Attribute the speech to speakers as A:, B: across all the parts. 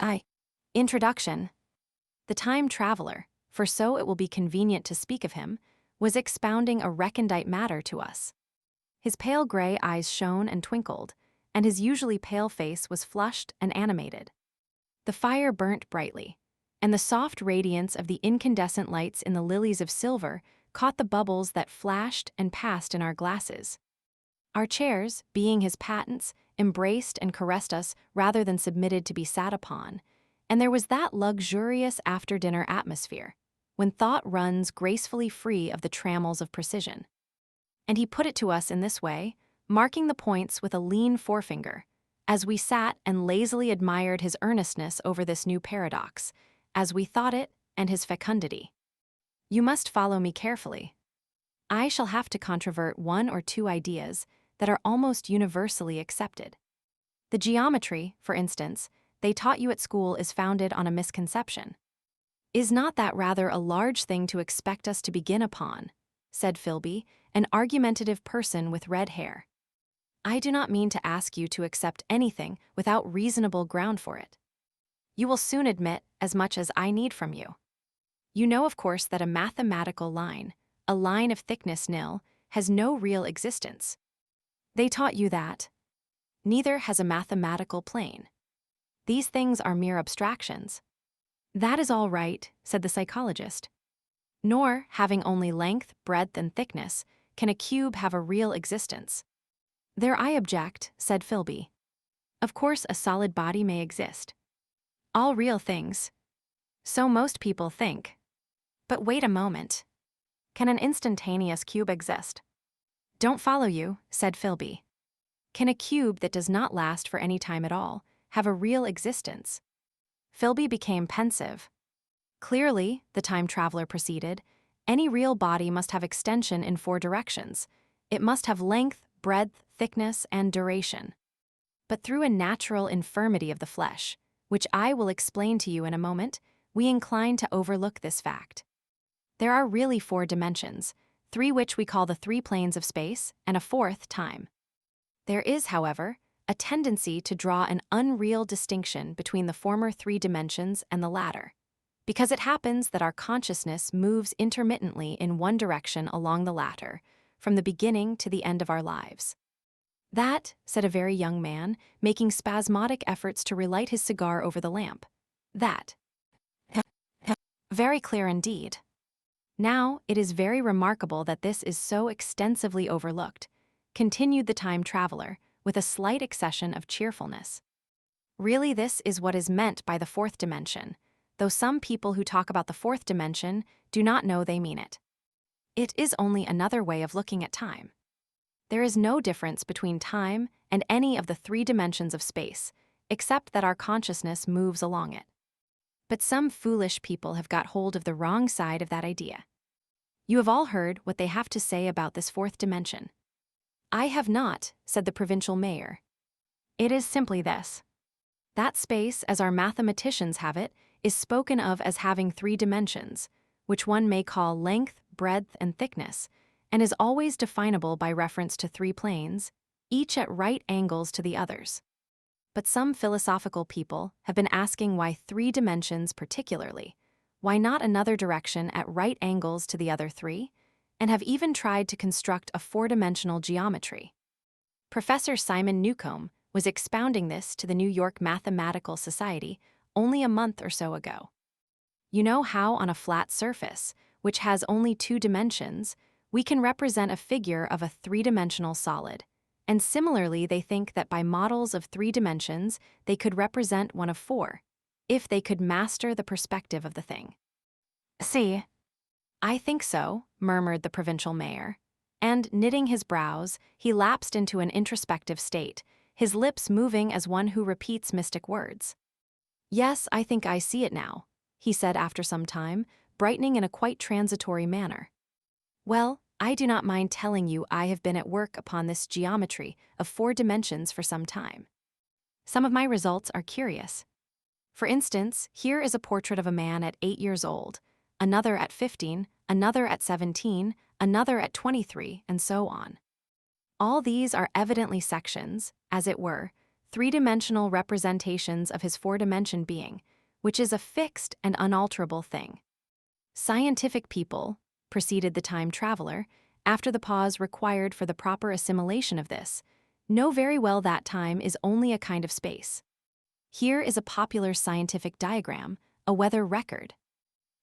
A: I. Introduction. The time traveler, for so it will be convenient to speak of him, was expounding a recondite matter to us. His pale gray eyes shone and twinkled, and his usually pale face was flushed and animated. The fire burnt brightly, and the soft radiance of the incandescent lights in the lilies of silver caught the bubbles that flashed and passed in our glasses. Our chairs, being his patents, embraced and caressed us rather than submitted to be sat upon, and there was that luxurious after-dinner atmosphere, when thought runs gracefully free of the trammels of precision. And he put it to us in this way, marking the points with a lean forefinger, as we sat and lazily admired his earnestness over this new paradox, as we thought it and his fecundity. You must follow me carefully. I shall have to controvert one or two ideas that are almost universally accepted. The geometry, for instance, they taught you at school is founded on a misconception. Is not that rather a large thing to expect us to begin upon? Said Philby, an argumentative person with red hair. I do not mean to ask you to accept anything without reasonable ground for it. You will soon admit as much as I need from you. You know, of course, that a mathematical line, a line of thickness nil, has no real existence. They taught you that. Neither has a mathematical plane. These things are mere abstractions. That is all right, said the psychologist. Nor, having only length, breadth, and thickness, can a cube have a real existence. There I object, said Philby. Of course a solid body may exist. All real things. So most people think. But wait a moment. Can an instantaneous cube exist? Don't follow you, said Philby. Can a cube that does not last for any time at all have a real existence? Philby became pensive. Clearly, the time traveler proceeded, any real body must have extension in 4 directions. It must have length, breadth, thickness, and duration. But through a natural infirmity of the flesh, which I will explain to you in a moment, we incline to overlook this fact. There are really 4 dimensions, 3 which we call the 3 planes of space, and a 4th, time. There is, however, a tendency to draw an unreal distinction between the former 3 dimensions and the latter, because it happens that our consciousness moves intermittently in one direction along the latter, from the beginning to the end of our lives. That, said a very young man, making spasmodic efforts to relight his cigar over the lamp. That. Very clear indeed. Now, it is very remarkable that this is so extensively overlooked, continued the time traveler, with a slight accession of cheerfulness. Really, this is what is meant by the 4th dimension, though some people who talk about the 4th dimension do not know they mean it. It is only another way of looking at time. There is no difference between time and any of the 3 dimensions of space, except that our consciousness moves along it. But some foolish people have got hold of the wrong side of that idea. You have all heard what they have to say about this 4th dimension. I have not, said the provincial mayor. It is simply this. That space, as our mathematicians have it, is spoken of as having 3 dimensions, which one may call length, breadth, and thickness, and is always definable by reference to 3 planes, each at right angles to the others. But some philosophical people have been asking why 3 dimensions particularly, why not another direction at right angles to the other 3, and have even tried to construct a 4-dimensional geometry. Professor Simon Newcomb was expounding this to the New York Mathematical Society only a month or so ago. You know how on a flat surface, which has only 2 dimensions, we can represent a figure of a 3-dimensional solid, and similarly they think that by models of 3 dimensions they could represent one of 4, if they could master the perspective of the thing. See? I think so, murmured the provincial mayor, and, knitting his brows, he lapsed into an introspective state, his lips moving as one who repeats mystic words. Yes, I think I see it now, he said after some time, brightening in a quite transitory manner. Well, I do not mind telling you I have been at work upon this geometry of 4 dimensions for some time. Some of my results are curious. For instance, here is a portrait of a man at 8 years old, another at 15, another at 17, another at 23, and so on. All these are evidently sections, as it were, three-dimensional representations of his four-dimension being, which is a fixed and unalterable thing. Scientific people, proceeded the time traveler, after the pause required for the proper assimilation of this, know very well that time is only a kind of space. Here is a popular scientific diagram, a weather record.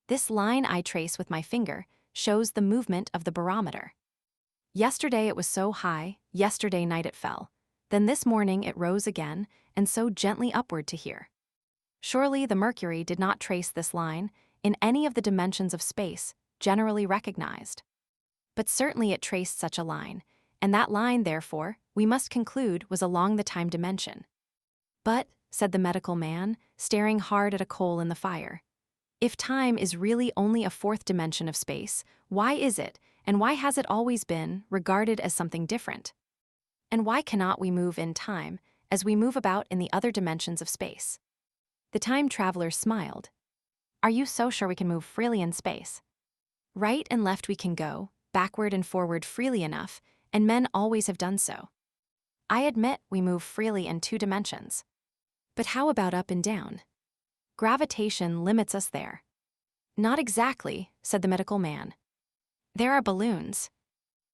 A: This line I trace with my finger shows the movement of the barometer. Yesterday it was so high, yesterday night it fell. Then this morning it rose again, and so gently upward to here. Surely the mercury did not trace this line in any of the dimensions of space generally recognized. But certainly it traced such a line, and that line, therefore, we must conclude was along the time dimension. But, said the medical man, staring hard at a coal in the fire, if time is really only a fourth dimension of space, why is it, and why has it always been, regarded as something different? And why cannot we move in time, as we move about in the other dimensions of space? The time traveler smiled. Are you so sure we can move freely in space? Right and left we can go, backward and forward freely enough, and men always have done so. I admit we move freely in two dimensions. But how about up and down? Gravitation limits us there. Not exactly, said the medical man. There are balloons.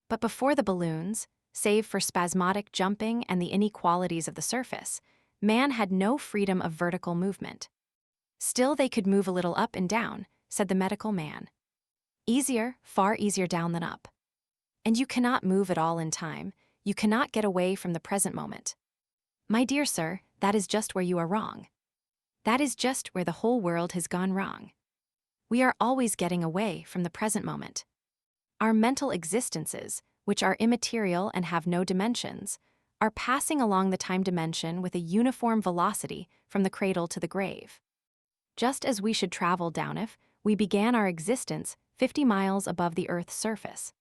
A: But before the balloons, save for spasmodic jumping and the inequalities of the surface, man had no freedom of vertical movement. Still they could move a little up and down, said the medical man. Easier, far easier down than up. And you cannot move at all in time, you cannot get away from the present moment. My dear sir, that is just where you are wrong. That is just where the whole world has gone wrong. We are always getting away from the present moment. Our mental existences, which are immaterial and have no dimensions, are passing along the time dimension with a uniform velocity from the cradle to the grave. Just as we should travel down if we began our existence 50 miles above the Earth's surface.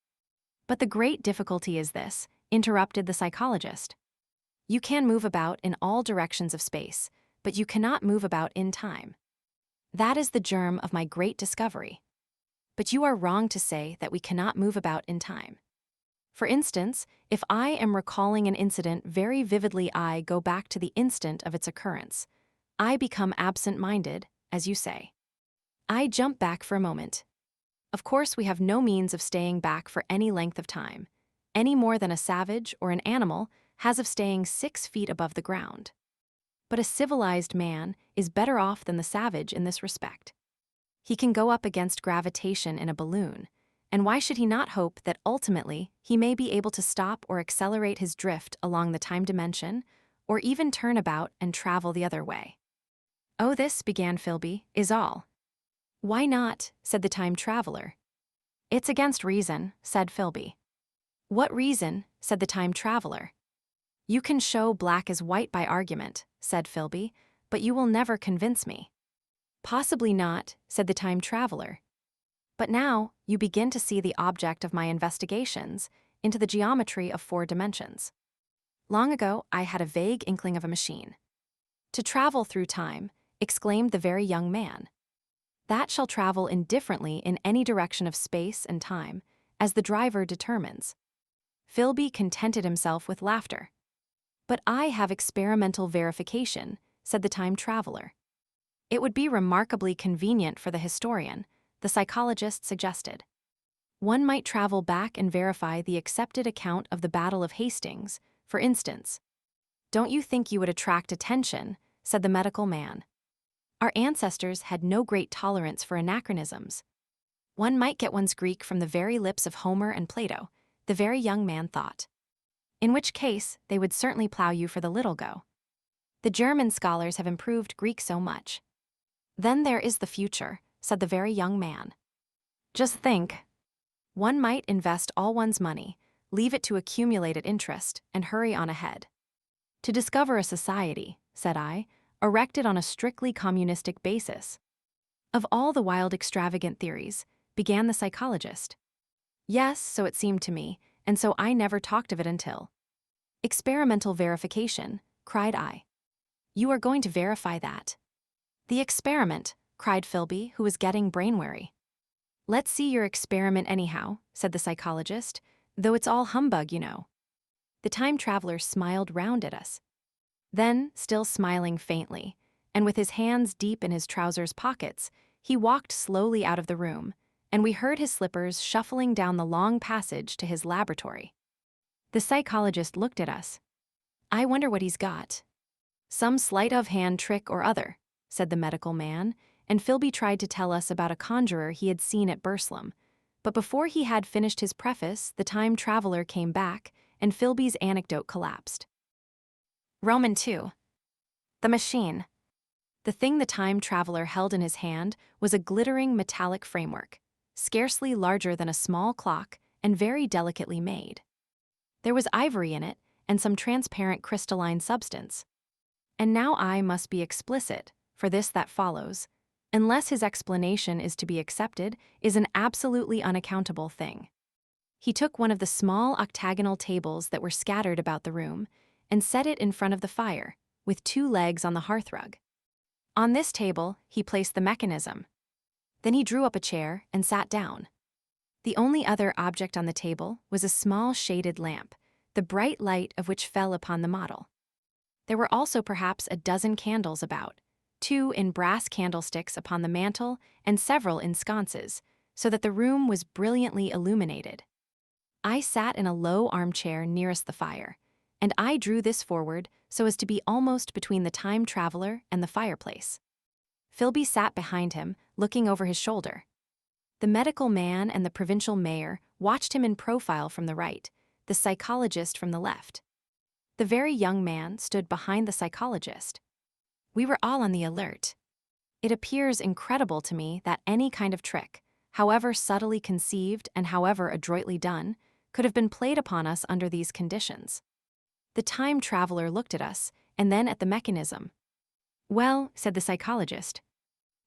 A: But the great difficulty is this, interrupted the psychologist. You can move about in all directions of space, but you cannot move about in time. That is the germ of my great discovery. But you are wrong to say that we cannot move about in time. For instance, if I am recalling an incident very vividly, I go back to the instant of its occurrence. I become absent-minded, as you say. I jump back for a moment. Of course, we have no means of staying back for any length of time, any more than a savage or an animal has of staying 6 feet above the ground. But a civilized man is better off than the savage in this respect. He can go up against gravitation in a balloon, and why should he not hope that ultimately he may be able to stop or accelerate his drift along the time dimension, or even turn about and travel the other way? Oh, this, began Philby, is all. Why not, said the time traveler. It's against reason, said Philby. What reason, said the time traveler. You can show black as white by argument, said Philby, but you will never convince me. Possibly not, said the time traveler. But now you begin to see the object of my investigations into the geometry of 4 dimensions. Long ago I had a vague inkling of a machine. To travel through time, exclaimed the very young man. That shall travel indifferently in any direction of space and time, as the driver determines. Philby contented himself with laughter. But I have experimental verification, said the time traveler. It would be remarkably convenient for the historian, the psychologist suggested. One might travel back and verify the accepted account of the Battle of Hastings, for instance. Don't you think you would attract attention, said the medical man. Our ancestors had no great tolerance for anachronisms. One might get one's Greek from the very lips of Homer and Plato, the very young man thought. In which case, they would certainly plow you for the little go. The German scholars have improved Greek so much. Then there is the future, said the very young man. Just think. One might invest all one's money, leave it to accumulate at interest, and hurry on ahead. To discover a society, said I, erected on a strictly communistic basis. Of all the wild extravagant theories, began the psychologist. Yes, so it seemed to me, and so I never talked of it until. Experimental verification, cried I. You are going to verify that. The experiment, cried Philby, who was getting brain-weary. Let's see your experiment anyhow, said the psychologist, though it's all humbug, you know. The time traveler smiled round at us. Then, still smiling faintly, and with his hands deep in his trousers pockets, he walked slowly out of the room, and we heard his slippers shuffling down the long passage to his laboratory. The psychologist looked at us. "I wonder what he's got." "Some sleight-of-hand trick or other," said the medical man, and Philby tried to tell us about a conjurer he had seen at Burslem. But before he had finished his preface, the time traveler came back, and Philby's anecdote collapsed. Roman 2. The machine. The thing the time traveler held in his hand was a glittering metallic framework, scarcely larger than a small clock and very delicately made. There was ivory in it and some transparent crystalline substance. And now I must be explicit, for this that follows, unless his explanation is to be accepted, is an absolutely unaccountable thing. He took one of the small octagonal tables that were scattered about the room and set it in front of the fire, with 2 legs on the hearthrug. On this table, he placed the mechanism. Then he drew up a chair and sat down. The only other object on the table was a small shaded lamp, the bright light of which fell upon the model. There were also perhaps a dozen candles about, 2 in brass candlesticks upon the mantel and several in sconces, so that the room was brilliantly illuminated. I sat in a low armchair nearest the fire, and I drew this forward so as to be almost between the time traveler and the fireplace. Philby sat behind him, looking over his shoulder. The medical man and the provincial mayor watched him in profile from the right, the psychologist from the left. The very young man stood behind the psychologist. We were all on the alert. It appears incredible to me that any kind of trick, however subtly conceived and however adroitly done, could have been played upon us under these conditions. The time traveler looked at us, and then at the mechanism. "Well," said the psychologist.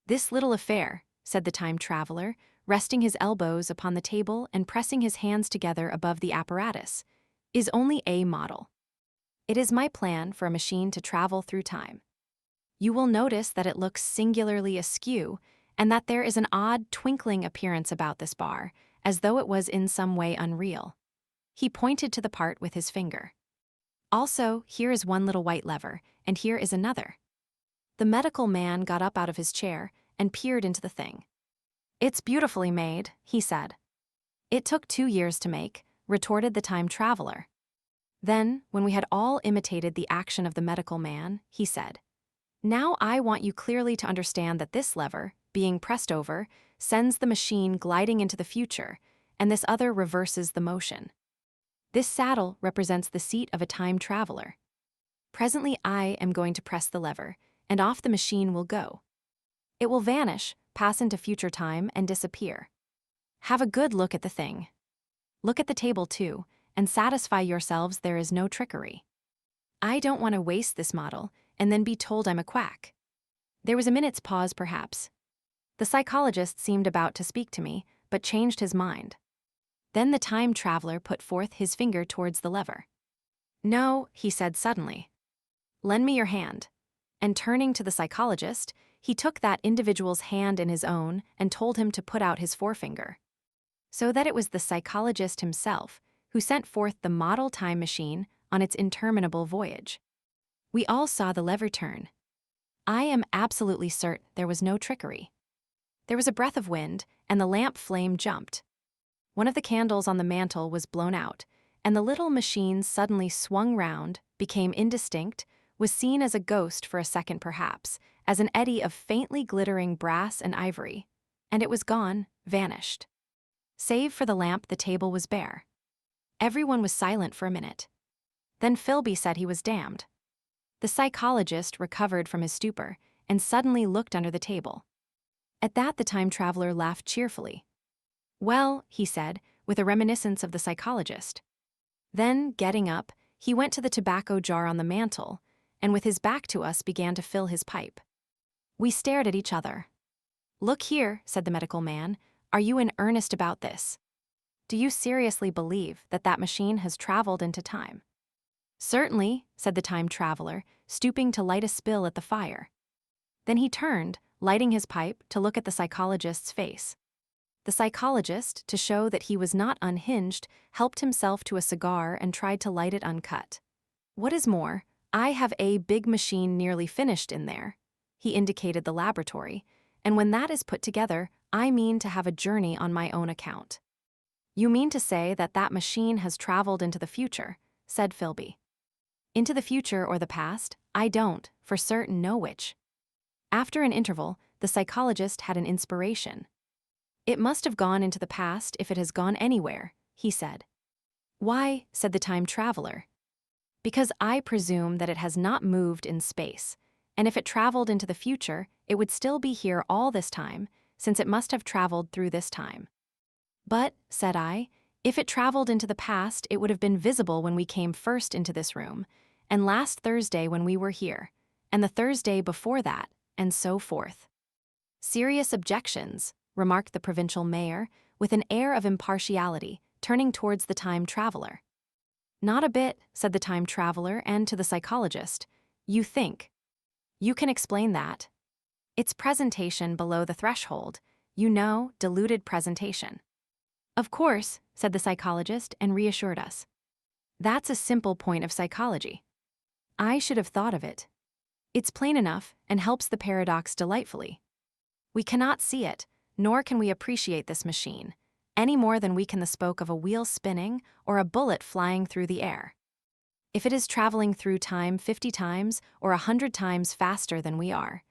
A: "This little affair," said the time traveler, resting his elbows upon the table and pressing his hands together above the apparatus, "is only a model. It is my plan for a machine to travel through time. You will notice that it looks singularly askew, and that there is an odd twinkling appearance about this bar, as though it was in some way unreal." He pointed to the part with his finger. "Also, here is one little white lever, and here is another." The medical man got up out of his chair and peered into the thing. "It's beautifully made," he said. "It took 2 years to make," retorted the time traveler. Then, when we had all imitated the action of the medical man, he said, "Now I want you clearly to understand that this lever, being pressed over, sends the machine gliding into the future, and this other reverses the motion. This saddle represents the seat of a time traveler. Presently I am going to press the lever, and off the machine will go. It will vanish, pass into future time, and disappear. Have a good look at the thing. Look at the table too, and satisfy yourselves there is no trickery. I don't want to waste this model, and then be told I'm a quack." There was a minute's pause perhaps. The psychologist seemed about to speak to me, but changed his mind. Then the time traveler put forth his finger towards the lever. "No," he said suddenly. "Lend me your hand." And turning to the psychologist, he took that individual's hand in his own and told him to put out his forefinger. So that it was the psychologist himself who sent forth the model time machine on its interminable voyage. We all saw the lever turn. I am absolutely certain there was no trickery. There was a breath of wind, and the lamp flame jumped. One of the candles on the mantel was blown out, and the little machine suddenly swung round, became indistinct, was seen as a ghost for a second perhaps, as an eddy of faintly glittering brass and ivory, and it was gone, vanished. Save for the lamp, the table was bare. Everyone was silent for a minute. Then Philby said he was damned. The psychologist recovered from his stupor and suddenly looked under the table. At that the time traveler laughed cheerfully. "Well," he said, with a reminiscence of the psychologist. Then, getting up, he went to the tobacco jar on the mantel, and with his back to us began to fill his pipe. We stared at each other. "Look here," said the medical man, "are you in earnest about this? Do you seriously believe that that machine has traveled into time?" "Certainly," said the time traveler, stooping to light a spill at the fire. Then he turned, lighting his pipe, to look at the psychologist's face. The psychologist, to show that he was not unhinged, helped himself to a cigar and tried to light it uncut. What is more, I have a big machine nearly finished in there. He indicated the laboratory, and when that is put together, I mean to have a journey on my own account. You mean to say that that machine has traveled into the future, said Philby. Into the future or the past, I don't, for certain, know which. After an interval, the psychologist had an inspiration. It must have gone into the past if it has gone anywhere, he said. Why, said the time traveler. Because I presume that it has not moved in space, and if it traveled into the future, it would still be here all this time, since it must have traveled through this time. But, said I, if it traveled into the past, it would have been visible when we came first into this room, and last Thursday when we were here, and the Thursday before that, and so forth. Serious objections, remarked the provincial mayor, with an air of impartiality, turning towards the time traveler. Not a bit, said the time traveler, and to the psychologist. You think. You can explain that. It's presentation below the threshold, you know, diluted presentation. Of course, said the psychologist and reassured us. That's a simple point of psychology. I should have thought of it. It's plain enough and helps the paradox delightfully. We cannot see it, nor can we appreciate this machine, any more than we can the spoke of a wheel spinning or a bullet flying through the air. If it is traveling through time 50 times or 100 times faster than we are,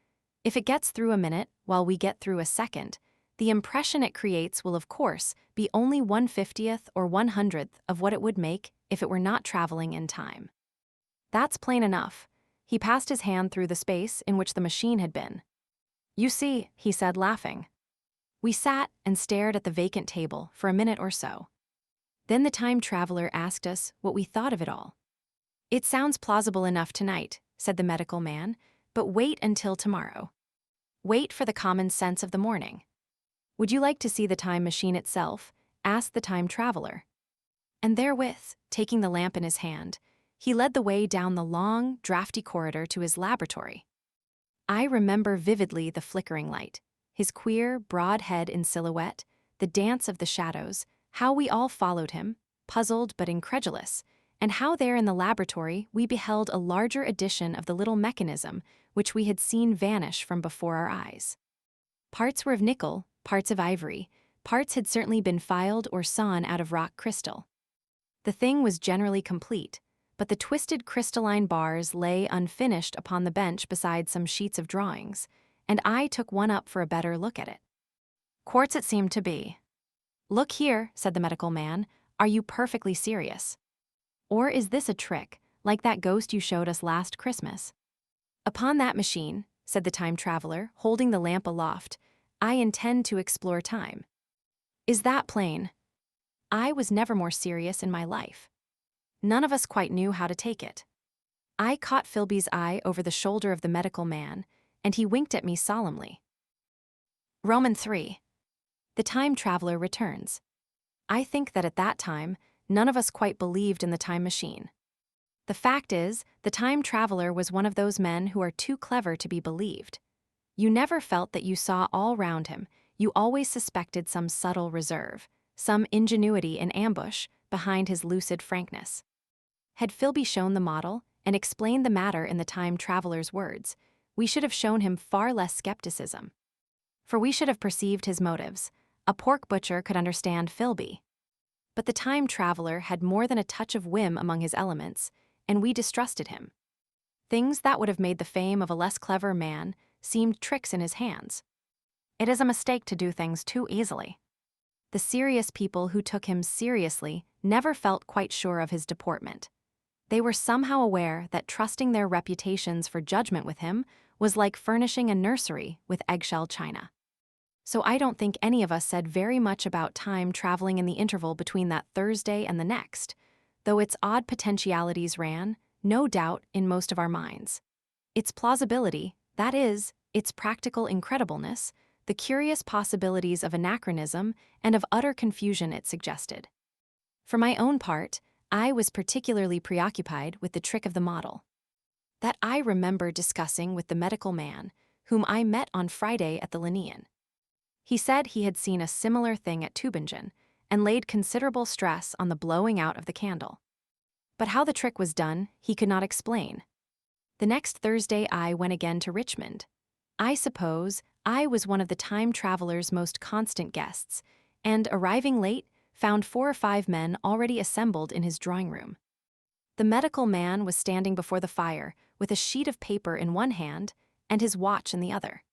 A: if it gets through a minute while we get through a second, the impression it creates will of course be only 1/50th or 100th of what it would make if it were not traveling in time. That's plain enough. He passed his hand through the space in which the machine had been. You see, he said, laughing. We sat and stared at the vacant table for a minute or so. Then the time traveler asked us what we thought of it all. It sounds plausible enough tonight, said the medical man, but wait until tomorrow. Wait for the common sense of the morning. Would you like to see the time machine itself? Asked the time traveler. And therewith, taking the lamp in his hand, he led the way down the long, drafty corridor to his laboratory. I remember vividly the flickering light, his queer, broad head in silhouette, the dance of the shadows, how we all followed him, puzzled but incredulous, and how there in the laboratory we beheld a larger edition of the little mechanism which we had seen vanish from before our eyes. Parts were of nickel, parts of ivory, parts had certainly been filed or sawn out of rock crystal. The thing was generally complete, but the twisted crystalline bars lay unfinished upon the bench beside some sheets of drawings, and I took one up for a better look at it. Quartz it seemed to be. Look here, said the medical man, are you perfectly serious? Or is this a trick, like that ghost you showed us last Christmas? Upon that machine, said the time traveler, holding the lamp aloft, I intend to explore time. Is that plain? I was never more serious in my life. None of us quite knew how to take it. I caught Philby's eye over the shoulder of the medical man, and he winked at me solemnly. Roman 3. The time traveler returns. I think that at that time, none of us quite believed in the time machine. The fact is, the time traveler was one of those men who are too clever to be believed. You never felt that you saw all round him, you always suspected some subtle reserve, some ingenuity in ambush behind his lucid frankness. Had Philby shown the model and explained the matter in the time traveler's words, we should have shown him far less skepticism. For we should have perceived his motives. A pork butcher could understand Philby. But the time traveler had more than a touch of whim among his elements, and we distrusted him. Things that would have made the fame of a less clever man seemed tricks in his hands. It is a mistake to do things too easily. The serious people who took him seriously never felt quite sure of his deportment. They were somehow aware that trusting their reputations for judgment with him was like furnishing a nursery with eggshell china. So I don't think any of us said very much about time traveling in the interval between that Thursday and the next, though its odd potentialities ran, no doubt, in most of our minds. Its plausibility, that is, its practical incredibleness, the curious possibilities of anachronism and of utter confusion it suggested. For my own part, I was particularly preoccupied with the trick of the model. That I remember discussing with the medical man, whom I met on Friday at the Linnean. He said he had seen a similar thing at Tübingen, and laid considerable stress on the blowing out of the candle. But how the trick was done, he could not explain. The next Thursday I went again to Richmond. I suppose I was one of the time traveler's most constant guests, and arriving late, found 4 or 5 men already assembled in his drawing room. The medical man was standing before the fire with a sheet of paper in one hand and his watch in the other.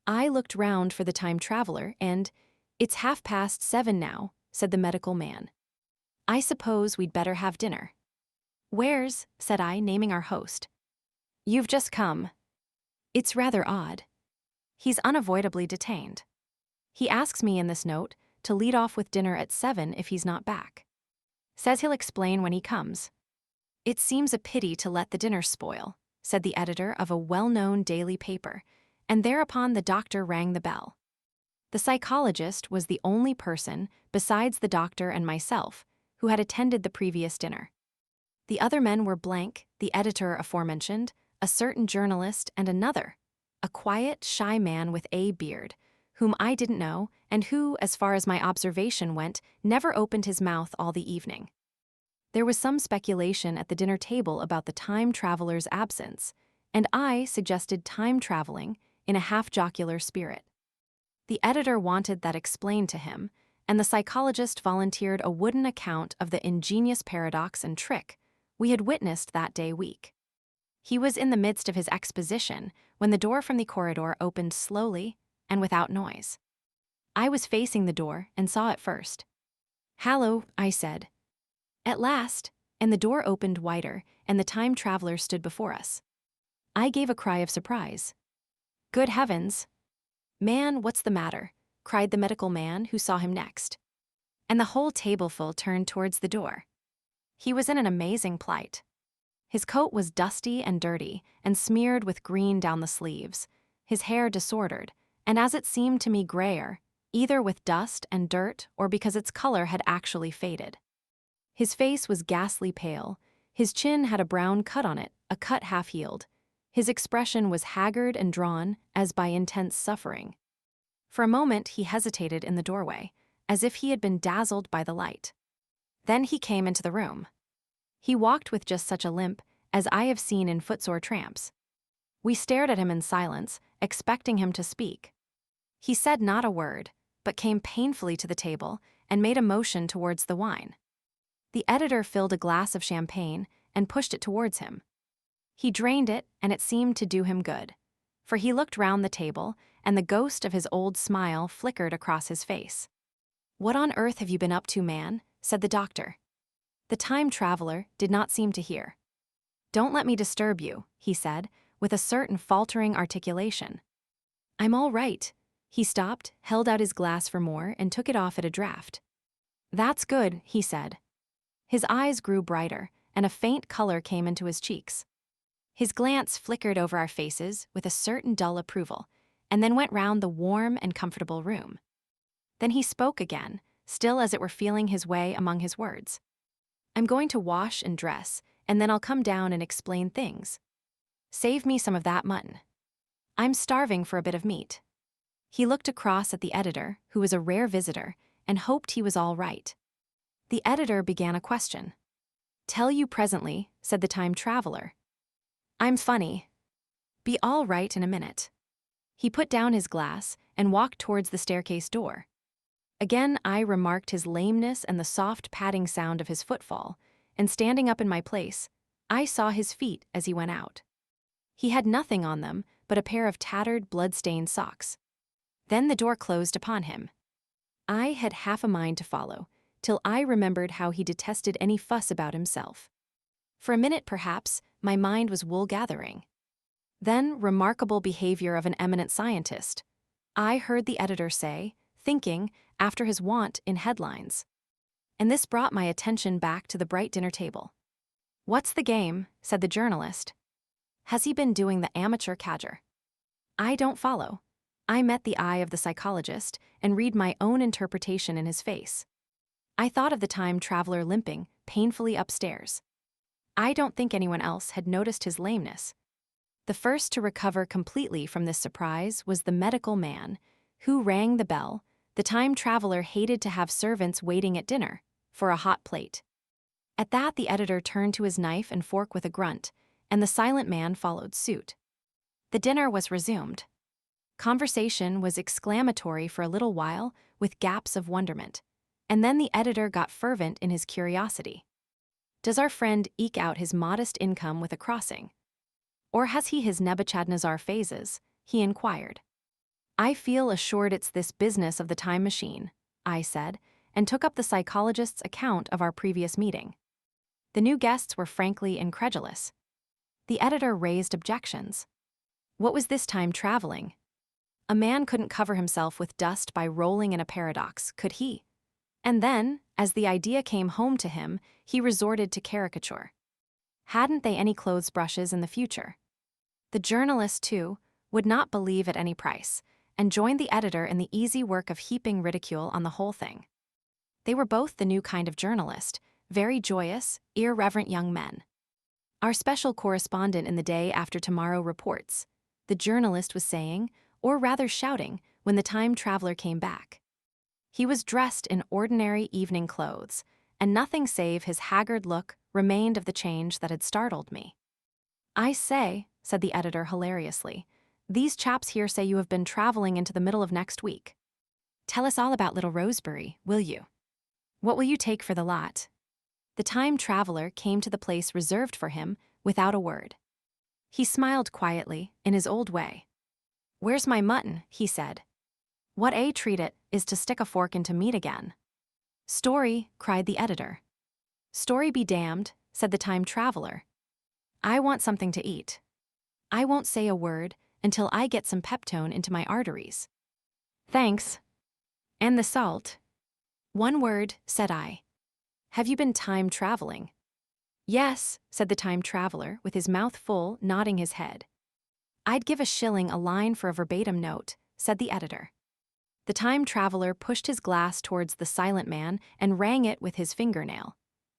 A: I looked round for the time traveler and, "It's 7:30 now," said the medical man. "I suppose we'd better have dinner." "Where's?" said I, naming our host. "You've just come." "It's rather odd. He's unavoidably detained. He asks me in this note to lead off with dinner at 7 if he's not back. Says he'll explain when he comes." "It seems a pity to let the dinner spoil," said the editor of a well-known daily paper, and thereupon the doctor rang the bell. The psychologist was the only person, besides the doctor and myself, who had attended the previous dinner. The other men were blank, the editor aforementioned, a certain journalist, and another, a quiet, shy man with a beard, whom I didn't know, and who, as far as my observation went, never opened his mouth all the evening. There was some speculation at the dinner table about the time traveler's absence, and I suggested time traveling in a half-jocular spirit. The editor wanted that explained to him, and the psychologist volunteered a wooden account of the ingenious paradox and trick we had witnessed that day week. He was in the midst of his exposition when the door from the corridor opened slowly and without noise. I was facing the door and saw it first. "Hallo," I said. At last, and the door opened wider, and the time traveler stood before us. I gave a cry of surprise. "Good heavens! Man, what's the matter?" cried the medical man who saw him next. And the whole tableful turned towards the door. He was in an amazing plight. His coat was dusty and dirty, and smeared with green down the sleeves, his hair disordered, and as it seemed to me grayer, either with dust and dirt or because its color had actually faded. His face was ghastly pale, his chin had a brown cut on it, a cut half-healed. His expression was haggard and drawn, as by intense suffering. For a moment he hesitated in the doorway, as if he had been dazzled by the light. Then he came into the room. He walked with just such a limp as I have seen in footsore tramps. We stared at him in silence, expecting him to speak. He said not a word, but came painfully to the table and made a motion towards the wine. The editor filled a glass of champagne and pushed it towards him. He drained it, and it seemed to do him good, for he looked round the table, and the ghost of his old smile flickered across his face. "What on earth have you been up to, man?" said the doctor. The time traveler did not seem to hear. "Don't let me disturb you," he said, with a certain faltering articulation. "I'm all right." He stopped, held out his glass for more, and took it off at a draught. "That's good," he said. His eyes grew brighter, and a faint color came into his cheeks. His glance flickered over our faces with a certain dull approval, and then went round the warm and comfortable room. Then he spoke again, still as it were feeling his way among his words. "I'm going to wash and dress, and then I'll come down and explain things. Save me some of that mutton. I'm starving for a bit of meat." He looked across at the editor, who was a rare visitor, and hoped he was all right. The editor began a question. "Tell you presently," said the time traveler. "I'm funny. Be all right in a minute." He put down his glass and walked towards the staircase door. Again I remarked his lameness and the soft padding sound of his footfall, and standing up in my place, I saw his feet as he went out. He had nothing on them but a pair of tattered, blood-stained socks. Then the door closed upon him. I had half a mind to follow, till I remembered how he detested any fuss about himself. For a minute, perhaps, my mind was wool-gathering. Then, remarkable behavior of an eminent scientist. I heard the editor say, thinking, after his wont, in headlines. And this brought my attention back to the bright dinner table. "What's the game?" said the journalist. "Has he been doing the amateur cadger?" I don't follow. I met the eye of the psychologist and read my own interpretation in his face. I thought of the time traveler limping painfully upstairs. I don't think anyone else had noticed his lameness. The first to recover completely from this surprise was the medical man, who rang the bell. The time traveler hated to have servants waiting at dinner for a hot plate. At that the editor turned to his knife and fork with a grunt, and the silent man followed suit. The dinner was resumed. Conversation was exclamatory for a little while, with gaps of wonderment, and then the editor got fervent in his curiosity. Does our friend eke out his modest income with a crossing? Or has he his Nebuchadnezzar phases? He inquired. I feel assured it's this business of the time machine, I said, and took up the psychologist's account of our previous meeting. The new guests were frankly incredulous. The editor raised objections. What was this time traveling? A man couldn't cover himself with dust by rolling in a paradox, could he? And then, as the idea came home to him, he resorted to caricature. Hadn't they any clothes brushes in the future? The journalist, too, would not believe at any price, and joined the editor in the easy work of heaping ridicule on the whole thing. They were both the new kind of journalist, very joyous, irreverent young men. Our special correspondent in the Day After Tomorrow reports, the journalist was saying, or rather shouting, when the time traveler came back. He was dressed in ordinary evening clothes, and nothing save his haggard look remained of the change that had startled me. I say, said the editor hilariously, these chaps here say you have been traveling into the middle of next week. Tell us all about little Rosebery, will you? What will you take for the lot? The time traveler came to the place reserved for him without a word. He smiled quietly, in his old way. Where's my mutton? He said. What a treat it is to stick a fork into meat again. Story, cried the editor. Story be damned, said the time traveler. I want something to eat. I won't say a word until I get some peptone into my arteries. Thanks. And the salt? One word, said I. Have you been time traveling? Yes, said the time traveler, with his mouth full, nodding his head. I'd give $1 a line for a verbatim note, said the editor. The time traveler pushed his glass towards the silent man and rang it with his fingernail,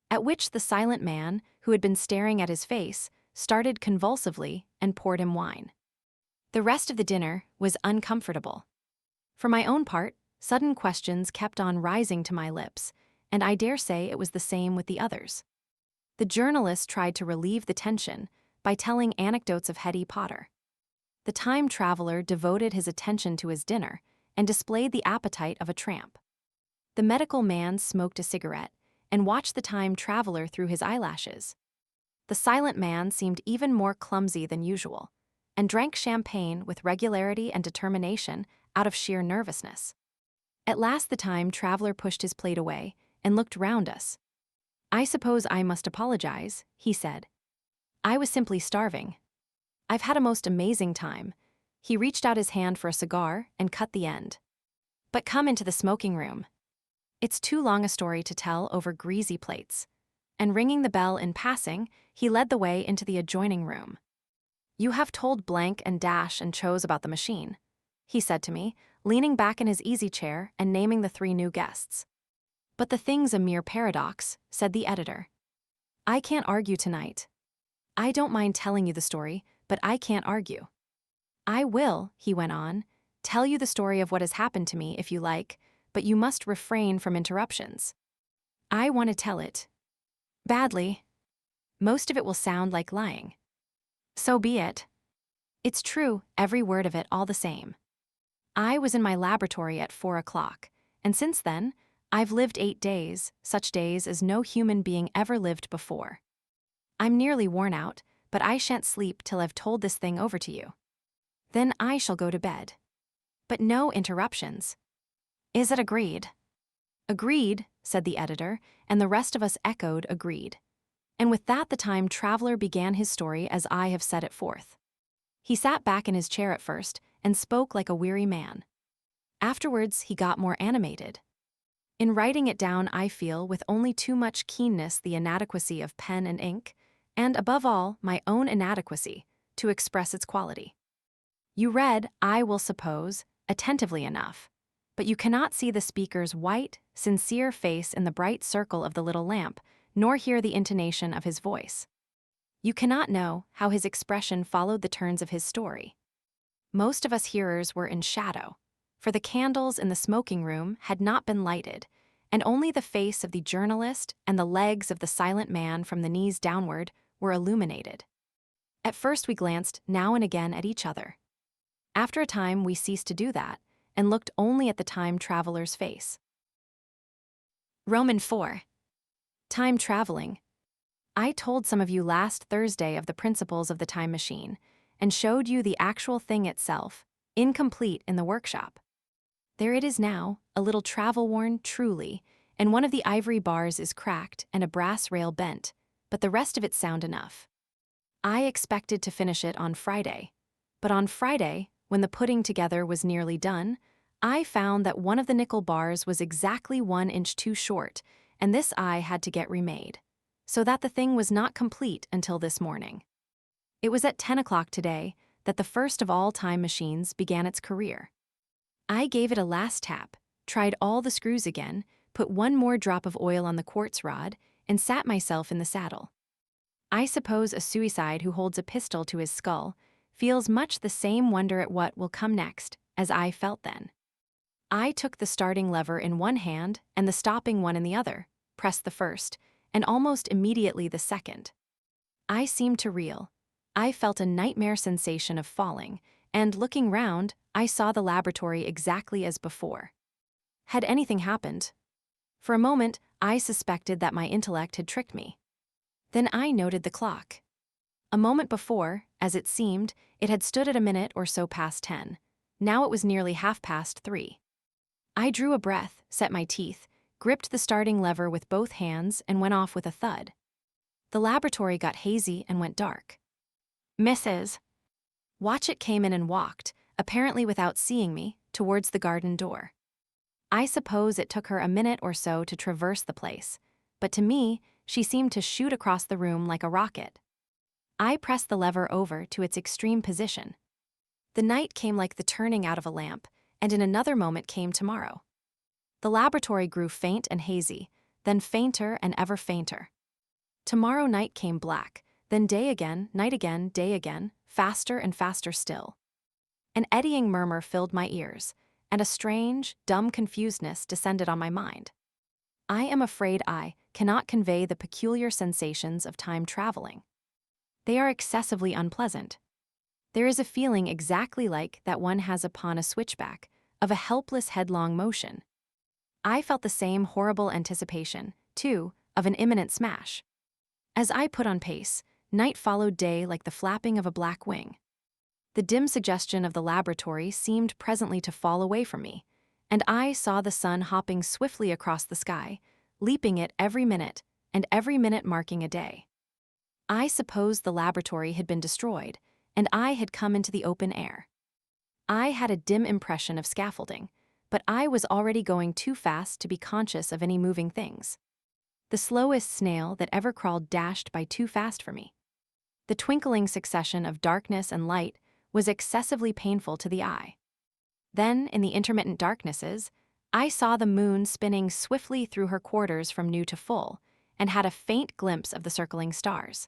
A: at which the silent man, who had been staring at his face, started convulsively and poured him wine. The rest of the dinner was uncomfortable. For my own part, sudden questions kept on rising to my lips, and I dare say it was the same with the others. The journalist tried to relieve the tension by telling anecdotes of Hetty Potter. The time traveler devoted his attention to his dinner and displayed the appetite of a tramp. The medical man smoked a cigarette and watched the time traveler through his eyelashes. The silent man seemed even more clumsy than usual, and drank champagne with regularity and determination out of sheer nervousness. At last the time traveler pushed his plate away and looked round us. I suppose I must apologize, he said. I was simply starving. I've had a most amazing time. He reached out his hand for a cigar and cut the end. But come into the smoking room. It's too long a story to tell over greasy plates. And ringing the bell in passing, he led the way into the adjoining room. You have told blank and dash and chose about the machine, he said to me, leaning back in his easy chair and naming the 3 new guests. But the thing's a mere paradox, said the editor. I can't argue tonight. I don't mind telling you the story, but I can't argue. I will, he went on, tell you the story of what has happened to me if you like, but you must refrain from interruptions. I want to tell it. Badly. Most of it will sound like lying. So be it. It's true, every word of it all the same. I was in my laboratory at 4 o'clock, and since then, I've lived 8 days, such days as no human being ever lived before. I'm nearly worn out, but I shan't sleep till I've told this thing over to you. Then I shall go to bed. But no interruptions. Is it agreed? Agreed, said the editor, and the rest of us echoed agreed. And with that the time traveler began his story as I have set it forth. He sat back in his chair at first and spoke like a weary man. Afterwards he got more animated. In writing it down I feel with only too much keenness the inadequacy of pen and ink, and above all my own inadequacy, to express its quality. You read, I will suppose, attentively enough, but you cannot see the speaker's white, sincere face in the bright circle of the little lamp, nor hear the intonation of his voice. You cannot know how his expression followed the turns of his story. Most of us hearers were in shadow, for the candles in the smoking room had not been lighted, and only the face of the journalist and the legs of the silent man from the knees downward were illuminated. At first we glanced now and again at each other. After a time we ceased to do that and looked only at the time traveler's face. Roman 4. Time traveling. I told some of you last Thursday of the principles of the time machine and showed you the actual thing itself, incomplete in the workshop. There it is now, a little travel-worn truly, and one of the ivory bars is cracked and a brass rail bent, but the rest of it's sound enough. I expected to finish it on Friday, but on Friday, when the putting together was nearly done, I found that one of the nickel bars was exactly 1 inch too short, and this I had to get remade, so that the thing was not complete until this morning. It was at 10 o'clock today that the first of all time machines began its career. I gave it a last tap, tried all the screws again, put one more drop of oil on the quartz rod, and sat myself in the saddle. I suppose a suicide who holds a pistol to his skull feels much the same wonder at what will come next as I felt then. I took the starting lever in one hand and the stopping one in the other, pressed the first, and almost immediately the second. I seemed to reel. I felt a nightmare sensation of falling, and looking round, I saw the laboratory exactly as before. Had anything happened? For a moment, I suspected that my intellect had tricked me. Then I noted the clock. A moment before, as it seemed, it had stood at a minute or so past 10. Now it was nearly 3:30. I drew a breath, set my teeth, gripped the starting lever with both hands, and went off with a thud. The laboratory got hazy and went dark. Mrs. Watchett came in and walked, apparently without seeing me, towards the garden door. I suppose it took her a minute or so to traverse the place, but to me, she seemed to shoot across the room like a rocket. I pressed the lever over to its extreme position. The night came like the turning out of a lamp, and in another moment came tomorrow. The laboratory grew faint and hazy, then fainter and ever fainter. Tomorrow night came black, then day again, night again, day again, faster and faster still. An eddying murmur filled my ears, and a strange, dumb confusedness descended on my mind. I am afraid I cannot convey the peculiar sensations of time traveling. They are excessively unpleasant. There is a feeling exactly like that one has upon a switchback, of a helpless headlong motion. I felt the same horrible anticipation, too, of an imminent smash. As I put on pace, night followed day like the flapping of a black wing. The dim suggestion of the laboratory seemed presently to fall away from me, and I saw the sun hopping swiftly across the sky, leaping it every minute, and every minute marking a day. I supposed the laboratory had been destroyed, and I had come into the open air. I had a dim impression of scaffolding, but I was already going too fast to be conscious of any moving things. The slowest snail that ever crawled dashed by too fast for me. The twinkling succession of darkness and light was excessively painful to the eye. Then, in the intermittent darknesses, I saw the moon spinning swiftly through her quarters from new to full, and had a faint glimpse of the circling stars.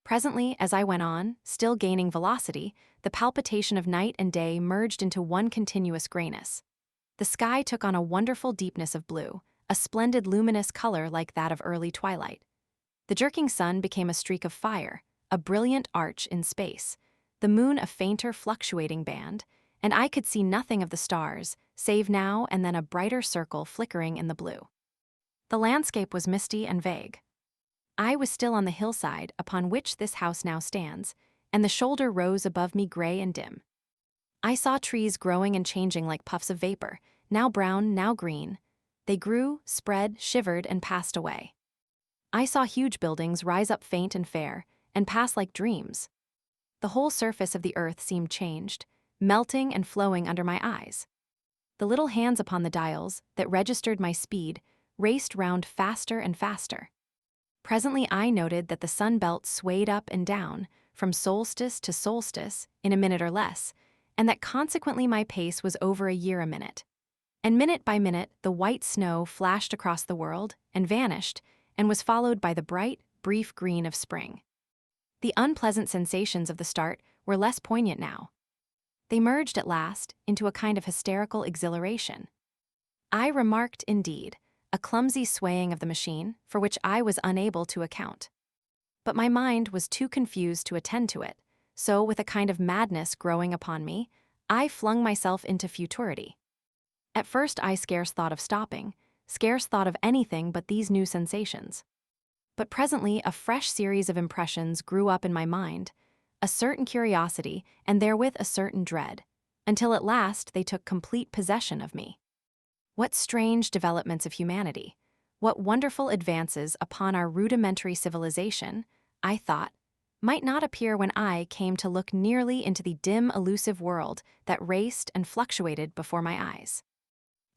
A: Presently, as I went on, still gaining velocity, the palpitation of night and day merged into one continuous grayness. The sky took on a wonderful deepness of blue, a splendid luminous color like that of early twilight. The jerking sun became a streak of fire, a brilliant arch in space, the moon a fainter fluctuating band, and I could see nothing of the stars, save now and then a brighter circle flickering in the blue. The landscape was misty and vague. I was still on the hillside upon which this house now stands, and the shoulder rose above me gray and dim. I saw trees growing and changing like puffs of vapor, now brown, now green. They grew, spread, shivered, and passed away. I saw huge buildings rise up faint and fair, and pass like dreams. The whole surface of the earth seemed changed, melting and flowing under my eyes. The little hands upon the dials, that registered my speed, raced round faster and faster. Presently I noted that the sun belt swayed up and down, from solstice to solstice, in a minute or less, and that consequently my pace was over a year a minute. And minute by minute the white snow flashed across the world, and vanished, and was followed by the bright, brief green of spring. The unpleasant sensations of the start were less poignant now. They merged at last into a kind of hysterical exhilaration. I remarked, indeed, a clumsy swaying of the machine for which I was unable to account. But my mind was too confused to attend to it, so with a kind of madness growing upon me, I flung myself into futurity. At first I scarce thought of stopping, scarce thought of anything but these new sensations. But presently a fresh series of impressions grew up in my mind, a certain curiosity and therewith a certain dread, until at last they took complete possession of me. What strange developments of humanity, what wonderful advances upon our rudimentary civilization, I thought, might not appear when I came to look nearly into the dim, elusive world that raced and fluctuated before my eyes.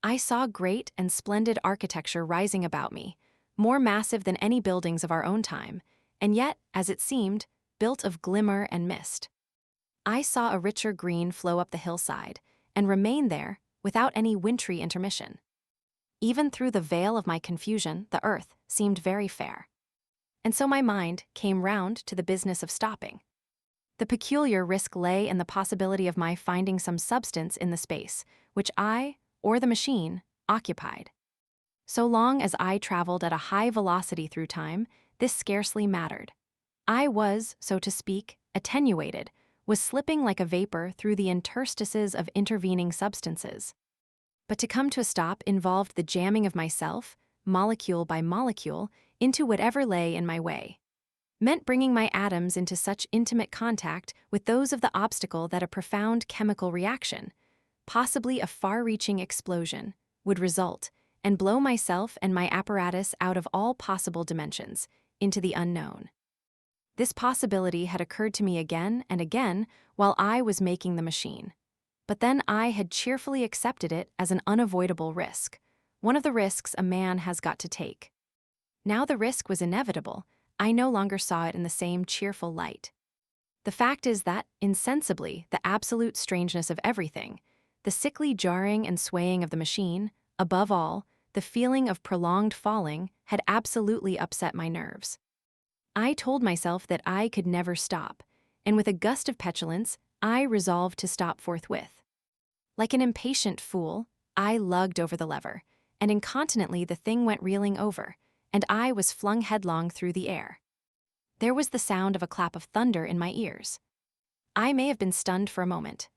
A: I saw great and splendid architecture rising about me, more massive than any buildings of our own time, and yet, as it seemed, built of glimmer and mist. I saw a richer green flow up the hillside, and remain there without any wintry intermission. Even through the veil of my confusion, the earth seemed very fair. And so my mind came round to the business of stopping. The peculiar risk lay in the possibility of my finding some substance in the space, which I, or the machine, occupied. So long as I traveled at a high velocity through time, this scarcely mattered. I was, so to speak, attenuated, was slipping like a vapor through the interstices of intervening substances. But to come to a stop involved the jamming of myself, molecule by molecule, into whatever lay in my way. Meant bringing my atoms into such intimate contact with those of the obstacle that a profound chemical reaction, possibly a far-reaching explosion, would result, and blow myself and my apparatus out of all possible dimensions, into the unknown. This possibility had occurred to me again and again while I was making the machine. But then I had cheerfully accepted it as an unavoidable risk, one of the risks a man has got to take. Now the risk was inevitable, I no longer saw it in the same cheerful light. The fact is that, insensibly, the absolute strangeness of everything, the sickly jarring and swaying of the machine, above all, the feeling of prolonged falling, had absolutely upset my nerves. I told myself that I could never stop, and with a gust of petulance, I resolved to stop forthwith. Like an impatient fool, I lugged over the lever, and incontinently the thing went reeling over, and I was flung headlong through the air. There was the sound of a clap of thunder in my ears. I may have been stunned for a moment.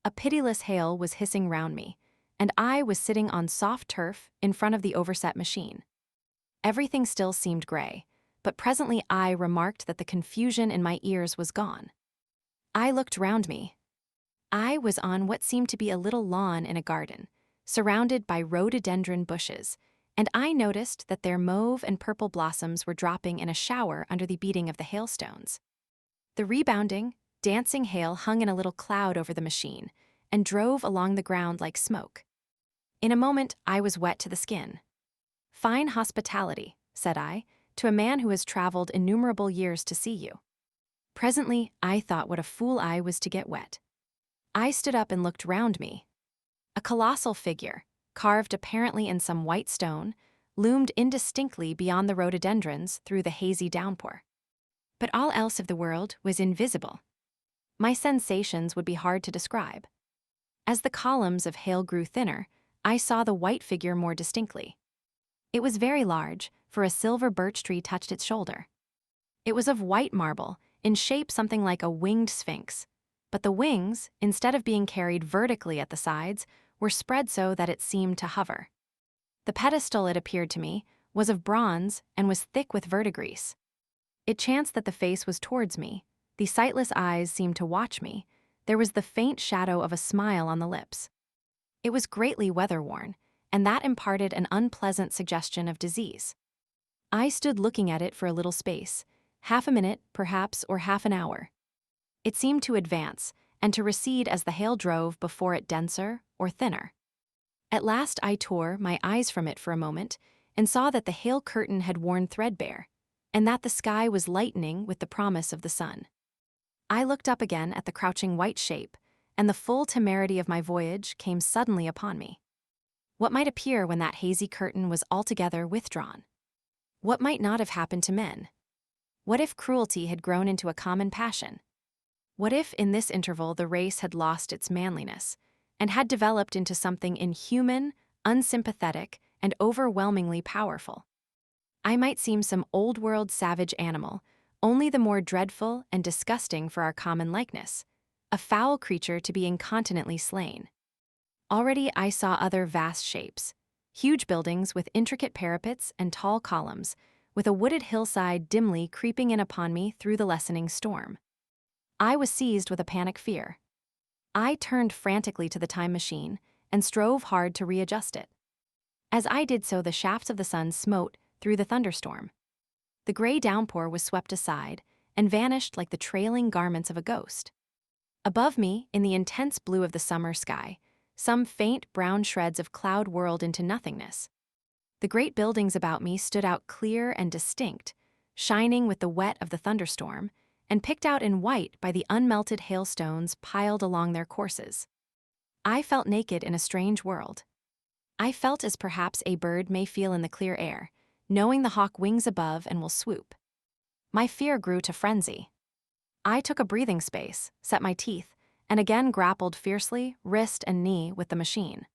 A: A pitiless hail was hissing round me, and I was sitting on soft turf in front of the overset machine. Everything still seemed gray, but presently I remarked that the confusion in my ears was gone. I looked round me. I was on what seemed to be a little lawn in a garden, surrounded by rhododendron bushes, and I noticed that their mauve and purple blossoms were dropping in a shower under the beating of the hailstones. The rebounding, dancing hail hung in a little cloud over the machine, and drove along the ground like smoke. In a moment I was wet to the skin. "Fine hospitality," said I, "to a man who has traveled innumerable years to see you." Presently I thought what a fool I was to get wet. I stood up and looked round me. A colossal figure, carved apparently in some white stone, loomed indistinctly beyond the rhododendrons through the hazy downpour. But all else of the world was invisible. My sensations would be hard to describe. As the columns of hail grew thinner, I saw the white figure more distinctly. It was very large, for a silver birch tree touched its shoulder. It was of white marble, in shape something like a winged sphinx, but the wings, instead of being carried vertically at the sides, were spread so that it seemed to hover. The pedestal, it appeared to me, was of bronze and was thick with verdigris. It chanced that the face was towards me, the sightless eyes seemed to watch me, there was the faint shadow of a smile on the lips. It was greatly weather-worn, and that imparted an unpleasant suggestion of disease. I stood looking at it for a little space, half a minute, perhaps, or half an hour. It seemed to advance, and to recede as the hail drove before it denser or thinner. At last I tore my eyes from it for a moment, and saw that the hail curtain had worn threadbare, and that the sky was lightening with the promise of the sun. I looked up again at the crouching white shape, and the full temerity of my voyage came suddenly upon me. What might appear when that hazy curtain was altogether withdrawn? What might not have happened to men? What if cruelty had grown into a common passion? What if in this interval the race had lost its manliness, and had developed into something inhuman, unsympathetic, and overwhelmingly powerful? I might seem some old-world savage animal, only the more dreadful and disgusting for our common likeness, a foul creature to be incontinently slain. Already I saw other vast shapes, huge buildings with intricate parapets and tall columns, with a wooded hillside dimly creeping in upon me through the lessening storm. I was seized with a panic fear. I turned frantically to the time machine and strove hard to readjust it. As I did so, the shafts of the sun smote through the thunderstorm. The gray downpour was swept aside and vanished like the trailing garments of a ghost. Above me, in the intense blue of the summer sky, some faint brown shreds of cloud whirled into nothingness. The great buildings about me stood out clear and distinct, shining with the wet of the thunderstorm, and picked out in white by the unmelted hailstones piled along their courses. I felt naked in a strange world. I felt as perhaps a bird may feel in the clear air, knowing the hawk wings above and will swoop. My fear grew to frenzy. I took a breathing space, set my teeth, and again grappled fiercely, wrist and knee, with the machine.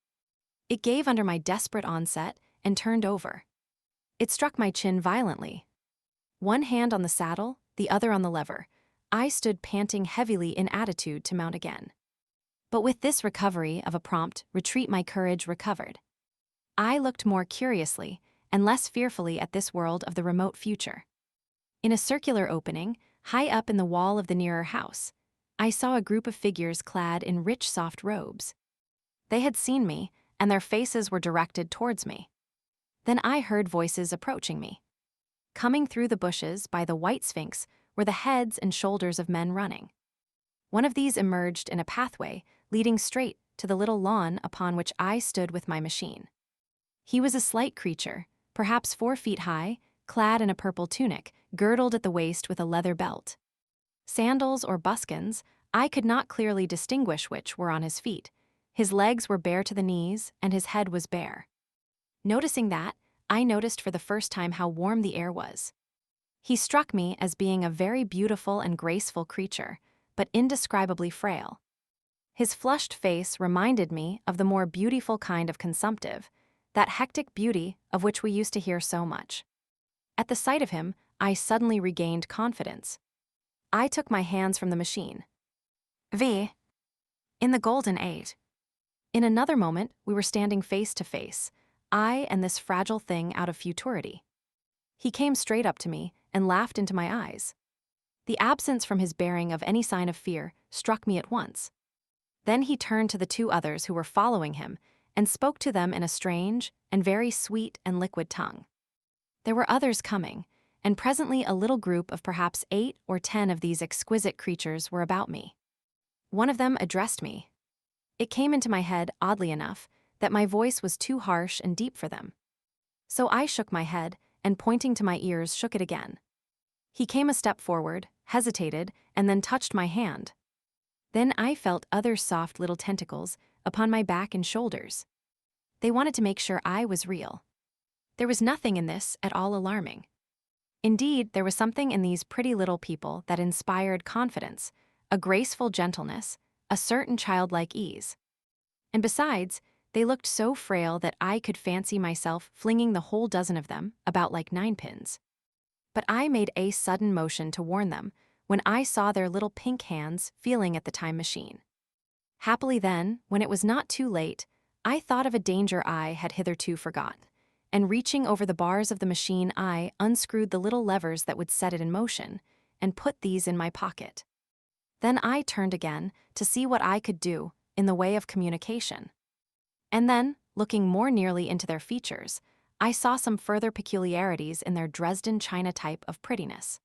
A: It gave under my desperate onset and turned over. It struck my chin violently. One hand on the saddle, the other on the lever, I stood panting heavily in attitude to mount again. But with this recovery of a prompt retreat, my courage recovered. I looked more curiously and less fearfully at this world of the remote future. In a circular opening, high up in the wall of the nearer house, I saw a group of figures clad in rich, soft robes. They had seen me, and their faces were directed towards me. Then I heard voices approaching me. Coming through the bushes by the white sphinx were the heads and shoulders of men running. One of these emerged in a pathway leading straight to the little lawn upon which I stood with my machine. He was a slight creature, perhaps 4 feet high, clad in a purple tunic, girdled at the waist with a leather belt. Sandals or buskins, I could not clearly distinguish which were on his feet. His legs were bare to the knees, and his head was bare. Noticing that, I noticed for the first time how warm the air was. He struck me as being a very beautiful and graceful creature, but indescribably frail. His flushed face reminded me of the more beautiful kind of consumptive, that hectic beauty of which we used to hear so much. At the sight of him, I suddenly regained confidence. I took my hands from the machine. In the golden age. In another moment, we were standing face to face, I and this fragile thing out of futurity. He came straight up to me and laughed into my eyes. The absence from his bearing of any sign of fear struck me at once. Then he turned to the 2 others who were following him and spoke to them in a strange and very sweet and liquid tongue. There were others coming, and presently a little group of perhaps 8 or 10 of these exquisite creatures were about me. One of them addressed me. It came into my head, oddly enough, that my voice was too harsh and deep for them. So I shook my head, and pointing to my ears, shook it again. He came a step forward, hesitated, and then touched my hand. Then I felt other soft little tentacles upon my back and shoulders. They wanted to make sure I was real. There was nothing in this at all alarming. Indeed, there was something in these pretty little people that inspired confidence, a graceful gentleness, a certain childlike ease. And besides, they looked so frail that I could fancy myself flinging the whole dozen of them about like 9-pins. But I made a sudden motion to warn them when I saw their little pink hands feeling at the time machine. Happily then, when it was not too late, I thought of a danger I had hitherto forgotten, and reaching over the bars of the machine, I unscrewed the little levers that would set it in motion, and put these in my pocket. Then I turned again to see what I could do in the way of communication. And then, looking more nearly into their features, I saw some further peculiarities in their Dresden china type of prettiness.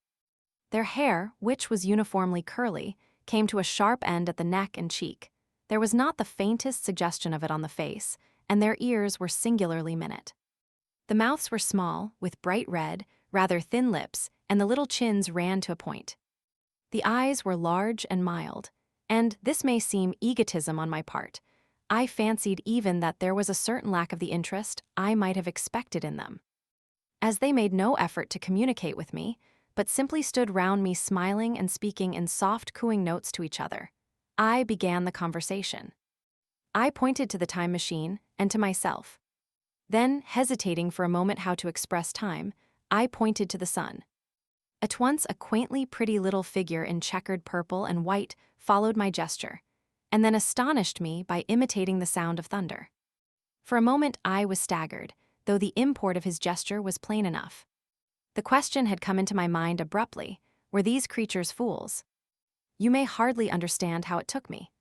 A: Their hair, which was uniformly curly, came to a sharp end at the neck and cheek. There was not the faintest suggestion of it on the face, and their ears were singularly minute. The mouths were small, with bright red, rather thin lips, and the little chins ran to a point. The eyes were large and mild, and this may seem egotism on my part. I fancied even that there was a certain lack of the interest I might have expected in them. As they made no effort to communicate with me, but simply stood round me smiling and speaking in soft cooing notes to each other, I began the conversation. I pointed to the time machine and to myself. Then, hesitating for a moment how to express time, I pointed to the sun. At once, a quaintly pretty little figure in checkered purple and white followed my gesture, and then astonished me by imitating the sound of thunder. For a moment I was staggered, though the import of his gesture was plain enough. The question had come into my mind abruptly: were these creatures fools? You may hardly understand how it took me.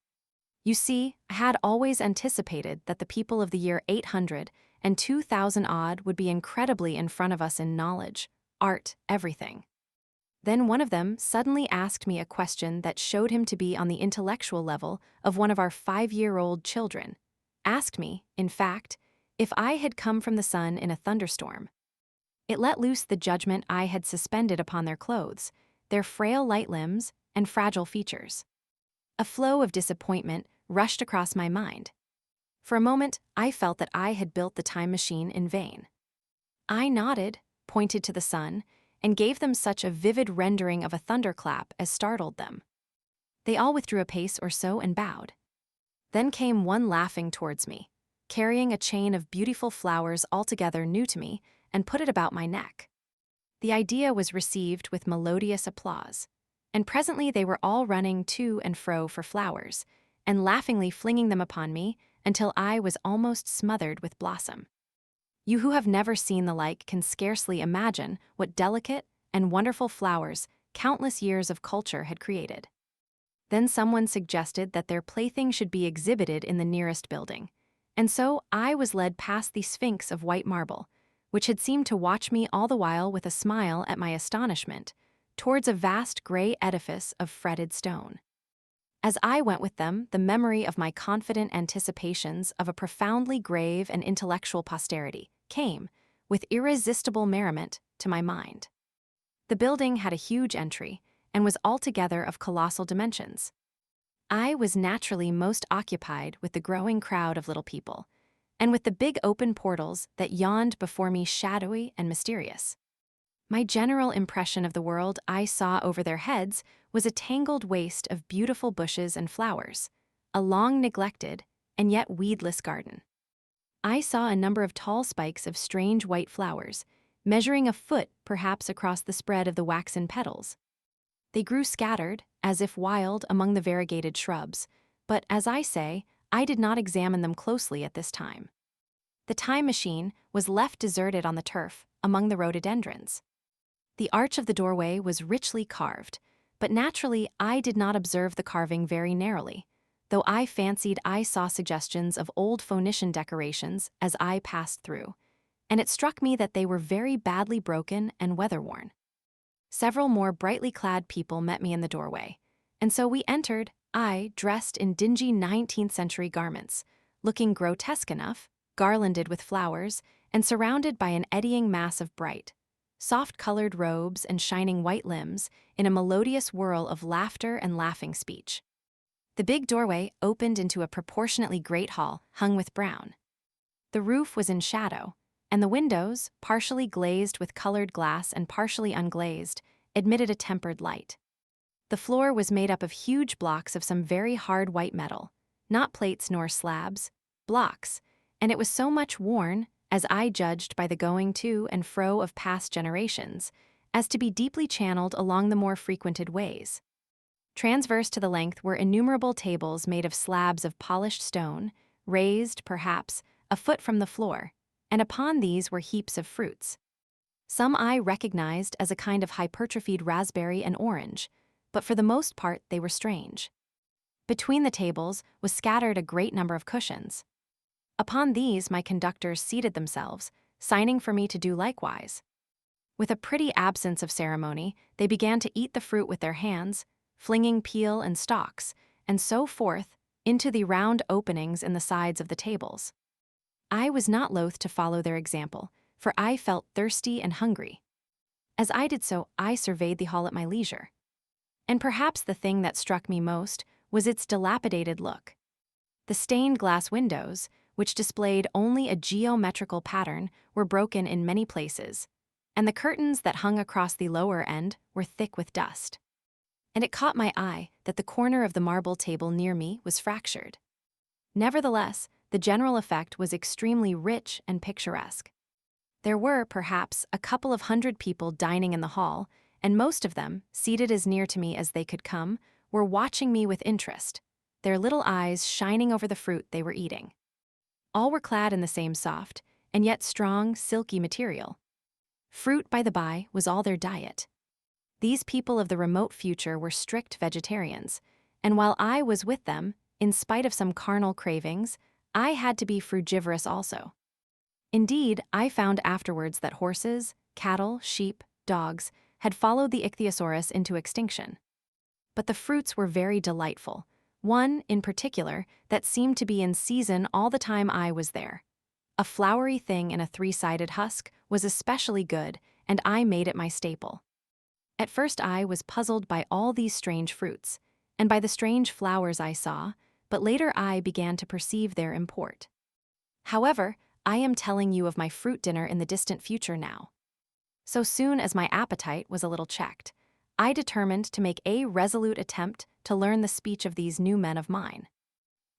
A: You see, I had always anticipated that the people of the year 800 and 2000 odd would be incredibly in front of us in knowledge, art, everything. Then one of them suddenly asked me a question that showed him to be on the intellectual level of one of our 5-year-old children. Asked me, in fact, if I had come from the sun in a thunderstorm. It let loose the judgment I had suspended upon their clothes, their frail light limbs, and fragile features. A flow of disappointment rushed across my mind. For a moment, I felt that I had built the time machine in vain. I nodded, pointed to the sun, and gave them such a vivid rendering of a thunderclap as startled them. They all withdrew a pace or so and bowed. Then came one laughing towards me, carrying a chain of beautiful flowers altogether new to me, and put it about my neck. The idea was received with melodious applause, and presently they were all running to and fro for flowers, and laughingly flinging them upon me until I was almost smothered with blossom. You who have never seen the like can scarcely imagine what delicate and wonderful flowers countless years of culture had created. Then someone suggested that their plaything should be exhibited in the nearest building, and so I was led past the Sphinx of white marble, which had seemed to watch me all the while with a smile at my astonishment, towards a vast gray edifice of fretted stone. As I went with them, the memory of my confident anticipations of a profoundly grave and intellectual posterity came, with irresistible merriment, to my mind. The building had a huge entry, and was altogether of colossal dimensions. I was naturally most occupied with the growing crowd of little people, and with the big open portals that yawned before me shadowy and mysterious. My general impression of the world I saw over their heads was a tangled waste of beautiful bushes and flowers, a long neglected and yet weedless garden. I saw a number of tall spikes of strange white flowers, measuring a foot perhaps across the spread of the waxen petals. They grew scattered, as if wild, among the variegated shrubs, but, as I say, I did not examine them closely at this time. The time machine was left deserted on the turf, among the rhododendrons. The arch of the doorway was richly carved, but naturally I did not observe the carving very narrowly, though I fancied I saw suggestions of old Phoenician decorations as I passed through, and it struck me that they were very badly broken and weather-worn. Several more brightly clad people met me in the doorway, and so we entered, I dressed in dingy 19th-century garments, looking grotesque enough, garlanded with flowers, and surrounded by an eddying mass of bright, soft-colored robes and shining white limbs in a melodious whirl of laughter and laughing speech. The big doorway opened into a proportionately great hall hung with brown. The roof was in shadow, and the windows, partially glazed with colored glass and partially unglazed, admitted a tempered light. The floor was made up of huge blocks of some very hard white metal, not plates nor slabs, blocks, and it was so much worn, as I judged by the going to and fro of past generations, as to be deeply channeled along the more frequented ways. Transverse to the length were innumerable tables made of slabs of polished stone, raised, perhaps, a foot from the floor, and upon these were heaps of fruits. Some I recognized as a kind of hypertrophied raspberry and orange, but for the most part they were strange. Between the tables was scattered a great number of cushions. Upon these my conductors seated themselves, signing for me to do likewise. With a pretty absence of ceremony, they began to eat the fruit with their hands, flinging peel and stalks, and so forth, into the round openings in the sides of the tables. I was not loath to follow their example, for I felt thirsty and hungry. As I did so, I surveyed the hall at my leisure. And perhaps the thing that struck me most was its dilapidated look. The stained glass windows, which displayed only a geometrical pattern, were broken in many places, and the curtains that hung across the lower end were thick with dust. And it caught my eye that the corner of the marble table near me was fractured. Nevertheless, the general effect was extremely rich and picturesque. There were, perhaps, a couple of hundred people dining in the hall, and most of them, seated as near to me as they could come, were watching me with interest, their little eyes shining over the fruit they were eating. All were clad in the same soft, and yet strong, silky material. Fruit, by the by, was all their diet. These people of the remote future were strict vegetarians, and while I was with them, in spite of some carnal cravings, I had to be frugivorous also. Indeed, I found afterwards that horses, cattle, sheep, dogs had followed the ichthyosaurus into extinction. But the fruits were very delightful, one, in particular, that seemed to be in season all the time I was there. A flowery thing in a three-sided husk was especially good, and I made it my staple. At first I was puzzled by all these strange fruits, and by the strange flowers I saw, but later I began to perceive their import. However, I am telling you of my fruit dinner in the distant future now. So soon as my appetite was a little checked, I determined to make a resolute attempt to learn the speech of these new men of mine.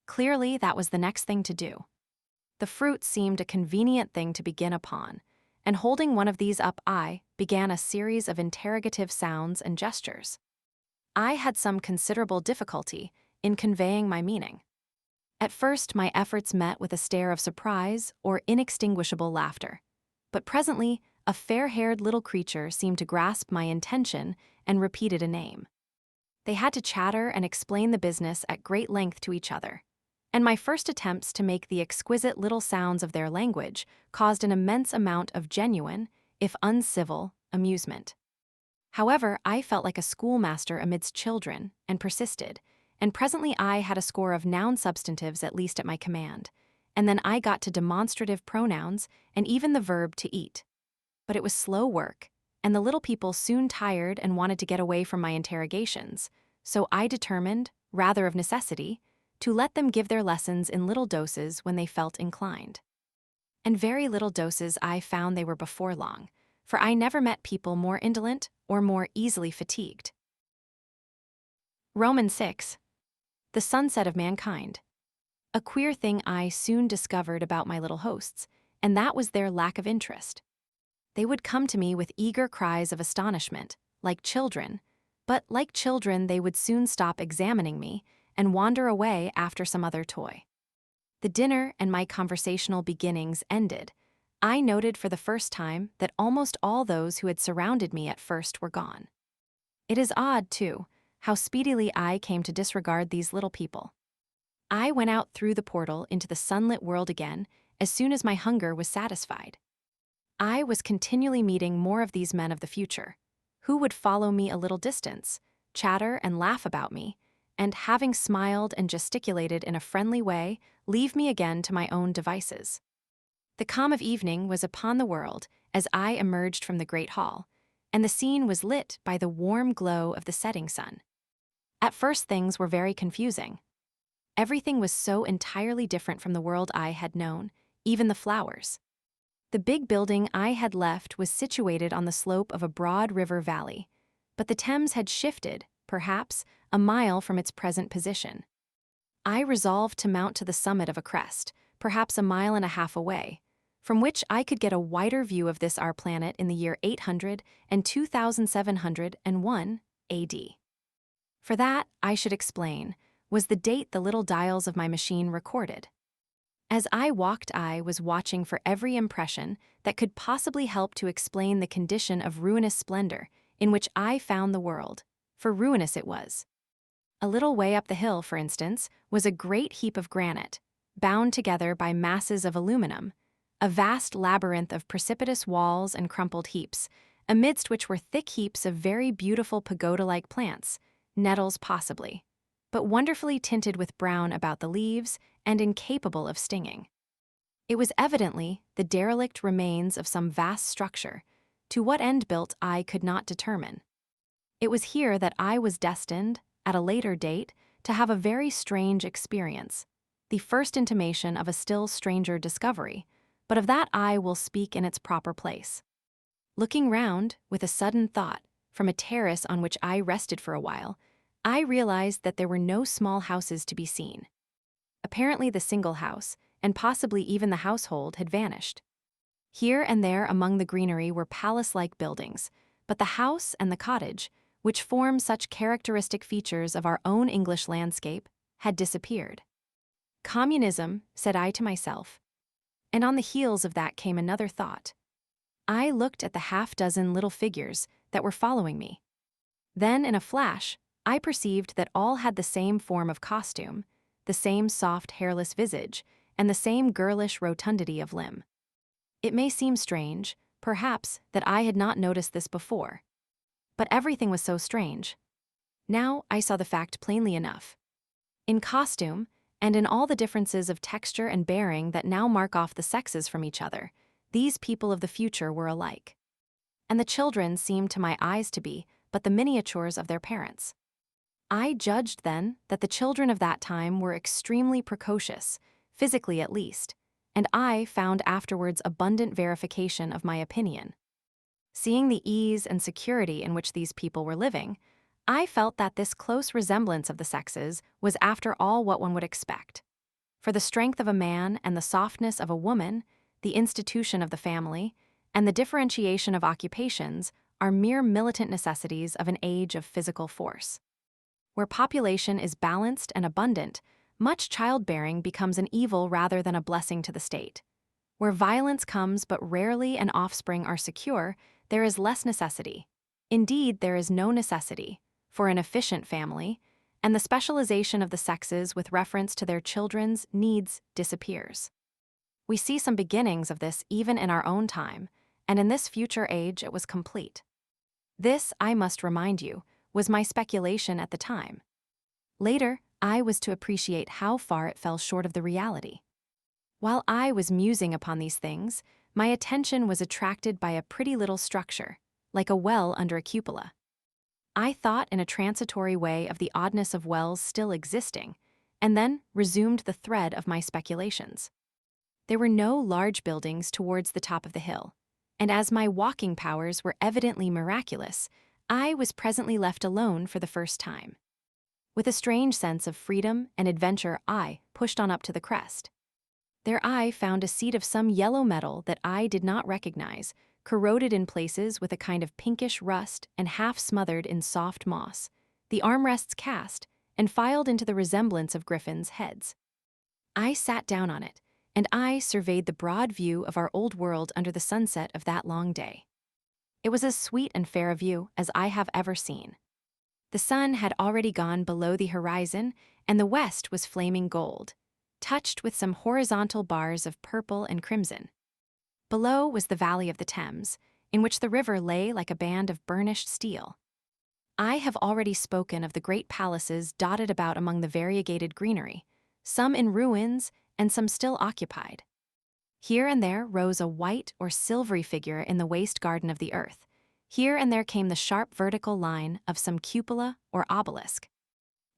A: Clearly, that was the next thing to do. The fruit seemed a convenient thing to begin upon, and holding one of these up, I began a series of interrogative sounds and gestures. I had some considerable difficulty in conveying my meaning. At first, my efforts met with a stare of surprise or inextinguishable laughter, but presently, a fair-haired little creature seemed to grasp my intention and repeated a name. They had to chatter and explain the business at great length to each other, and my first attempts to make the exquisite little sounds of their language caused an immense amount of genuine, if uncivil, amusement. However, I felt like a schoolmaster amidst children and persisted, and presently I had a score of noun substantives at least at my command, and then I got to demonstrative pronouns and even the verb to eat. But it was slow work, and the little people soon tired and wanted to get away from my interrogations, so I determined, rather of necessity, to let them give their lessons in little doses when they felt inclined. And very little doses I found they were before long, for I never met people more indolent or more easily fatigued. Romans 6. The sunset of mankind. A queer thing I soon discovered about my little hosts, and that was their lack of interest. They would come to me with eager cries of astonishment, like children, but like children they would soon stop examining me and wander away after some other toy. The dinner and my conversational beginnings ended, I noted for the first time that almost all those who had surrounded me at first were gone. It is odd, too, how speedily I came to disregard these little people. I went out through the portal into the sunlit world again as soon as my hunger was satisfied. I was continually meeting more of these men of the future, who would follow me a little distance, chatter and laugh about me, and having smiled and gesticulated in a friendly way, leave me again to my own devices. The calm of evening was upon the world as I emerged from the great hall, and the scene was lit by the warm glow of the setting sun. At first things were very confusing. Everything was so entirely different from the world I had known, even the flowers. The big building I had left was situated on the slope of a broad river valley, but the Thames had shifted, perhaps, a mile from its present position. I resolved to mount to the summit of a crest, perhaps a mile and a half away, from which I could get a wider view of this our planet in the year 800 and 2701 AD. For that, I should explain, was the date the little dials of my machine recorded. As I walked, I was watching for every impression that could possibly help to explain the condition of ruinous splendor in which I found the world, for ruinous it was. A little way up the hill, for instance, was a great heap of granite, bound together by masses of aluminum, a vast labyrinth of precipitous walls and crumpled heaps, amidst which were thick heaps of very beautiful pagoda-like plants, nettles possibly, but wonderfully tinted with brown about the leaves and incapable of stinging. It was evidently the derelict remains of some vast structure, to what end built I could not determine. It was here that I was destined, at a later date, to have a very strange experience, the first intimation of a still stranger discovery, but of that I will speak in its proper place. Looking round, with a sudden thought, from a terrace on which I rested for a while, I realized that there were no small houses to be seen. Apparently the single house, and possibly even the household, had vanished. Here and there among the greenery were palace-like buildings, But the house and the cottage, which form such characteristic features of our own English landscape, had disappeared. Communism, said I to myself. And on the heels of that came another thought. I looked at the half-dozen little figures that were following me. Then, in a flash, I perceived that all had the same form of costume, the same soft, hairless visage, and the same girlish rotundity of limb. It may seem strange, perhaps, that I had not noticed this before. But everything was so strange. Now I saw the fact plainly enough. In costume, and in all the differences of texture and bearing that now mark off the sexes from each other, these people of the future were alike. And the children seemed to my eyes to be but the miniatures of their parents. I judged then that the children of that time were extremely precocious, physically at least, and I found afterwards abundant verification of my opinion. Seeing the ease and security in which these people were living, I felt that this close resemblance of the sexes was after all what one would expect. For the strength of a man and the softness of a woman, the institution of the family, and the differentiation of occupations are mere militant necessities of an age of physical force. Where population is balanced and abundant, much childbearing becomes an evil rather than a blessing to the state. Where violence comes but rarely and offspring are secure, there is less necessity. Indeed, there is no necessity for an efficient family, and the specialization of the sexes with reference to their children's needs disappears. We see some beginnings of this even in our own time, and in this future age it was complete. This, I must remind you, was my speculation at the time. Later, I was to appreciate how far it fell short of the reality. While I was musing upon these things, my attention was attracted by a pretty little structure, like a well under a cupola. I thought in a transitory way of the oddness of wells still existing, and then resumed the thread of my speculations. There were no large buildings towards the top of the hill, and as my walking powers were evidently miraculous, I was presently left alone for the first time. With a strange sense of freedom and adventure, I pushed on up to the crest. There I found a seat of some yellow metal that I did not recognize, corroded in places with a kind of pinkish rust and half smothered in soft moss, the armrests cast, and filed into the resemblance of griffins' heads. I sat down on it, and I surveyed the broad view of our old world under the sunset of that long day. It was as sweet and fair a view as I have ever seen. The sun had already gone below the horizon, and the west was flaming gold, touched with some horizontal bars of purple and crimson. Below was the valley of the Thames, in which the river lay like a band of burnished steel. I have already spoken of the great palaces dotted about among the variegated greenery, some in ruins and some still occupied. Here and there rose a white or silvery figure in the waste garden of the earth. Here and there came the sharp vertical line of some cupola or obelisk.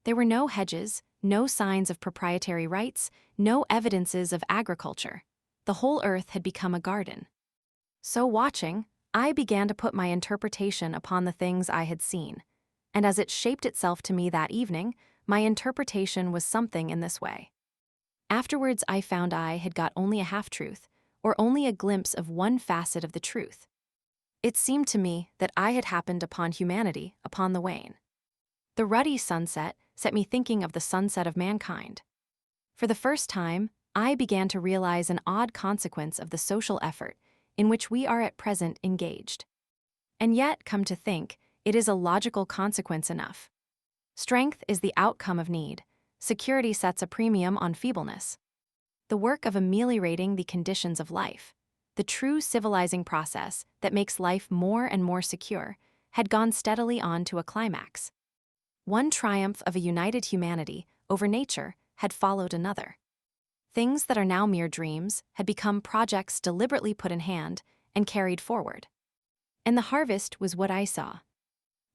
A: There were no hedges, no signs of proprietary rights, no evidences of agriculture. The whole earth had become a garden. So watching, I began to put my interpretation upon the things I had seen, and as it shaped itself to me that evening, my interpretation was something in this way. Afterwards I found I had got only a half-truth, or only a glimpse of one facet of the truth. It seemed to me that I had happened upon humanity upon the wane. The ruddy sunset set me thinking of the sunset of mankind. For the first time, I began to realize an odd consequence of the social effort in which we are at present engaged. And yet, come to think, it is a logical consequence enough. Strength is the outcome of need. Security sets a premium on feebleness. The work of ameliorating the conditions of life, the true civilizing process that makes life more and more secure, had gone steadily on to a climax. One triumph of a united humanity over nature had followed another. Things that are now mere dreams had become projects deliberately put in hand and carried forward. And the harvest was what I saw.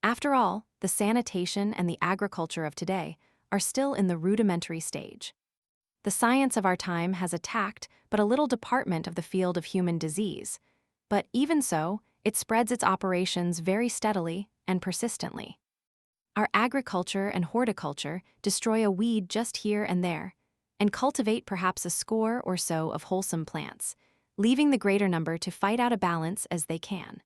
A: After all, the sanitation and the agriculture of today are still in the rudimentary stage. The science of our time has attacked but a little department of the field of human disease, but even so, it spreads its operations very steadily and persistently. Our agriculture and horticulture destroy a weed just here and there, and cultivate perhaps a score or so of wholesome plants, leaving the greater number to fight out a balance as they can.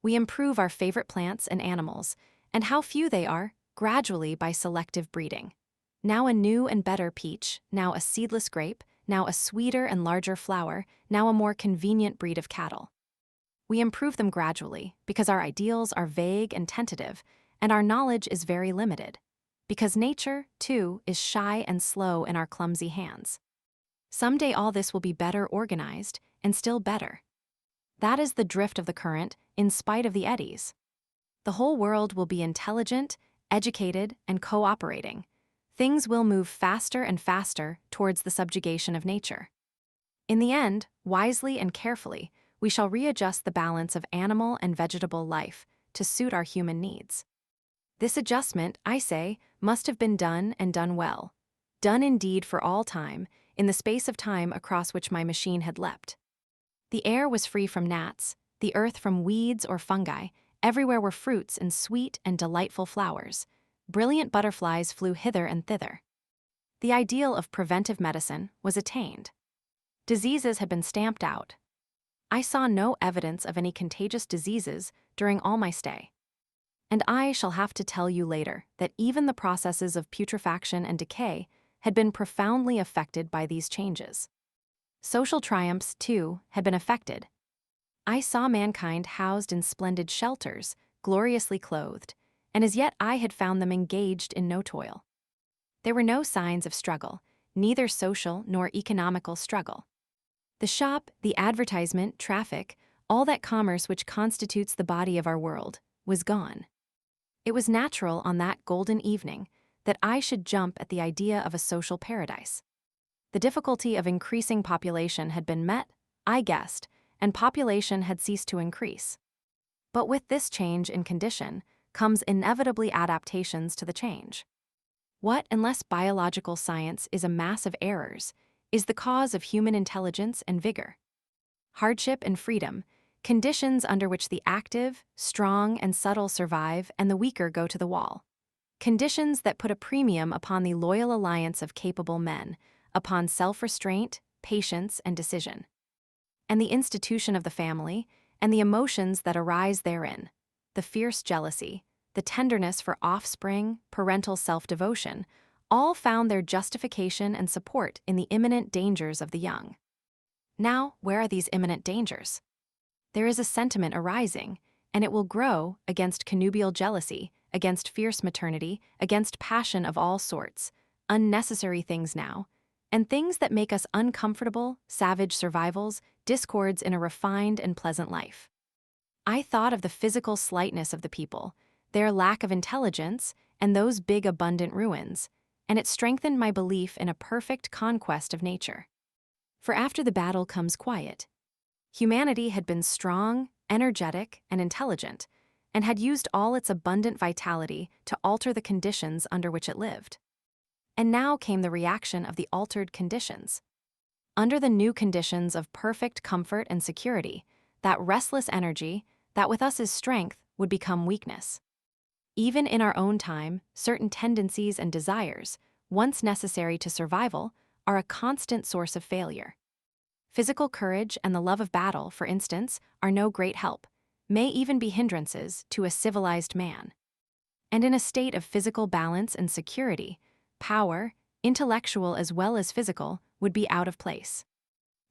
A: We improve our favorite plants and animals, and how few they are, gradually by selective breeding. Now a new and better peach, now a seedless grape, now a sweeter and larger flower, now a more convenient breed of cattle. We improve them gradually because our ideals are vague and tentative, and our knowledge is very limited. Because nature, too, is shy and slow in our clumsy hands. Someday all this will be better organized, and still better. That is the drift of the current, in spite of the eddies. The whole world will be intelligent, educated, and cooperating. Things will move faster and faster towards the subjugation of nature. In the end, wisely and carefully, we shall readjust the balance of animal and vegetable life to suit our human needs. This adjustment, I say, must have been done and done well. Done indeed for all time, in the space of time across which my machine had leapt. The air was free from gnats, the earth from weeds or fungi, everywhere were fruits and sweet and delightful flowers. Brilliant butterflies flew hither and thither. The ideal of preventive medicine was attained. Diseases had been stamped out. I saw no evidence of any contagious diseases during all my stay. And I shall have to tell you later that even the processes of putrefaction and decay had been profoundly affected by these changes. Social triumphs, too, had been affected. I saw mankind housed in splendid shelters, gloriously clothed, and as yet I had found them engaged in no toil. There were no signs of struggle, neither social nor economical struggle. The shop, the advertisement, traffic, all that commerce which constitutes the body of our world, was gone. It was natural on that golden evening that I should jump at the idea of a social paradise. The difficulty of increasing population had been met, I guessed, and population had ceased to increase. But with this change in condition comes inevitably adaptations to the change. What, unless biological science is a mass of errors, is the cause of human intelligence and vigor? Hardship and freedom, conditions under which the active, strong, and subtle survive and the weaker go to the wall. Conditions that put a premium upon the loyal alliance of capable men, upon self-restraint, patience, and decision. And the institution of the family, and the emotions that arise therein, the fierce jealousy, the tenderness for offspring, parental self-devotion, all found their justification and support in the imminent dangers of the young. Now, where are these imminent dangers? There is a sentiment arising, and it will grow against connubial jealousy, against fierce maternity, against passion of all sorts, unnecessary things now, and things that make us uncomfortable, savage survivals, discords in a refined and pleasant life. I thought of the physical slightness of the people, their lack of intelligence, and those big abundant ruins, and it strengthened my belief in a perfect conquest of nature. For after the battle comes quiet. Humanity had been strong, energetic, and intelligent, and had used all its abundant vitality to alter the conditions under which it lived. And now came the reaction of the altered conditions. Under the new conditions of perfect comfort and security, that restless energy, that with us is strength, would become weakness. Even in our own time, certain tendencies and desires, once necessary to survival, are a constant source of failure. Physical courage and the love of battle, for instance, are no great help, may even be hindrances to a civilized man. And in a state of physical balance and security, power, intellectual as well as physical, would be out of place.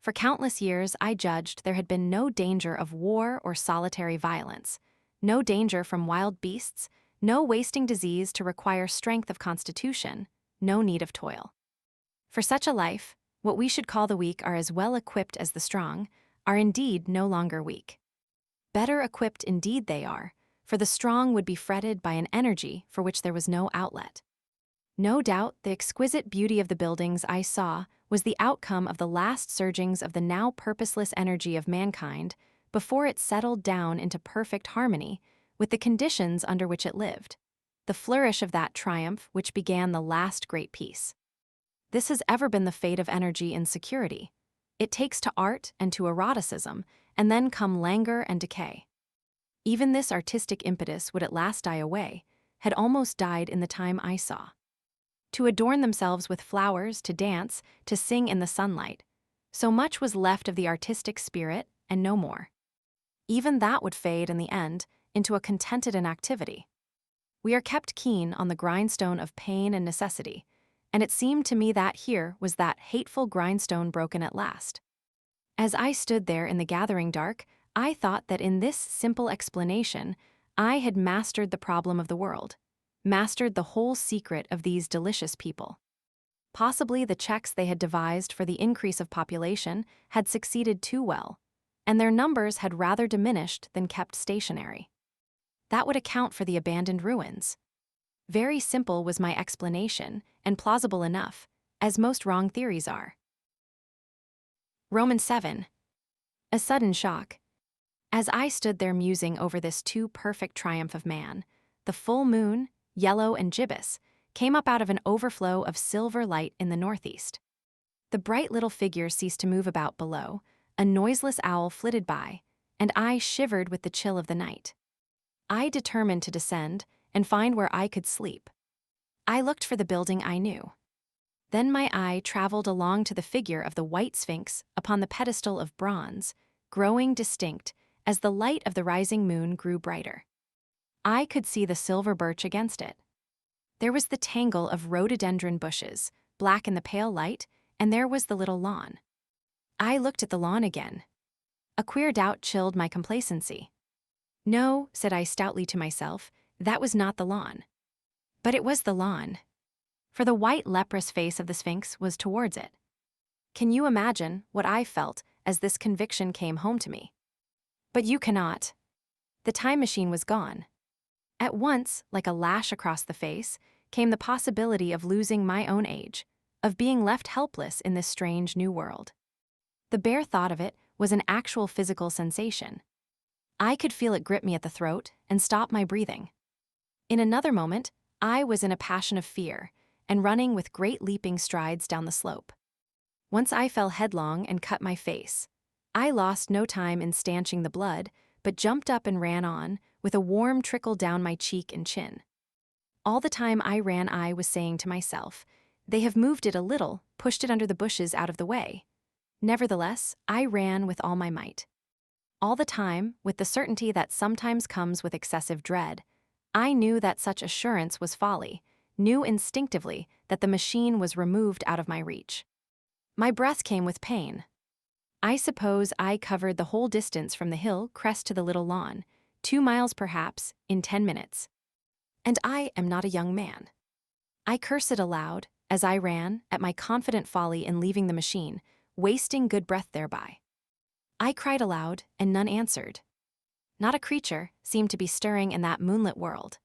A: For countless years, I judged there had been no danger of war or solitary violence, no danger from wild beasts, no wasting disease to require strength of constitution, no need of toil. For such a life, what we should call the weak are as well equipped as the strong, are indeed no longer weak. Better equipped indeed they are, for the strong would be fretted by an energy for which there was no outlet. No doubt the exquisite beauty of the buildings I saw was the outcome of the last surgings of the now purposeless energy of mankind before it settled down into perfect harmony with the conditions under which it lived, the flourish of that triumph which began the last great peace. This has ever been the fate of energy in security. It takes to art and to eroticism, and then come languor and decay. Even this artistic impetus would at last die away, had almost died in the time I saw. To adorn themselves with flowers, to dance, to sing in the sunlight, so much was left of the artistic spirit, and no more. Even that would fade in the end into a contented inactivity. We are kept keen on the grindstone of pain and necessity, and it seemed to me that here was that hateful grindstone broken at last. As I stood there in the gathering dark, I thought that in this simple explanation, I had mastered the problem of the world, mastered the whole secret of these delicious people. Possibly the checks they had devised for the increase of population had succeeded too well, and their numbers had rather diminished than kept stationary. That would account for the abandoned ruins. Very simple was my explanation, and plausible enough, as most wrong theories are. Romans 7. A sudden shock. As I stood there musing over this too perfect triumph of man, the full moon, yellow and gibbous, came up out of an overflow of silver light in the northeast. The bright little figure ceased to move about below, a noiseless owl flitted by, and I shivered with the chill of the night. I determined to descend and find where I could sleep. I looked for the building I knew. Then my eye traveled along to the figure of the white sphinx upon the pedestal of bronze, growing distinct as the light of the rising moon grew brighter. I could see the silver birch against it. There was the tangle of rhododendron bushes, black in the pale light, and there was the little lawn. I looked at the lawn again. A queer doubt chilled my complacency. No, said I stoutly to myself, that was not the lawn. But it was the lawn. For the white leprous face of the Sphinx was towards it. Can you imagine what I felt as this conviction came home to me? But you cannot. The time machine was gone. At once, like a lash across the face, came the possibility of losing my own age, of being left helpless in this strange new world. The bare thought of it was an actual physical sensation. I could feel it grip me at the throat and stop my breathing. In another moment, I was in a passion of fear and running with great leaping strides down the slope. Once I fell headlong and cut my face. I lost no time in stanching the blood, but jumped up and ran on, with a warm trickle down my cheek and chin. All the time I ran, I was saying to myself, they have moved it a little, pushed it under the bushes out of the way. Nevertheless, I ran with all my might. All the time, with the certainty that sometimes comes with excessive dread, I knew that such assurance was folly, knew instinctively that the machine was removed out of my reach. My breath came with pain. I suppose I covered the whole distance from the hill crest to the little lawn, 2 miles perhaps, in 10 minutes. And I am not a young man. I cursed it aloud, as I ran, at my confident folly in leaving the machine, wasting good breath thereby. I cried aloud, and none answered. Not a creature seemed to be stirring in that moonlit world.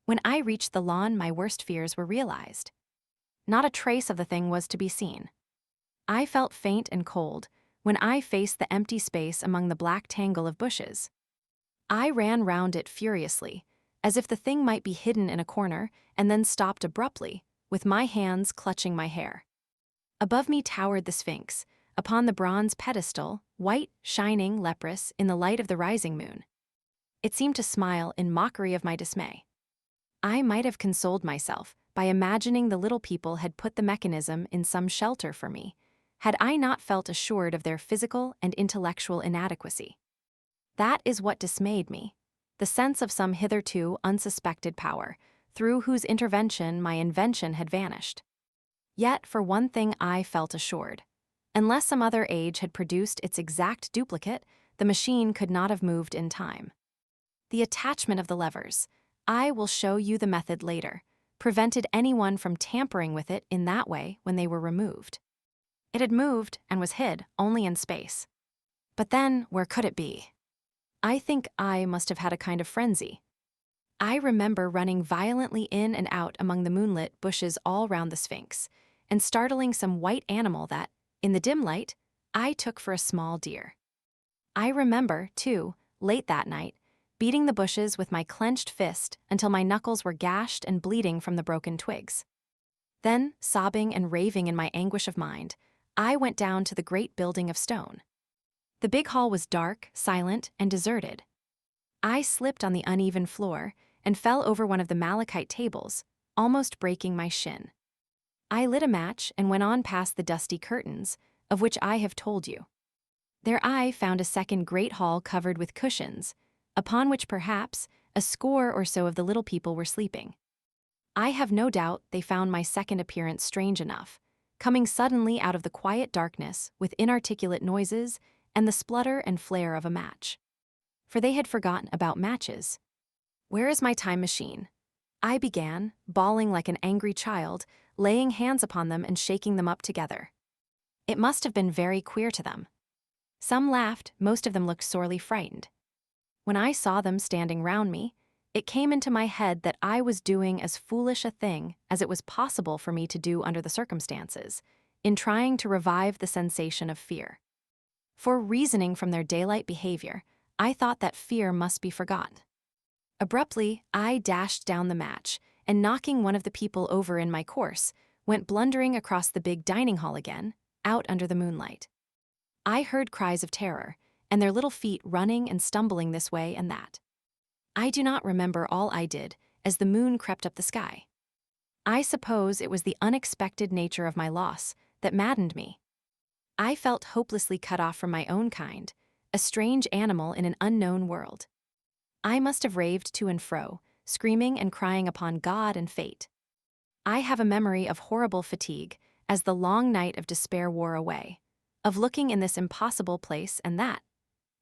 A: When I reached the lawn, my worst fears were realized. Not a trace of the thing was to be seen. I felt faint and cold when I faced the empty space among the black tangle of bushes. I ran round it furiously, as if the thing might be hidden in a corner, and then stopped abruptly, with my hands clutching my hair. Above me towered the Sphinx, upon the bronze pedestal, white, shining, leprous, in the light of the rising moon. It seemed to smile in mockery of my dismay. I might have consoled myself by imagining the little people had put the mechanism in some shelter for me, had I not felt assured of their physical and intellectual inadequacy. That is what dismayed me, the sense of some hitherto unsuspected power, through whose intervention my invention had vanished. Yet for one thing I felt assured. Unless some other age had produced its exact duplicate, the machine could not have moved in time. The attachment of the levers, I will show you the method later, prevented anyone from tampering with it in that way when they were removed. It had moved and was hid only in space. But then, where could it be? I think I must have had a kind of frenzy. I remember running violently in and out among the moonlit bushes all round the Sphinx, and startling some white animal that, in the dim light, I took for a small deer. I remember, too, late that night, beating the bushes with my clenched fist until my knuckles were gashed and bleeding from the broken twigs. Then, sobbing and raving in my anguish of mind, I went down to the great building of stone. The big hall was dark, silent, and deserted. I slipped on the uneven floor and fell over one of the malachite tables, almost breaking my shin. I lit a match and went on past the dusty curtains, of which I have told you. Their eye found a second great hall covered with cushions, upon which perhaps a score or so of the little people were sleeping. I have no doubt they found my second appearance strange enough, coming suddenly out of the quiet darkness with inarticulate noises and the splutter and flare of a match. For they had forgotten about matches. "Where is my time machine?" I began, bawling like an angry child, laying hands upon them and shaking them up together. It must have been very queer to them. Some laughed, most of them looked sorely frightened. When I saw them standing round me, it came into my head that I was doing as foolish a thing as it was possible for me to do under the circumstances, in trying to revive the sensation of fear. For reasoning from their daylight behavior, I thought that fear must be forgotten. Abruptly, I dashed down the match, and knocking one of the people over in my course, went blundering across the big dining hall again, out under the moonlight. I heard cries of terror, and their little feet running and stumbling this way and that. I do not remember all I did as the moon crept up the sky. I suppose it was the unexpected nature of my loss that maddened me. I felt hopelessly cut off from my own kind, a strange animal in an unknown world. I must have raved to and fro, screaming and crying upon God and fate. I have a memory of horrible fatigue as the long night of despair wore away, of looking in this impossible place and that,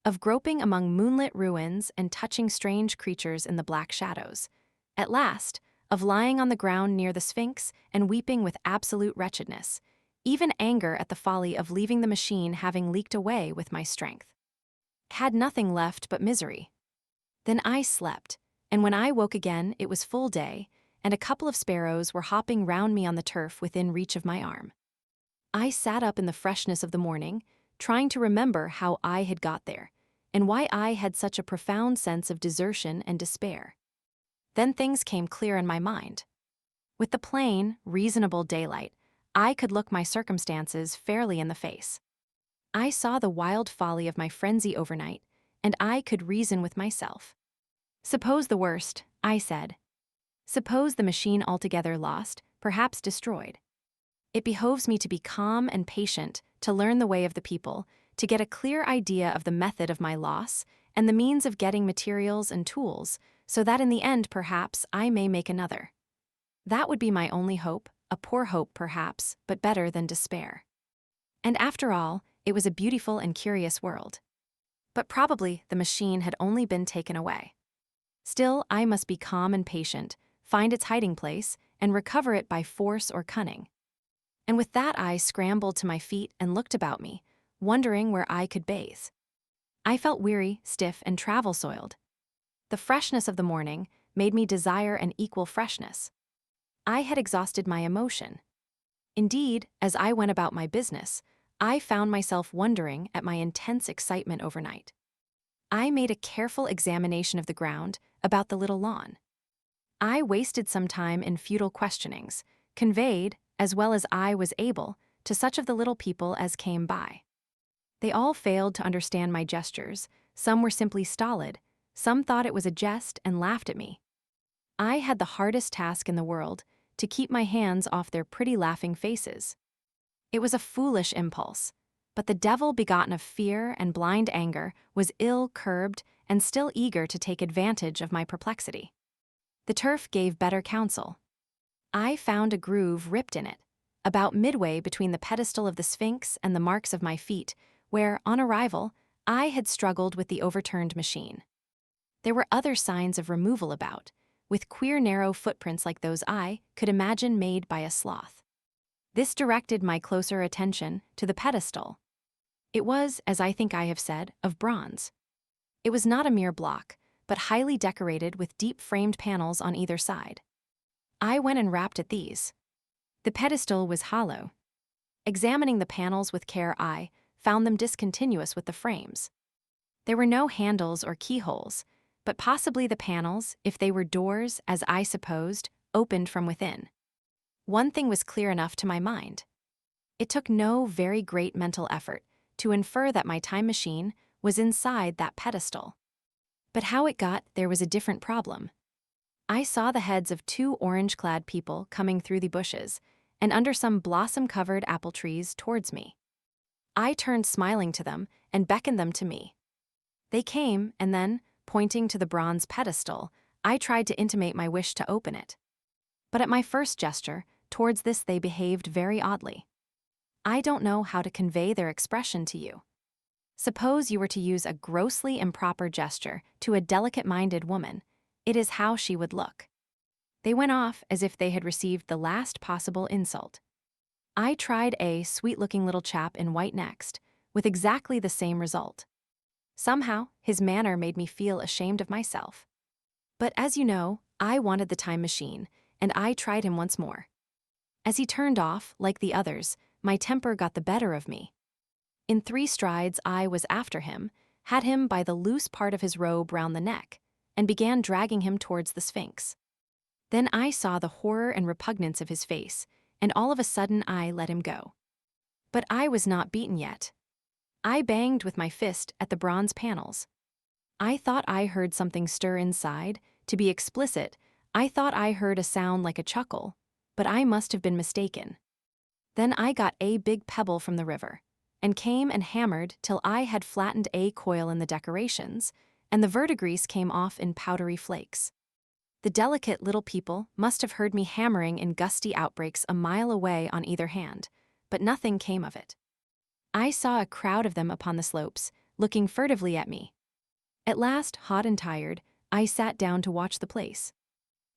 A: of groping among moonlit ruins and touching strange creatures in the black shadows, at last, of lying on the ground near the Sphinx and weeping with absolute wretchedness, even anger at the folly of leaving the machine having leaked away with my strength. Had nothing left but misery. Then I slept, and when I woke again it was full day, and a couple of sparrows were hopping round me on the turf within reach of my arm. I sat up in the freshness of the morning, trying to remember how I had got there, and why I had such a profound sense of desertion and despair. Then things came clear in my mind. With the plain, reasonable daylight, I could look my circumstances fairly in the face. I saw the wild folly of my frenzy overnight, and I could reason with myself. Suppose the worst, I said. Suppose the machine altogether lost, perhaps destroyed. It behoves me to be calm and patient, to learn the way of the people, to get a clear idea of the method of my loss and the means of getting materials and tools, so that in the end, perhaps, I may make another. That would be my only hope, a poor hope perhaps, but better than despair. And after all, it was a beautiful and curious world. But probably the machine had only been taken away. Still, I must be calm and patient, find its hiding place, and recover it by force or cunning. And with that I scrambled to my feet and looked about me, wondering where I could bathe. I felt weary, stiff, and travel-soiled. The freshness of the morning made me desire an equal freshness. I had exhausted my emotion. Indeed, as I went about my business, I found myself wondering at my intense excitement overnight. I made a careful examination of the ground about the little lawn. I wasted some time in futile questionings, conveyed, as well as I was able, to such of the little people as came by. They all failed to understand my gestures, some were simply stolid, some thought it was a jest and laughed at me. I had the hardest task in the world, to keep my hands off their pretty laughing faces. It was a foolish impulse, but the devil begotten of fear and blind anger was ill-curbed and still eager to take advantage of my perplexity. The turf gave better counsel. I found a groove ripped in it, about midway between the pedestal of the Sphinx and the marks of my feet, where, on arrival, I had struggled with the overturned machine. There were other signs of removal about, with queer narrow footprints like those I could imagine made by a sloth. This directed my closer attention to the pedestal. It was, as I think I have said, of bronze. It was not a mere block, but highly decorated with deep-framed panels on either side. I went and rapped at these. The pedestal was hollow. Examining the panels with care, I found them discontinuous with the frames. There were no handles or keyholes, but possibly the panels, if they were doors, as I supposed, opened from within. One thing was clear enough to my mind. It took no very great mental effort to infer that my time machine was inside that pedestal. But how it got there was a different problem. I saw the heads of two orange-clad people coming through the bushes and under some blossom-covered apple trees towards me. I turned smiling to them and beckoned them to me. They came, and then, pointing to the bronze pedestal, I tried to intimate my wish to open it. But at my first gesture, towards this they behaved very oddly. I don't know how to convey their expression to you. Suppose you were to use a grossly improper gesture to a delicate-minded woman, it is how she would look. They went off as if they had received the last possible insult. I tried a sweet-looking little chap in white next, with exactly the same result. Somehow, his manner made me feel ashamed of myself. But as you know, I wanted the time machine, and I tried him once more. As he turned off, like the others, my temper got the better of me. In 3 strides I was after him, had him by the loose part of his robe round the neck, and began dragging him towards the Sphinx. Then I saw the horror and repugnance of his face, and all of a sudden I let him go. But I was not beaten yet. I banged with my fist at the bronze panels. I thought I heard something stir inside. To be explicit, I thought I heard a sound like a chuckle, but I must have been mistaken. Then I got a big pebble from the river, and came and hammered till I had flattened a coil in the decorations, and the verdigris came off in powdery flakes. The delicate little people must have heard me hammering in gusty outbreaks a mile away on either hand, but nothing came of it. I saw a crowd of them upon the slopes, looking furtively at me. At last, hot and tired, I sat down to watch the place.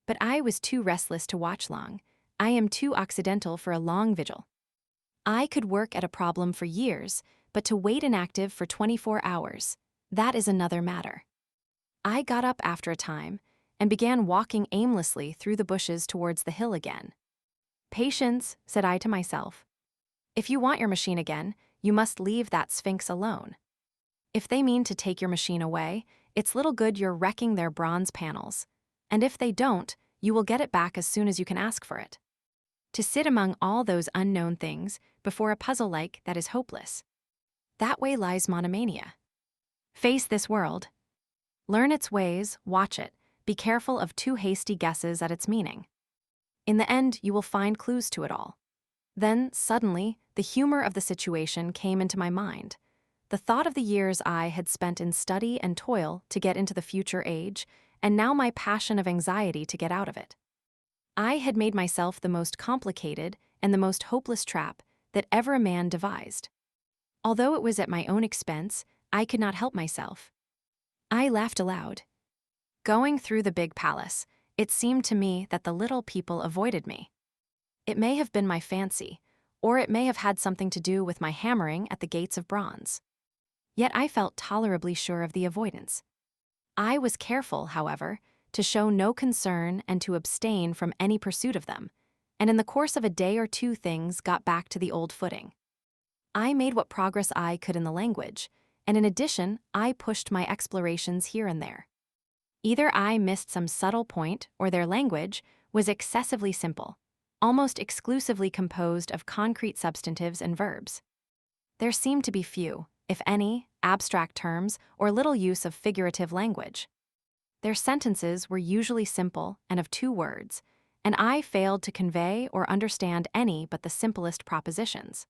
A: But I was too restless to watch long. I am too occidental for a long vigil. I could work at a problem for years, but to wait inactive for 24 hours, that is another matter. I got up after a time, and began walking aimlessly through the bushes towards the hill again. Patience, said I to myself. If you want your machine again, you must leave that Sphinx alone. If they mean to take your machine away, it's little good you're wrecking their bronze panels. And if they don't, you will get it back as soon as you can ask for it. To sit among all those unknown things before a puzzle like that is hopeless. That way lies monomania. Face this world. Learn its ways, watch it, be careful of too hasty guesses at its meaning. In the end, you will find clues to it all. Then, suddenly, the humor of the situation came into my mind. The thought of the years I had spent in study and toil to get into the future age, and now my passion of anxiety to get out of it. I had made myself the most complicated and the most hopeless trap that ever a man devised. Although it was at my own expense, I could not help myself. I laughed aloud. Going through the big palace, it seemed to me that the little people avoided me. It may have been my fancy, or it may have had something to do with my hammering at the gates of bronze. Yet I felt tolerably sure of the avoidance. I was careful, however, to show no concern and to abstain from any pursuit of them, and in the course of a day or two things got back to the old footing. I made what progress I could in the language, and in addition, I pushed my explorations here and there. Either I missed some subtle point, or their language was excessively simple, almost exclusively composed of concrete substantives and verbs. There seemed to be few, if any, abstract terms or little use of figurative language. Their sentences were usually simple and of 2 words, and I failed to convey or understand any but the simplest propositions.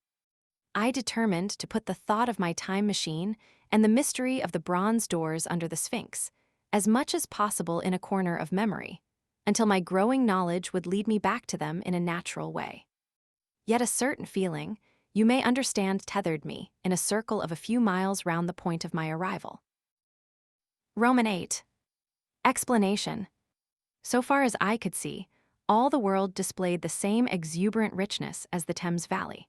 A: I determined to put the thought of my time machine and the mystery of the bronze doors under the Sphinx as much as possible in a corner of memory, until my growing knowledge would lead me back to them in a natural way. Yet a certain feeling, you may understand, tethered me in a circle of a few miles round the point of my arrival. Roman 8. Explanation. So far as I could see, all the world displayed the same exuberant richness as the Thames Valley.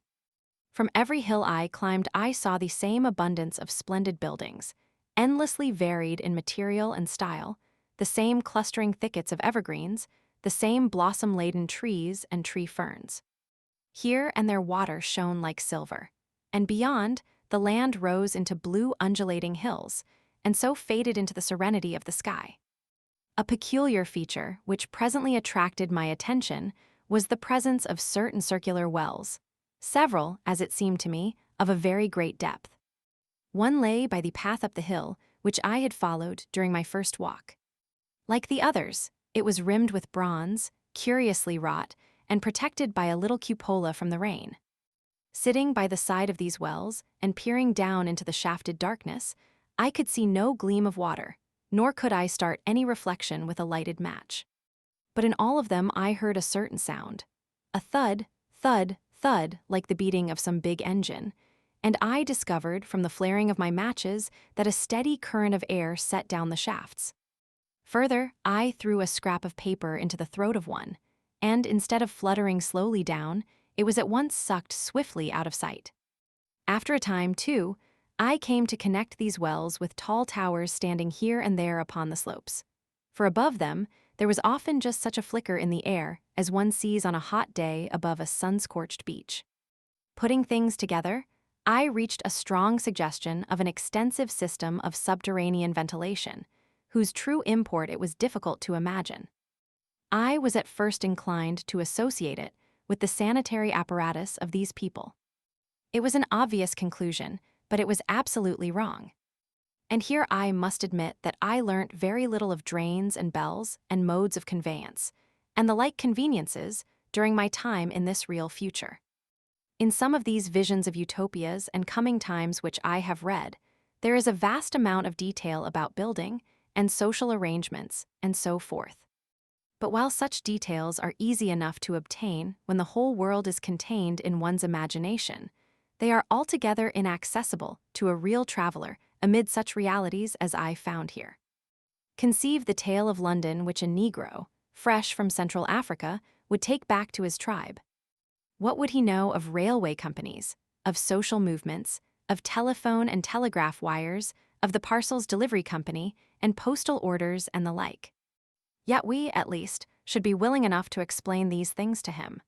A: From every hill I climbed, I saw the same abundance of splendid buildings, endlessly varied in material and style, the same clustering thickets of evergreens, the same blossom-laden trees and tree ferns. Here and there water shone like silver, and beyond, the land rose into blue undulating hills, and so faded into the serenity of the sky. A peculiar feature, which presently attracted my attention, was the presence of certain circular wells, several, as it seemed to me, of a very great depth. One lay by the path up the hill, which I had followed during my first walk. Like the others, it was rimmed with bronze, curiously wrought, and protected by a little cupola from the rain. Sitting by the side of these wells and peering down into the shafted darkness, I could see no gleam of water, nor could I start any reflection with a lighted match. But in all of them I heard a certain sound. A thud, thud, thud, like the beating of some big engine, and I discovered from the flaring of my matches that a steady current of air set down the shafts. Further, I threw a scrap of paper into the throat of one, and instead of fluttering slowly down, it was at once sucked swiftly out of sight. After a time, too, I came to connect these wells with tall towers standing here and there upon the slopes. For above them, there was often just such a flicker in the air as one sees on a hot day above a sun-scorched beach. Putting things together, I reached a strong suggestion of an extensive system of subterranean ventilation, whose true import it was difficult to imagine. I was at first inclined to associate it with the sanitary apparatus of these people. It was an obvious conclusion, but it was absolutely wrong. And here I must admit that I learnt very little of drains and bells and modes of conveyance, and the like conveniences during my time in this real future. In some of these visions of utopias and coming times which I have read, there is a vast amount of detail about building and social arrangements and so forth. But while such details are easy enough to obtain when the whole world is contained in one's imagination, they are altogether inaccessible to a real traveler amid such realities as I found here. Conceive the tale of London which a Negro, fresh from Central Africa, would take back to his tribe. What would he know of railway companies, of social movements, of telephone and telegraph wires, of the parcels delivery company, and postal orders and the like? Yet we, at least, should be willing enough to explain these things to him.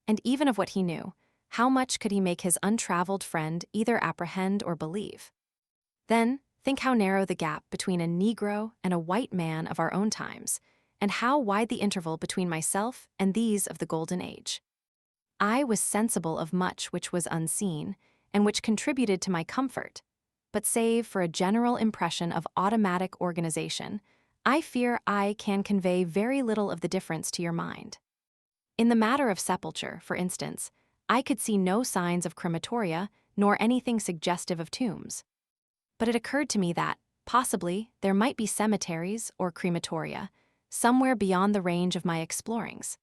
A: And even of what he knew, how much could he make his untraveled friend either apprehend or believe? Then, think how narrow the gap between a Negro and a white man of our own times, and how wide the interval between myself and these of the Golden Age. I was sensible of much which was unseen, and which contributed to my comfort, but save for a general impression of automatic organization, I fear I can convey very little of the difference to your mind. In the matter of sepulture, for instance, I could see no signs of crematoria, nor anything suggestive of tombs. But it occurred to me that, possibly, there might be cemeteries or crematoria, somewhere beyond the range of my explorings.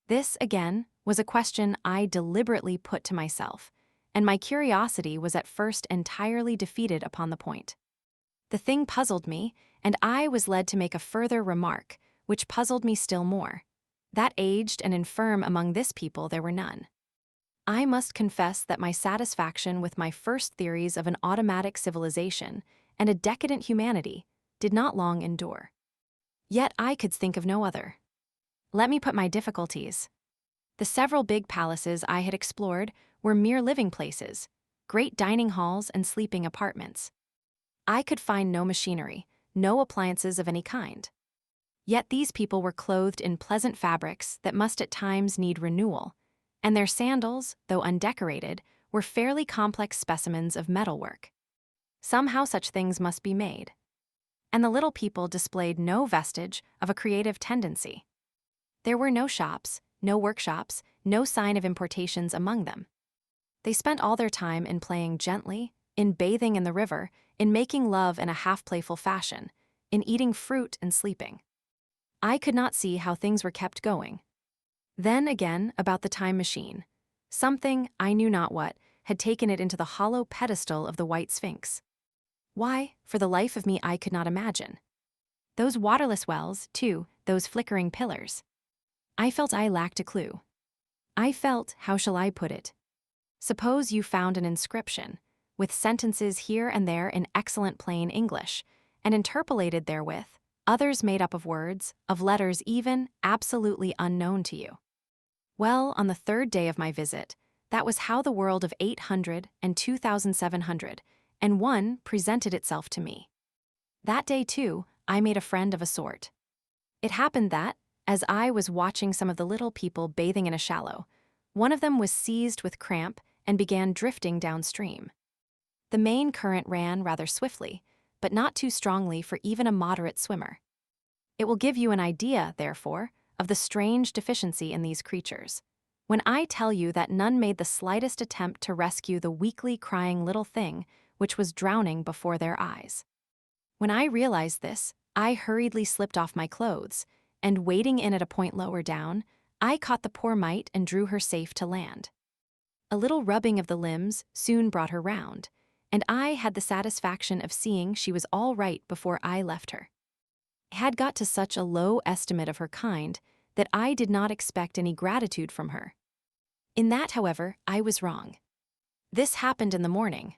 A: This, again, was a question I deliberately put to myself, and my curiosity was at first entirely defeated upon the point. The thing puzzled me, and I was led to make a further remark, which puzzled me still more, that aged and infirm among this people there were none. I must confess that my satisfaction with my first theories of an automatic civilization and a decadent humanity did not long endure. Yet I could think of no other. Let me put my difficulties. The several big palaces I had explored were mere living places, great dining halls and sleeping apartments. I could find no machinery, no appliances of any kind. Yet these people were clothed in pleasant fabrics that must at times need renewal, and their sandals, though undecorated, were fairly complex specimens of metalwork. Somehow such things must be made. And the little people displayed no vestige of a creative tendency. There were no shops, no workshops, no sign of importations among them. They spent all their time in playing gently, in bathing in the river, in making love in a half-playful fashion, in eating fruit and sleeping. I could not see how things were kept going. Then again, about the time machine. Something, I knew not what, had taken it into the hollow pedestal of the White Sphinx. Why, for the life of me I could not imagine. Those waterless wells, too, those flickering pillars. I felt I lacked a clue. I felt, how shall I put it? Suppose you found an inscription, with sentences here and there in excellent plain English, and interpolated therewith, others made up of words, of letters even, absolutely unknown to you. Well, on the third day of my visit, that was how the world of 800 and 2,700 and one presented itself to me. That day, too, I made a friend of a sort. It happened that, as I was watching some of the little people bathing in a shallow, one of them was seized with cramp and began drifting downstream. The main current ran rather swiftly, but not too strongly for even a moderate swimmer. It will give you an idea, therefore, of the strange deficiency in these creatures. when I tell you that none made the slightest attempt to rescue the weakly crying little thing which was drowning before their eyes. When I realized this, I hurriedly slipped off my clothes, and wading in at a point lower down, I caught the poor mite and drew her safe to land. A little rubbing of the limbs soon brought her round, and I had the satisfaction of seeing she was all right before I left her. I had got to such a low estimate of her kind that I did not expect any gratitude from her. In that, however, I was wrong. This happened in the morning.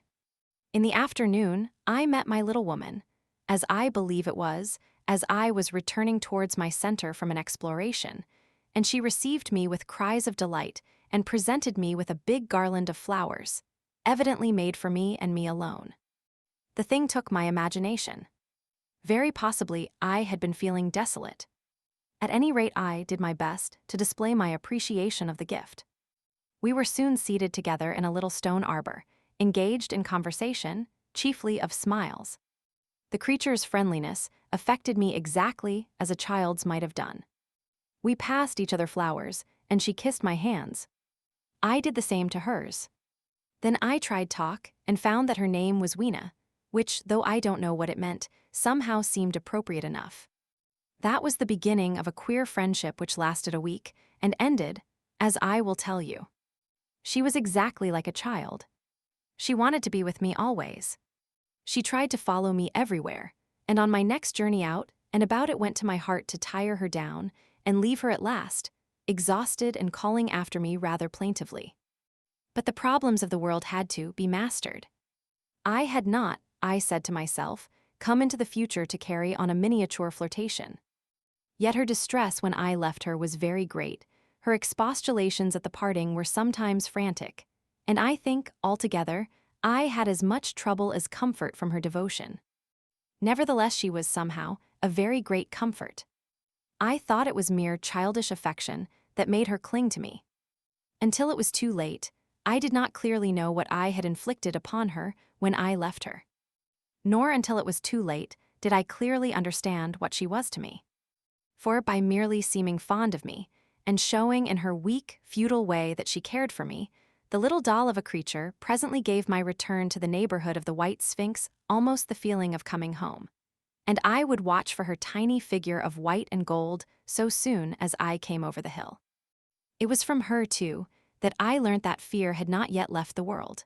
A: In the afternoon, I met my little woman, as I believe it was, as I was returning towards my center from an exploration, and she received me with cries of delight and presented me with a big garland of flowers, evidently made for me and me alone. The thing took my imagination. Very possibly I had been feeling desolate. At any rate, I did my best to display my appreciation of the gift. We were soon seated together in a little stone arbor, engaged in conversation, chiefly of smiles. The creature's friendliness affected me exactly as a child's might have done. We passed each other flowers, and she kissed my hands. I did the same to hers. Then I tried talk and found that her name was Weena, which, though I don't know what it meant, somehow seemed appropriate enough. That was the beginning of a queer friendship which lasted a week and ended, as I will tell you. She was exactly like a child. She wanted to be with me always. She tried to follow me everywhere, and on my next journey out and about it went to my heart to tire her down and leave her at last, exhausted and calling after me rather plaintively. But the problems of the world had to be mastered. I had not, I said to myself, come into the future to carry on a miniature flirtation. Yet her distress when I left her was very great. Her expostulations at the parting were sometimes frantic, and I think, altogether, I had as much trouble as comfort from her devotion. Nevertheless, she was somehow a very great comfort. I thought it was mere childish affection that made her cling to me. Until it was too late, I did not clearly know what I had inflicted upon her when I left her. Nor until it was too late did I clearly understand what she was to me. For by merely seeming fond of me, and showing in her weak, futile way that she cared for me, the little doll of a creature presently gave my return to the neighborhood of the white sphinx almost the feeling of coming home. And I would watch for her tiny figure of white and gold so soon as I came over the hill. It was from her, too, that I learnt that fear had not yet left the world.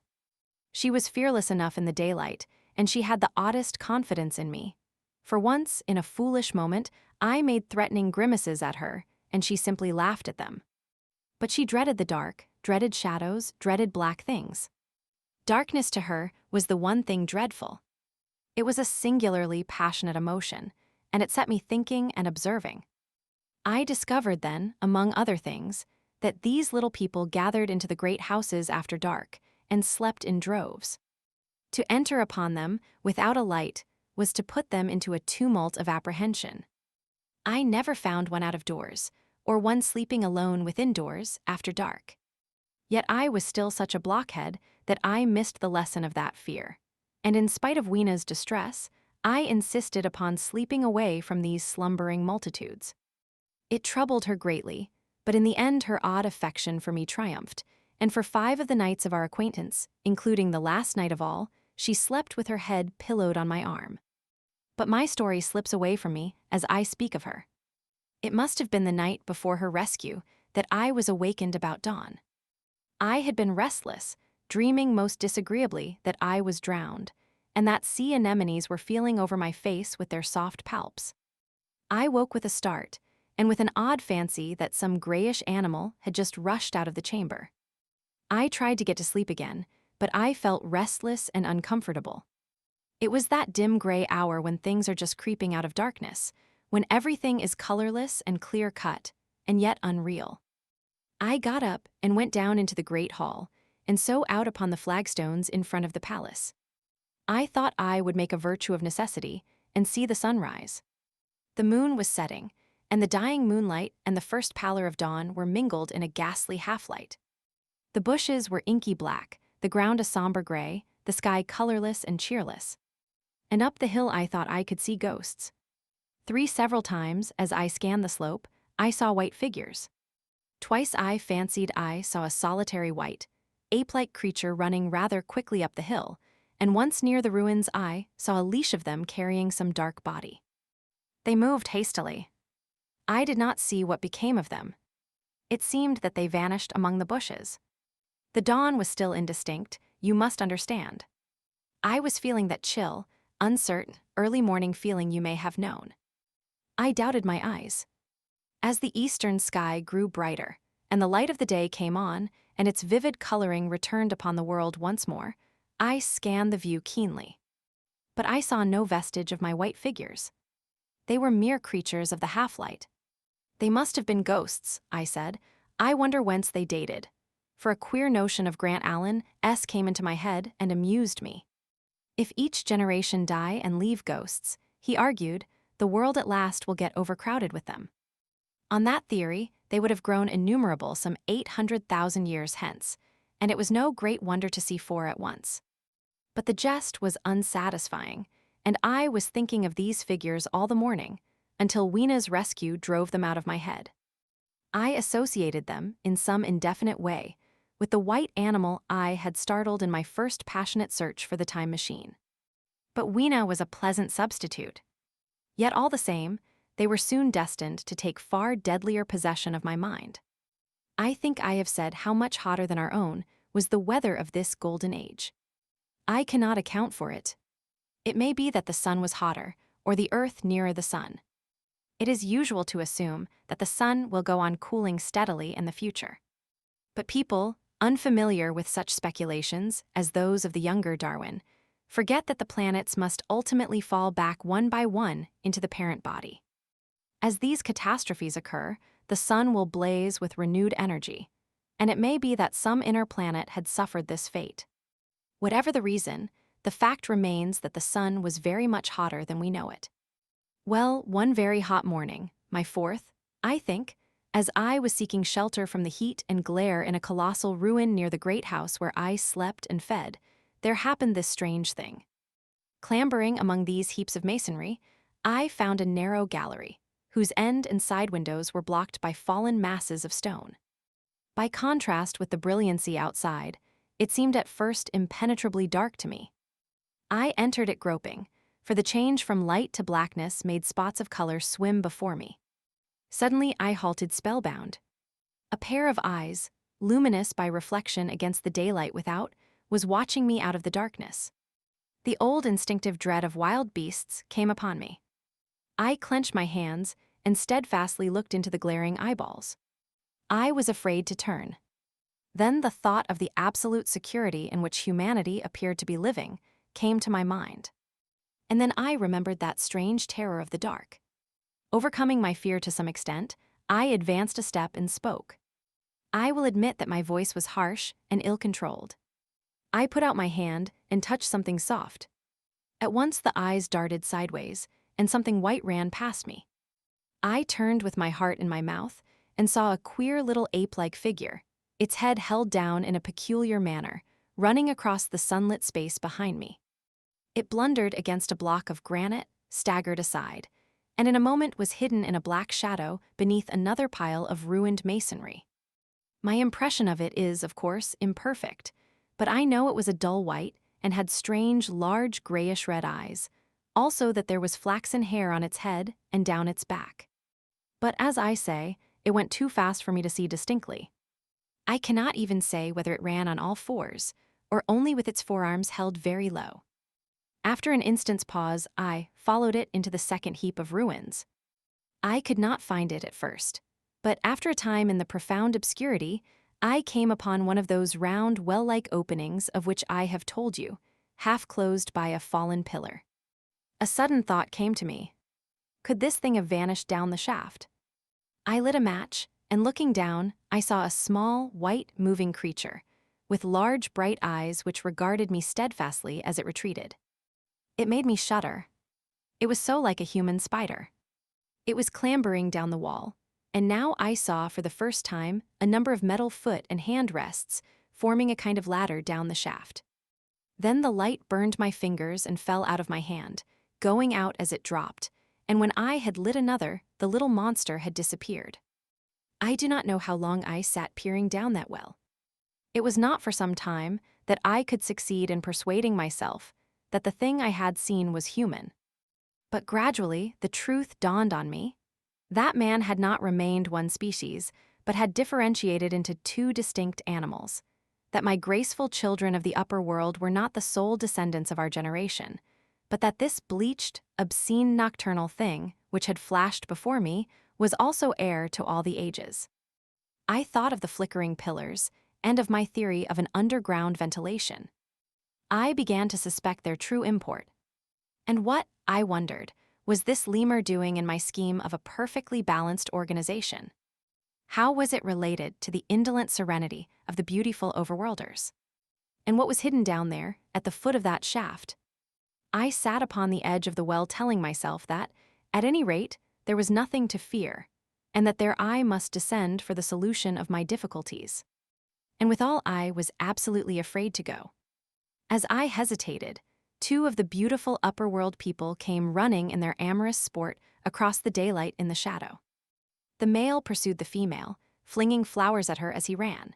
A: She was fearless enough in the daylight, and she had the oddest confidence in me. For once, in a foolish moment, I made threatening grimaces at her, and she simply laughed at them. But she dreaded the dark, dreaded shadows, dreaded black things. Darkness to her was the one thing dreadful. It was a singularly passionate emotion, and it set me thinking and observing. I discovered then, among other things, that these little people gathered into the great houses after dark and slept in droves. To enter upon them without a light was to put them into a tumult of apprehension. I never found one out of doors, or one sleeping alone within doors after dark. Yet I was still such a blockhead that I missed the lesson of that fear, and in spite of Weena's distress, I insisted upon sleeping away from these slumbering multitudes. It troubled her greatly, but in the end her odd affection for me triumphed, and for 5 of the nights of our acquaintance, including the last night of all, she slept with her head pillowed on my arm. But my story slips away from me as I speak of her. It must have been the night before her rescue that I was awakened about dawn. I had been restless, dreaming most disagreeably that I was drowned, and that sea anemones were feeling over my face with their soft palps. I woke with a start, and with an odd fancy that some grayish animal had just rushed out of the chamber. I tried to get to sleep again, but I felt restless and uncomfortable. It was that dim gray hour when things are just creeping out of darkness, when everything is colorless and clear-cut, and yet unreal. I got up and went down into the great hall, and so out upon the flagstones in front of the palace. I thought I would make a virtue of necessity and see the sunrise. The moon was setting, and the dying moonlight and the first pallor of dawn were mingled in a ghastly half-light. The bushes were inky black, the ground a somber gray, the sky colorless and cheerless. And up the hill I thought I could see ghosts. 3 several times, as I scanned the slope, I saw white figures. Twice I fancied I saw a solitary white, ape-like creature running rather quickly up the hill, and once near the ruins I saw a leash of them carrying some dark body. They moved hastily. I did not see what became of them. It seemed that they vanished among the bushes. The dawn was still indistinct, you must understand. I was feeling that chill, uncertain, early morning feeling you may have known. I doubted my eyes. As the eastern sky grew brighter, and the light of the day came on, and its vivid coloring returned upon the world once more, I scanned the view keenly. But I saw no vestige of my white figures. They were mere creatures of the half-light. They must have been ghosts, I said. I wonder whence they dated. For a queer notion of Grant Allen came into my head and amused me. If each generation die and leave ghosts, he argued, the world at last will get overcrowded with them. On that theory, they would have grown innumerable some 800,000 years hence, and it was no great wonder to see four at once. But the jest was unsatisfying, and I was thinking of these figures all the morning, until Weena's rescue drove them out of my head. I associated them, in some indefinite way, with the white animal I had startled in my first passionate search for the time machine. But Weena was a pleasant substitute. Yet all the same, they were soon destined to take far deadlier possession of my mind. I think I have said how much hotter than our own was the weather of this golden age. I cannot account for it. It may be that the sun was hotter, or the earth nearer the sun. It is usual to assume that the sun will go on cooling steadily in the future. But people, unfamiliar with such speculations as those of the younger Darwin, forget that the planets must ultimately fall back one by one into the parent body. As these catastrophes occur, the sun will blaze with renewed energy, and it may be that some inner planet had suffered this fate. Whatever the reason, the fact remains that the sun was very much hotter than we know it. Well, one very hot morning, my fourth, I think, as I was seeking shelter from the heat and glare in a colossal ruin near the great house where I slept and fed, there happened this strange thing. Clambering among these heaps of masonry, I found a narrow gallery, whose end and side windows were blocked by fallen masses of stone. By contrast with the brilliancy outside, it seemed at first impenetrably dark to me. I entered it groping, for the change from light to blackness made spots of color swim before me. Suddenly I halted spellbound. A pair of eyes, luminous by reflection against the daylight without, was watching me out of the darkness. The old instinctive dread of wild beasts came upon me. I clenched my hands and steadfastly looked into the glaring eyeballs. I was afraid to turn. Then the thought of the absolute security in which humanity appeared to be living came to my mind. And then I remembered that strange terror of the dark. Overcoming my fear to some extent, I advanced a step and spoke. I will admit that my voice was harsh and ill-controlled. I put out my hand and touched something soft. At once the eyes darted sideways, and something white ran past me. I turned with my heart in my mouth and saw a queer little ape-like figure, its head held down in a peculiar manner, running across the sunlit space behind me. It blundered against a block of granite, staggered aside, and in a moment was hidden in a black shadow beneath another pile of ruined masonry. My impression of it is, of course, imperfect, but I know it was a dull white and had strange, large, grayish-red eyes, also that there was flaxen hair on its head and down its back. But as I say, it went too fast for me to see distinctly. I cannot even say whether it ran on all fours, or only with its forearms held very low. After an instant's pause, I followed it into the second heap of ruins. I could not find it at first, but after a time in the profound obscurity, I came upon one of those round, well-like openings of which I have told you, half closed by a fallen pillar. A sudden thought came to me. Could this thing have vanished down the shaft? I lit a match, and looking down, I saw a small, white, moving creature, with large, bright eyes which regarded me steadfastly as it retreated. It made me shudder. It was so like a human spider. It was clambering down the wall, and now I saw for the first time a number of metal foot and hand rests forming a kind of ladder down the shaft. Then the light burned my fingers and fell out of my hand, going out as it dropped, and when I had lit another, the little monster had disappeared. I do not know how long I sat peering down that well. It was not for some time that I could succeed in persuading myself that the thing I had seen was human. But gradually, the truth dawned on me. That man had not remained one species, but had differentiated into two distinct animals. That my graceful children of the upper world were not the sole descendants of our generation, but that this bleached, obscene nocturnal thing, which had flashed before me, was also heir to all the ages. I thought of the flickering pillars and of my theory of an underground ventilation. I began to suspect their true import. And what, I wondered, was this lemur doing in my scheme of a perfectly balanced organization? How was it related to the indolent serenity of the beautiful overworlders? And what was hidden down there, at the foot of that shaft? I sat upon the edge of the well telling myself that, at any rate, there was nothing to fear, and that there I must descend for the solution of my difficulties. And withal I was absolutely afraid to go. As I hesitated, two of the beautiful upper-world people came running in their amorous sport across the daylight in the shadow. The male pursued the female, flinging flowers at her as he ran.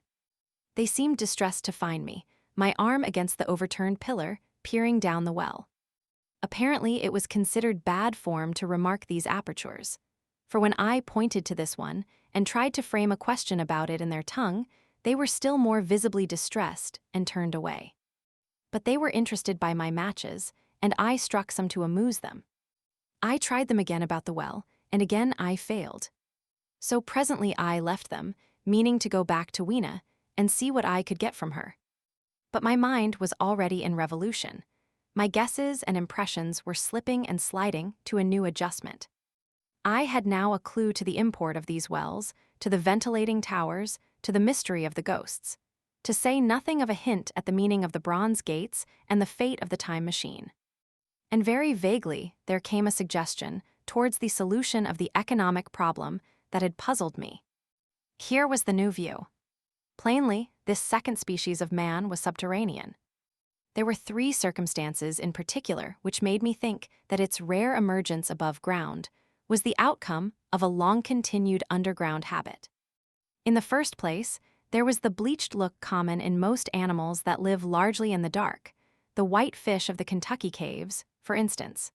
A: They seemed distressed to find me, my arm against the overturned pillar, peering down the well. Apparently, it was considered bad form to remark these apertures, for when I pointed to this one and tried to frame a question about it in their tongue, they were still more visibly distressed and turned away. But they were interested by my matches, and I struck some to amuse them. I tried them again about the well, and again I failed. So presently I left them, meaning to go back to Weena and see what I could get from her. But my mind was already in revolution. My guesses and impressions were slipping and sliding to a new adjustment. I had now a clue to the import of these wells, to the ventilating towers, to the mystery of the ghosts, to say nothing of a hint at the meaning of the bronze gates and the fate of the time machine. And very vaguely there came a suggestion towards the solution of the economic problem that had puzzled me. Here was the new view. Plainly, this second species of man was subterranean. There were three circumstances in particular which made me think that its rare emergence above ground was the outcome of a long-continued underground habit. In the first place, there was the bleached look common in most animals that live largely in the dark, the white fish of the Kentucky caves, for instance.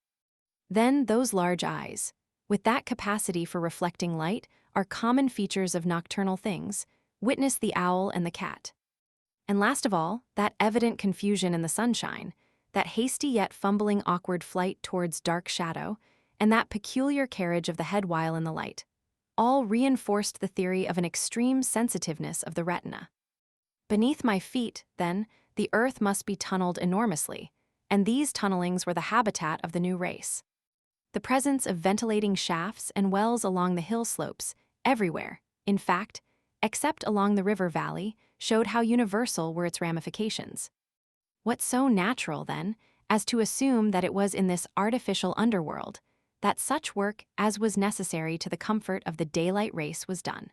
A: Then those large eyes, with that capacity for reflecting light, are common features of nocturnal things, witness the owl and the cat. And last of all, that evident confusion in the sunshine, that hasty yet fumbling awkward flight towards dark shadow, and that peculiar carriage of the head while in the light, all reinforced the theory of an extreme sensitiveness of the retina. Beneath my feet, then, the earth must be tunneled enormously, and these tunnelings were the habitat of the new race. The presence of ventilating shafts and wells along the hill slopes, everywhere, in fact, except along the river valley, showed how universal were its ramifications. What so natural, then, as to assume that it was in this artificial underworld that such work as was necessary to the comfort of the daylight race was done?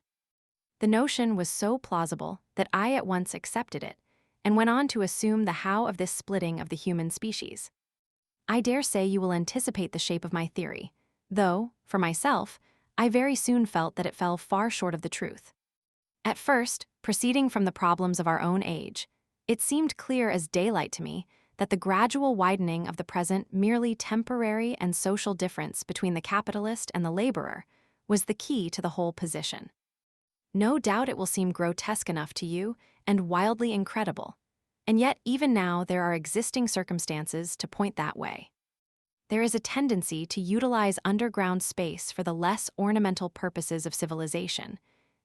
A: The notion was so plausible that I at once accepted it, and went on to assume the how of this splitting of the human species. I dare say you will anticipate the shape of my theory, though, for myself, I very soon felt that it fell far short of the truth. At first, proceeding from the problems of our own age, it seemed clear as daylight to me that the gradual widening of the present merely temporary and social difference between the capitalist and the laborer was the key to the whole position. No doubt it will seem grotesque enough to you and wildly incredible, and yet even now there are existing circumstances to point that way. There is a tendency to utilize underground space for the less ornamental purposes of civilization.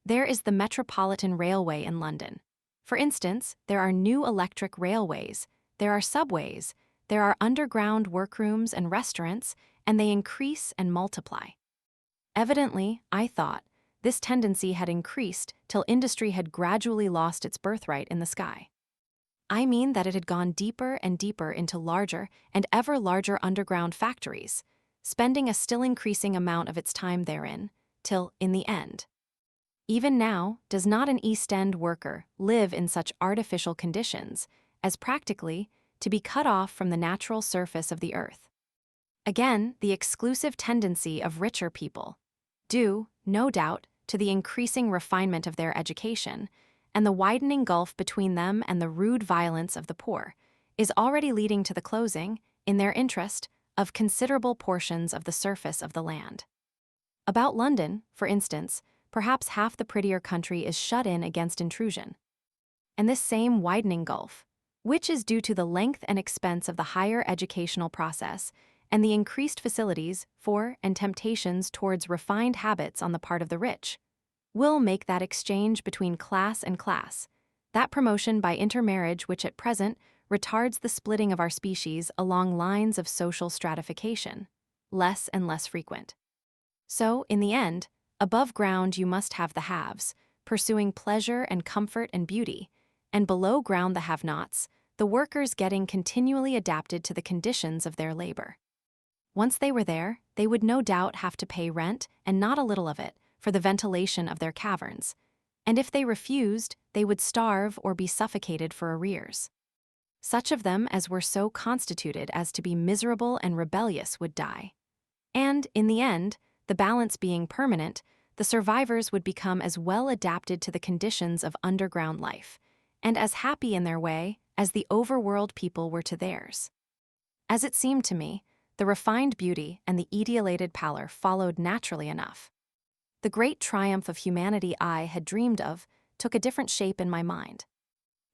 A: There is the Metropolitan Railway in London. For instance, there are new electric railways, there are subways, there are underground workrooms and restaurants, and they increase and multiply. Evidently, I thought, this tendency had increased till industry had gradually lost its birthright in the sky. I mean that it had gone deeper and deeper into larger and ever larger underground factories, spending a still increasing amount of its time therein, till, in the end. Even now, does not an East End worker live in such artificial conditions as practically to be cut off from the natural surface of the earth? Again, the exclusive tendency of richer people, due, no doubt, to the increasing refinement of their education, and the widening gulf between them and the rude violence of the poor, is already leading to the closing, in their interest, of considerable portions of the surface of the land. About London, for instance, perhaps half the prettier country is shut in against intrusion. And this same widening gulf, which is due to the length and expense of the higher educational process and the increased facilities for and temptations towards refined habits on the part of the rich, will make that exchange between class and class, that promotion by intermarriage which at present retards the splitting of our species along lines of social stratification, less and less frequent. So, in the end, above ground you must have the haves, pursuing pleasure and comfort and beauty, and below ground the have-nots, the workers getting continually adapted to the conditions of their labor. Once they were there, they would no doubt have to pay rent, and not a little of it, for the ventilation of their caverns, and if they refused, they would starve or be suffocated for arrears. Such of them as were so constituted as to be miserable and rebellious would die. And, in the end, the balance being permanent, the survivors would become as well adapted to the conditions of underground life, and as happy in their way as the overworld people were to theirs. As it seemed to me, the refined beauty and the etiolated pallor followed naturally enough. The great triumph of humanity I had dreamed of took a different shape in my mind.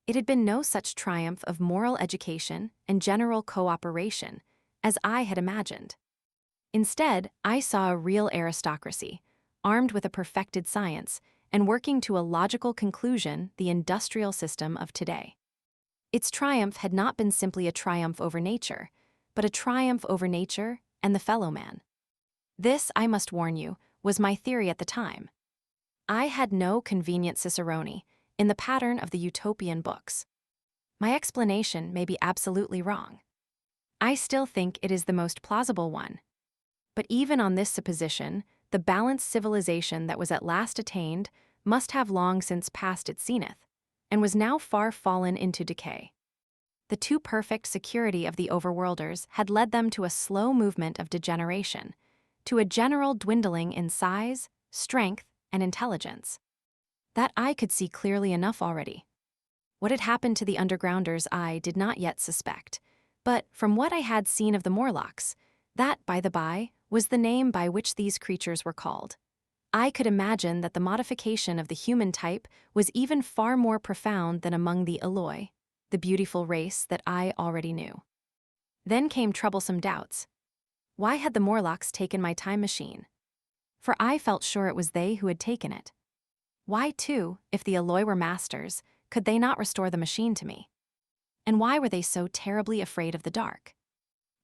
A: It had been no such triumph of moral education and general cooperation as I had imagined. Instead, I saw a real aristocracy, armed with a perfected science, and working to a logical conclusion the industrial system of today. Its triumph had not been simply a triumph over nature, but a triumph over nature and the fellow man. This, I must warn you, was my theory at the time. I had no convenient cicerone in the pattern of the utopian books. My explanation may be absolutely wrong. I still think it is the most plausible one. But even on this supposition, the balanced civilization that was at last attained must have long since passed its zenith, and was now far fallen into decay. The too perfect security of the overworlders had led them to a slow movement of degeneration, to a general dwindling in size, strength, and intelligence. That I could see clearly enough already. What had happened to the undergrounders I did not yet suspect, but from what I had seen of the Morlocks, that, by the by, was the name by which these creatures were called. I could imagine that the modification of the human type was even far more profound than among the Eloi, the beautiful race that I already knew. Then came troublesome doubts. Why had the Morlocks taken my time machine? For I felt sure it was they who had taken it. Why, too, if the Eloi were masters, could they not restore the machine to me? And why were they so terribly afraid of the dark?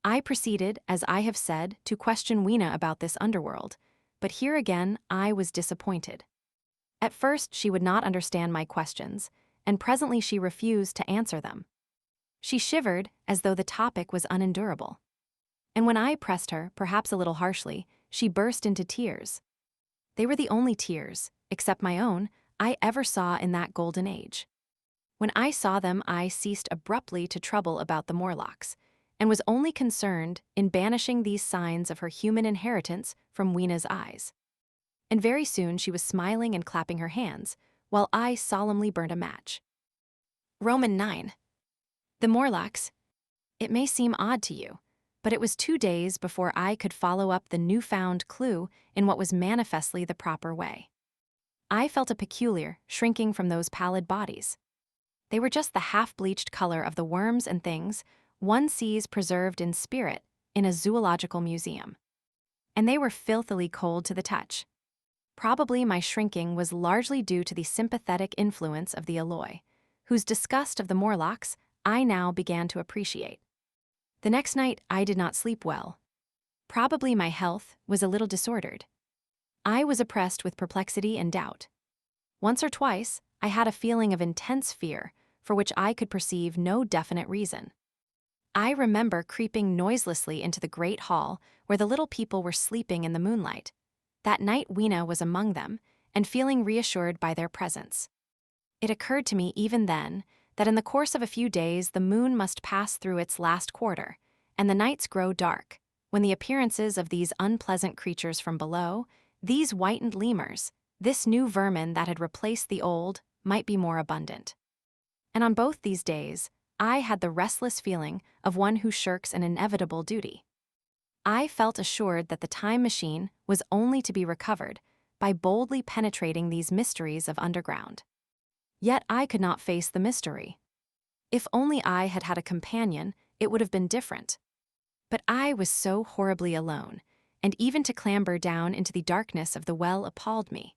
A: I proceeded, as I have said, to question Weena about this underworld, but here again I was disappointed. At first she would not understand my questions, and presently she refused to answer them. She shivered as though the topic was unendurable. And when I pressed her, perhaps a little harshly, she burst into tears. They were the only tears, except my own, I ever saw in that golden age. When I saw them, I ceased abruptly to trouble about the Morlocks, and was only concerned in banishing these signs of her human inheritance from Weena's eyes. And very soon she was smiling and clapping her hands, while I solemnly burned a match. Roman 9. The Morlocks. It may seem odd to you, but it was 2 days before I could follow up the newfound clue in what was manifestly the proper way. I felt a peculiar shrinking from those pallid bodies. They were just the half-bleached color of the worms and things one sees preserved in spirit in a zoological museum. And they were filthily cold to the touch. Probably my shrinking was largely due to the sympathetic influence of the Eloi, whose disgust of the Morlocks I now began to appreciate. The next night I did not sleep well. Probably my health was a little disordered. I was oppressed with perplexity and doubt. Once or twice I had a feeling of intense fear for which I could perceive no definite reason. I remember creeping noiselessly into the great hall where the little people were sleeping in the moonlight. That night Weena was among them, and feeling reassured by their presence. It occurred to me even then that in the course of a few days the moon must pass through its last quarter, and the nights grow dark, when the appearances of these unpleasant creatures from below, these whitened lemurs, This new vermin that had replaced the old might be more abundant. And on both these days, I had the restless feeling of one who shirks an inevitable duty. I felt assured that the time machine was only to be recovered by boldly penetrating these mysteries of underground. Yet I could not face the mystery. If only I had had a companion, it would have been different. But I was so horribly alone, and even to clamber down into the darkness of the well appalled me.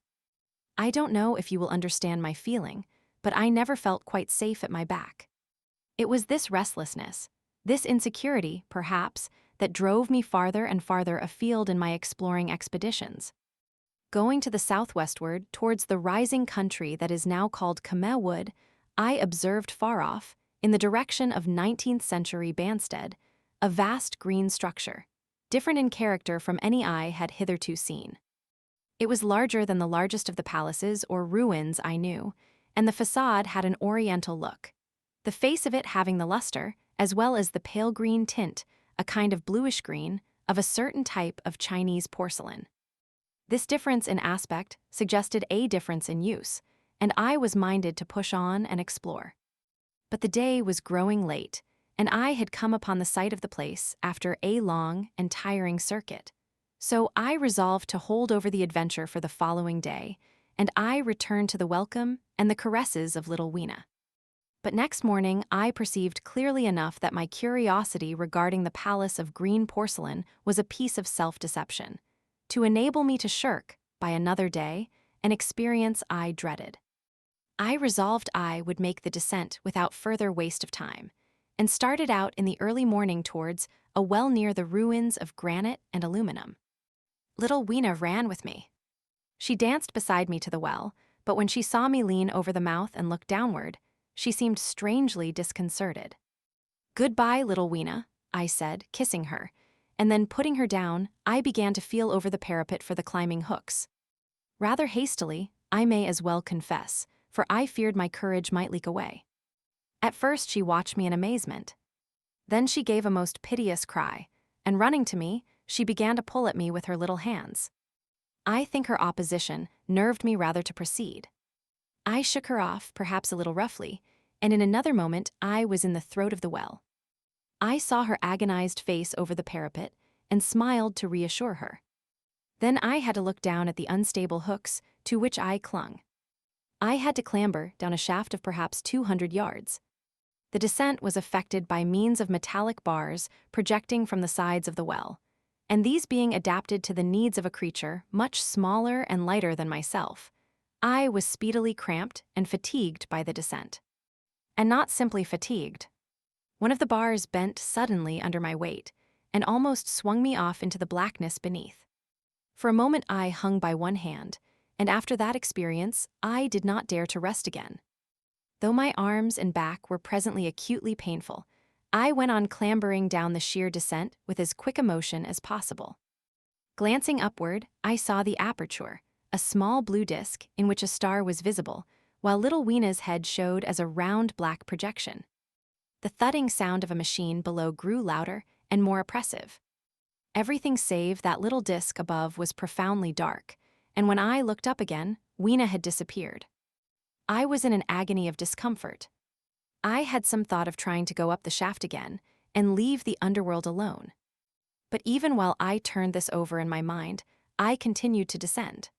A: I don't know if you will understand my feeling, but I never felt quite safe at my back. It was this restlessness, this insecurity, perhaps, that drove me farther and farther afield in my exploring expeditions. Going to the southwestward, towards the rising country that is now called Khmer Wood, I observed far off, in the direction of 19th century Banstead, a vast green structure, different in character from any I had hitherto seen. It was larger than the largest of the palaces or ruins I knew, and the facade had an oriental look, the face of it having the luster, as well as the pale green tint, a kind of bluish green, of a certain type of Chinese porcelain. This difference in aspect suggested a difference in use, and I was minded to push on and explore. But the day was growing late, and I had come upon the site of the place after a long and tiring circuit. So I resolved to hold over the adventure for the following day, and I returned to the welcome and the caresses of little Weena. But next morning I perceived clearly enough that my curiosity regarding the palace of green porcelain was a piece of self-deception, to enable me to shirk, by another day, an experience I dreaded. I resolved I would make the descent without further waste of time, and started out in the early morning towards a well near the ruins of granite and aluminum. Little Weena ran with me. She danced beside me to the well, but when she saw me lean over the mouth and look downward, she seemed strangely disconcerted. "Goodbye, little Weena," I said, kissing her, and then putting her down, I began to feel over the parapet for the climbing hooks. Rather hastily, I may as well confess, for I feared my courage might leak away. At first she watched me in amazement. Then she gave a most piteous cry, and running to me, she began to pull at me with her little hands. I think her opposition nerved me rather to proceed. I shook her off, perhaps a little roughly, and in another moment I was in the throat of the well. I saw her agonized face over the parapet and smiled to reassure her. Then I had to look down at the unstable hooks to which I clung. I had to clamber down a shaft of perhaps 200 yards. The descent was effected by means of metallic bars projecting from the sides of the well, and these being adapted to the needs of a creature much smaller and lighter than myself, I was speedily cramped and fatigued by the descent. And not simply fatigued. One of the bars bent suddenly under my weight and almost swung me off into the blackness beneath. For a moment I hung by one hand, and after that experience I did not dare to rest again. Though my arms and back were presently acutely painful, I went on clambering down the sheer descent with as quick a motion as possible. Glancing upward, I saw the aperture, a small blue disk in which a star was visible, while little Weena's head showed as a round black projection. The thudding sound of a machine below grew louder and more oppressive. Everything save that little disk above was profoundly dark, and when I looked up again, Weena had disappeared. I was in an agony of discomfort. I had some thought of trying to go up the shaft again and leave the underworld alone. But even while I turned this over in my mind, I continued to descend.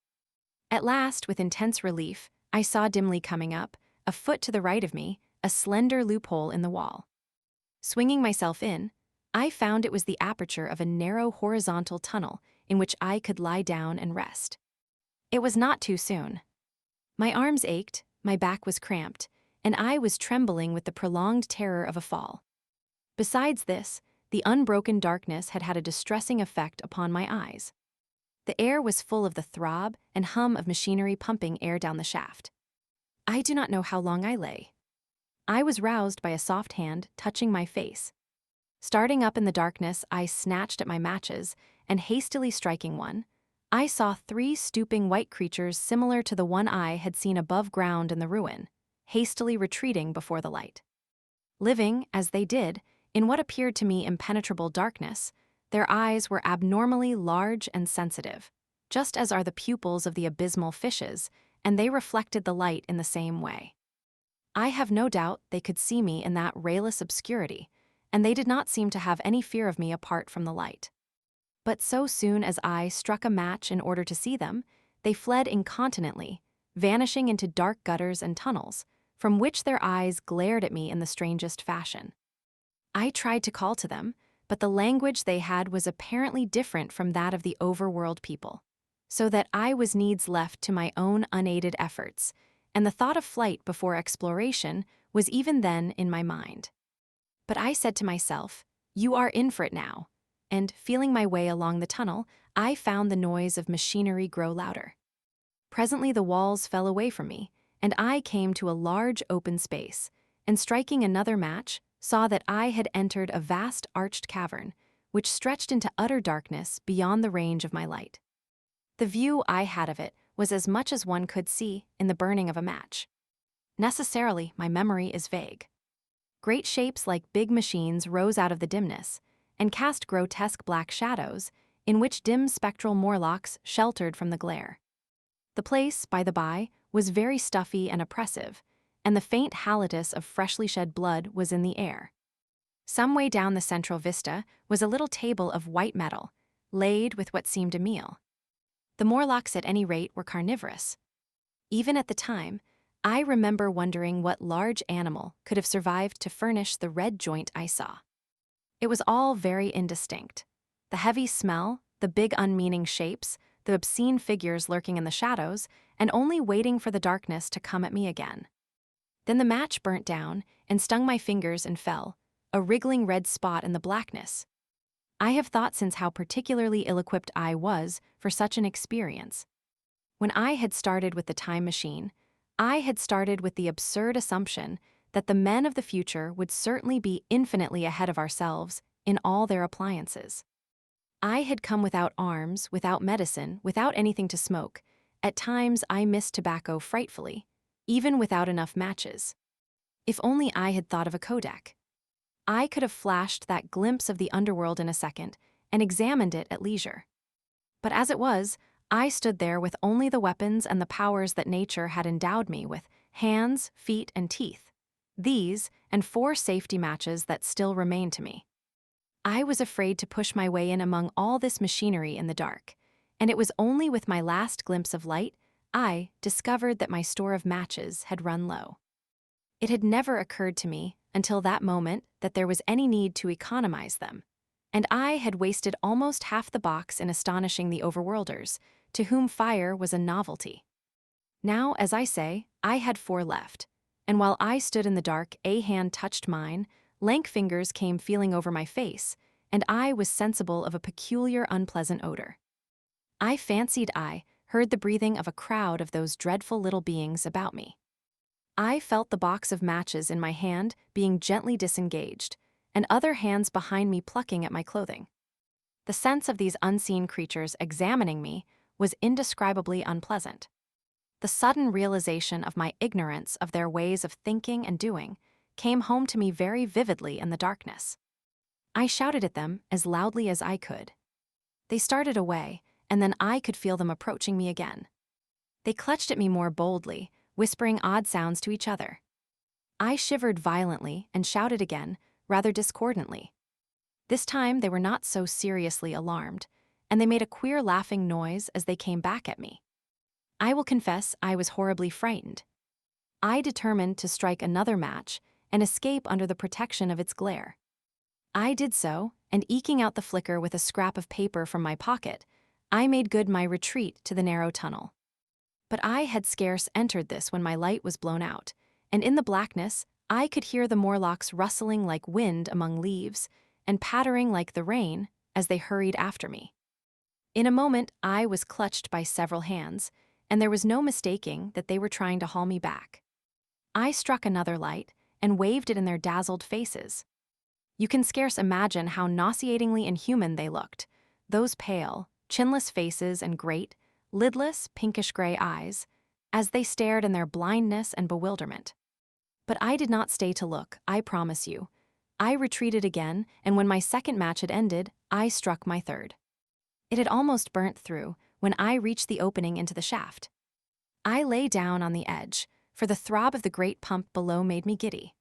A: At last, with intense relief, I saw dimly coming up, a foot to the right of me, a slender loophole in the wall. Swinging myself in, I found it was the aperture of a narrow horizontal tunnel in which I could lie down and rest. It was not too soon. My arms ached, my back was cramped, and I was trembling with the prolonged terror of a fall. Besides this, the unbroken darkness had had a distressing effect upon my eyes. The air was full of the throb and hum of machinery pumping air down the shaft. I do not know how long I lay. I was roused by a soft hand touching my face. Starting up in the darkness, I snatched at my matches, and hastily striking one, I saw 3 stooping white creatures similar to the one I had seen above ground in the ruin, hastily retreating before the light. Living, as they did, in what appeared to me impenetrable darkness, their eyes were abnormally large and sensitive. just as are the pupils of the abysmal fishes, and they reflected the light in the same way. I have no doubt they could see me in that rayless obscurity, and they did not seem to have any fear of me apart from the light. But so soon as I struck a match in order to see them, they fled incontinently, vanishing into dark gutters and tunnels, from which their eyes glared at me in the strangest fashion. I tried to call to them, but the language they had was apparently different from that of the overworld people, so that I was needs left to my own unaided efforts, and the thought of flight before exploration was even then in my mind. But I said to myself, "You are in for it now," and feeling my way along the tunnel, I found the noise of machinery grow louder. Presently the walls fell away from me, and I came to a large open space, and striking another match, saw that I had entered a vast arched cavern, which stretched into utter darkness beyond the range of my light. The view I had of it was as much as one could see in the burning of a match. Necessarily, my memory is vague. Great shapes like big machines rose out of the dimness, and cast grotesque black shadows, in which dim spectral Morlocks sheltered from the glare. The place, by the by, was very stuffy and oppressive, and the faint halitus of freshly shed blood was in the air. Some way down the central vista was a little table of white metal, laid with what seemed a meal. The Morlocks at any rate were carnivorous. Even at the time, I remember wondering what large animal could have survived to furnish the red joint I saw. It was all very indistinct. The heavy smell, the big unmeaning shapes, the obscene figures lurking in the shadows, and only waiting for the darkness to come at me again. Then the match burnt down and stung my fingers and fell, a wriggling red spot in the blackness. I have thought since how particularly ill-equipped I was for such an experience. When I had started with the time machine, I had started with the absurd assumption that the men of the future would certainly be infinitely ahead of ourselves in all their appliances. I had come without arms, without medicine, without anything to smoke. At times I missed tobacco frightfully, even without enough matches. If only I had thought of a kodak. I could have flashed that glimpse of the underworld in a second and examined it at leisure. But as it was, I stood there with only the weapons and the powers that nature had endowed me with: hands, feet, and teeth. These, and 4 safety matches that still remained to me. I was afraid to push my way in among all this machinery in the dark, and it was only with my last glimpse of light I discovered that my store of matches had run low. It had never occurred to me until that moment that there was any need to economize them, and I had wasted almost half the box in astonishing the overworlders, to whom fire was a novelty. Now, as I say, I had 4 left, and while I stood in the dark, a hand touched mine, lank fingers came feeling over my face, and I was sensible of a peculiar unpleasant odor. I fancied I heard the breathing of a crowd of those dreadful little beings about me. I felt the box of matches in my hand being gently disengaged, and other hands behind me plucking at my clothing. The sense of these unseen creatures examining me was indescribably unpleasant. The sudden realization of my ignorance of their ways of thinking and doing came home to me very vividly in the darkness. I shouted at them as loudly as I could. They started away, and then I could feel them approaching me again. They clutched at me more boldly, whispering odd sounds to each other. I shivered violently and shouted again, rather discordantly. This time they were not so seriously alarmed, and they made a queer laughing noise as they came back at me. I will confess I was horribly frightened. I determined to strike another match and escape under the protection of its glare. I did so, and eking out the flicker with a scrap of paper from my pocket, I made good my retreat to the narrow tunnel. But I had scarce entered this when my light was blown out, and in the blackness I could hear the Morlocks rustling like wind among leaves and pattering like the rain as they hurried after me. In a moment I was clutched by several hands, and there was no mistaking that they were trying to haul me back. I struck another light and waved it in their dazzled faces. You can scarce imagine how nauseatingly inhuman they looked, those pale, chinless faces and great, lidless, pinkish-gray eyes, as they stared in their blindness and bewilderment. But I did not stay to look, I promise you. I retreated again, and when my second match had ended, I struck my third. It had almost burnt through when I reached the opening into the shaft. I lay down on the edge, for the throb of the great pump below made me giddy.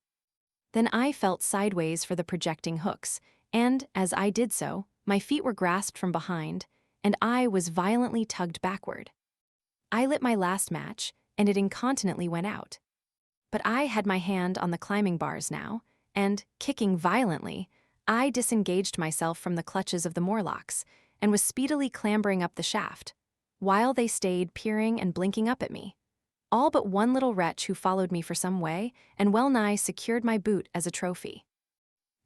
A: Then I felt sideways for the projecting hooks, and, as I did so, my feet were grasped from behind, and I was violently tugged backward. I lit my last match, and it incontinently went out. But I had my hand on the climbing bars now, and, kicking violently, I disengaged myself from the clutches of the Morlocks, and was speedily clambering up the shaft, while they stayed peering and blinking up at me. All but one little wretch who followed me for some way, and well-nigh secured my boot as a trophy.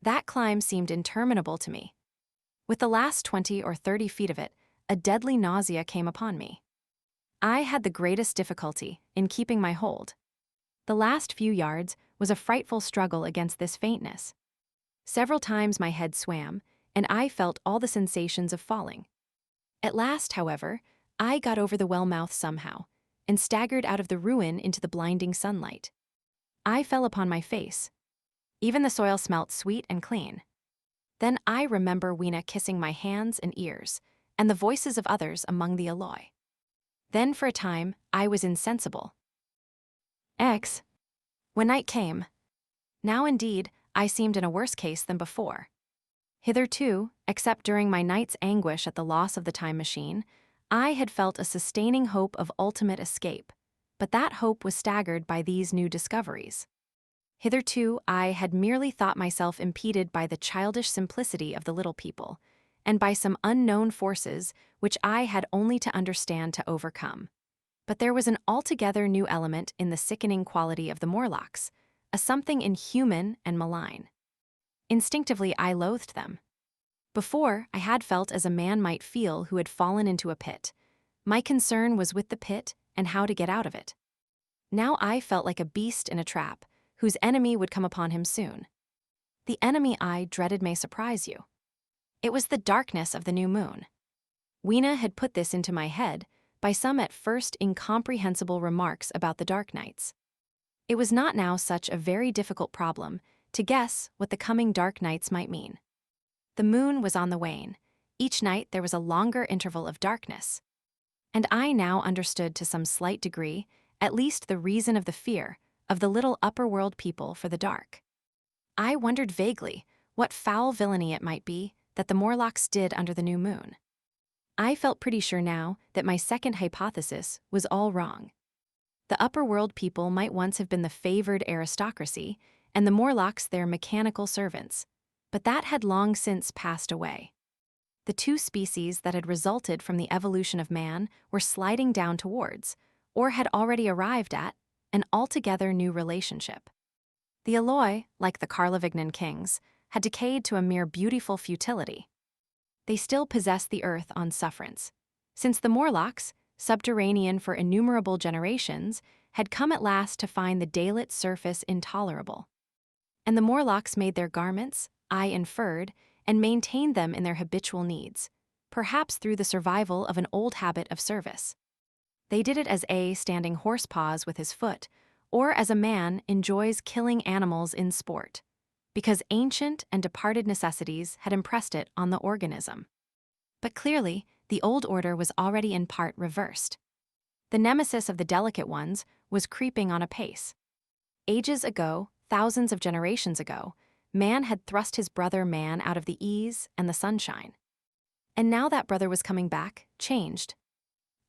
A: That climb seemed interminable to me. With the last 20 or 30 feet of it, a deadly nausea came upon me. I had the greatest difficulty in keeping my hold. The last few yards was a frightful struggle against this faintness. Several times my head swam, and I felt all the sensations of falling. At last, however, I got over the well-mouth somehow, and staggered out of the ruin into the blinding sunlight. I fell upon my face. Even the soil smelt sweet and clean. Then I remember Weena kissing my hands and ears, and the voices of others among the alloy. Then for a time I was insensible. When night came. Now indeed I seemed in a worse case than before. Hitherto, except during my night's anguish at the loss of the time machine, I had felt a sustaining hope of ultimate escape, but that hope was staggered by these new discoveries. Hitherto I had merely thought myself impeded by the childish simplicity of the little people, and by some unknown forces which I had only to understand to overcome. But there was an altogether new element in the sickening quality of the Morlocks, a something inhuman and malign. Instinctively I loathed them. Before, I had felt as a man might feel who had fallen into a pit. My concern was with the pit and how to get out of it. Now I felt like a beast in a trap, whose enemy would come upon him soon. The enemy I dreaded may surprise you. It was the darkness of the new moon. Weena had put this into my head by some at first incomprehensible remarks about the dark nights. It was not now such a very difficult problem to guess what the coming dark nights might mean. The moon was on the wane. Each night there was a longer interval of darkness. And I now understood to some slight degree, at least the reason of the fear of the little upper-world people for the dark. I wondered vaguely what foul villainy it might be that the Morlocks did under the new moon. I felt pretty sure now that my second hypothesis was all wrong. The upper-world people might once have been the favored aristocracy, and the Morlocks their mechanical servants, but that had long since passed away. The two species that had resulted from the evolution of man were sliding down towards, or had already arrived at, an altogether new relationship. The alloy, like the Carlovignan kings, had decayed to a mere beautiful futility. They still possessed the earth on sufferance, since the Morlocks, subterranean for innumerable generations, had come at last to find the daylit surface intolerable. And the Morlocks made their garments, I inferred, and maintained them in their habitual needs, perhaps through the survival of an old habit of service. They did it as a standing horse paws with his foot, or as a man enjoys killing animals in sport, because ancient and departed necessities had impressed it on the organism. But clearly, the old order was already in part reversed. The nemesis of the delicate ones was creeping on apace. Ages ago, thousands of generations ago, man had thrust his brother man out of the ease and the sunshine. And now that brother was coming back, changed.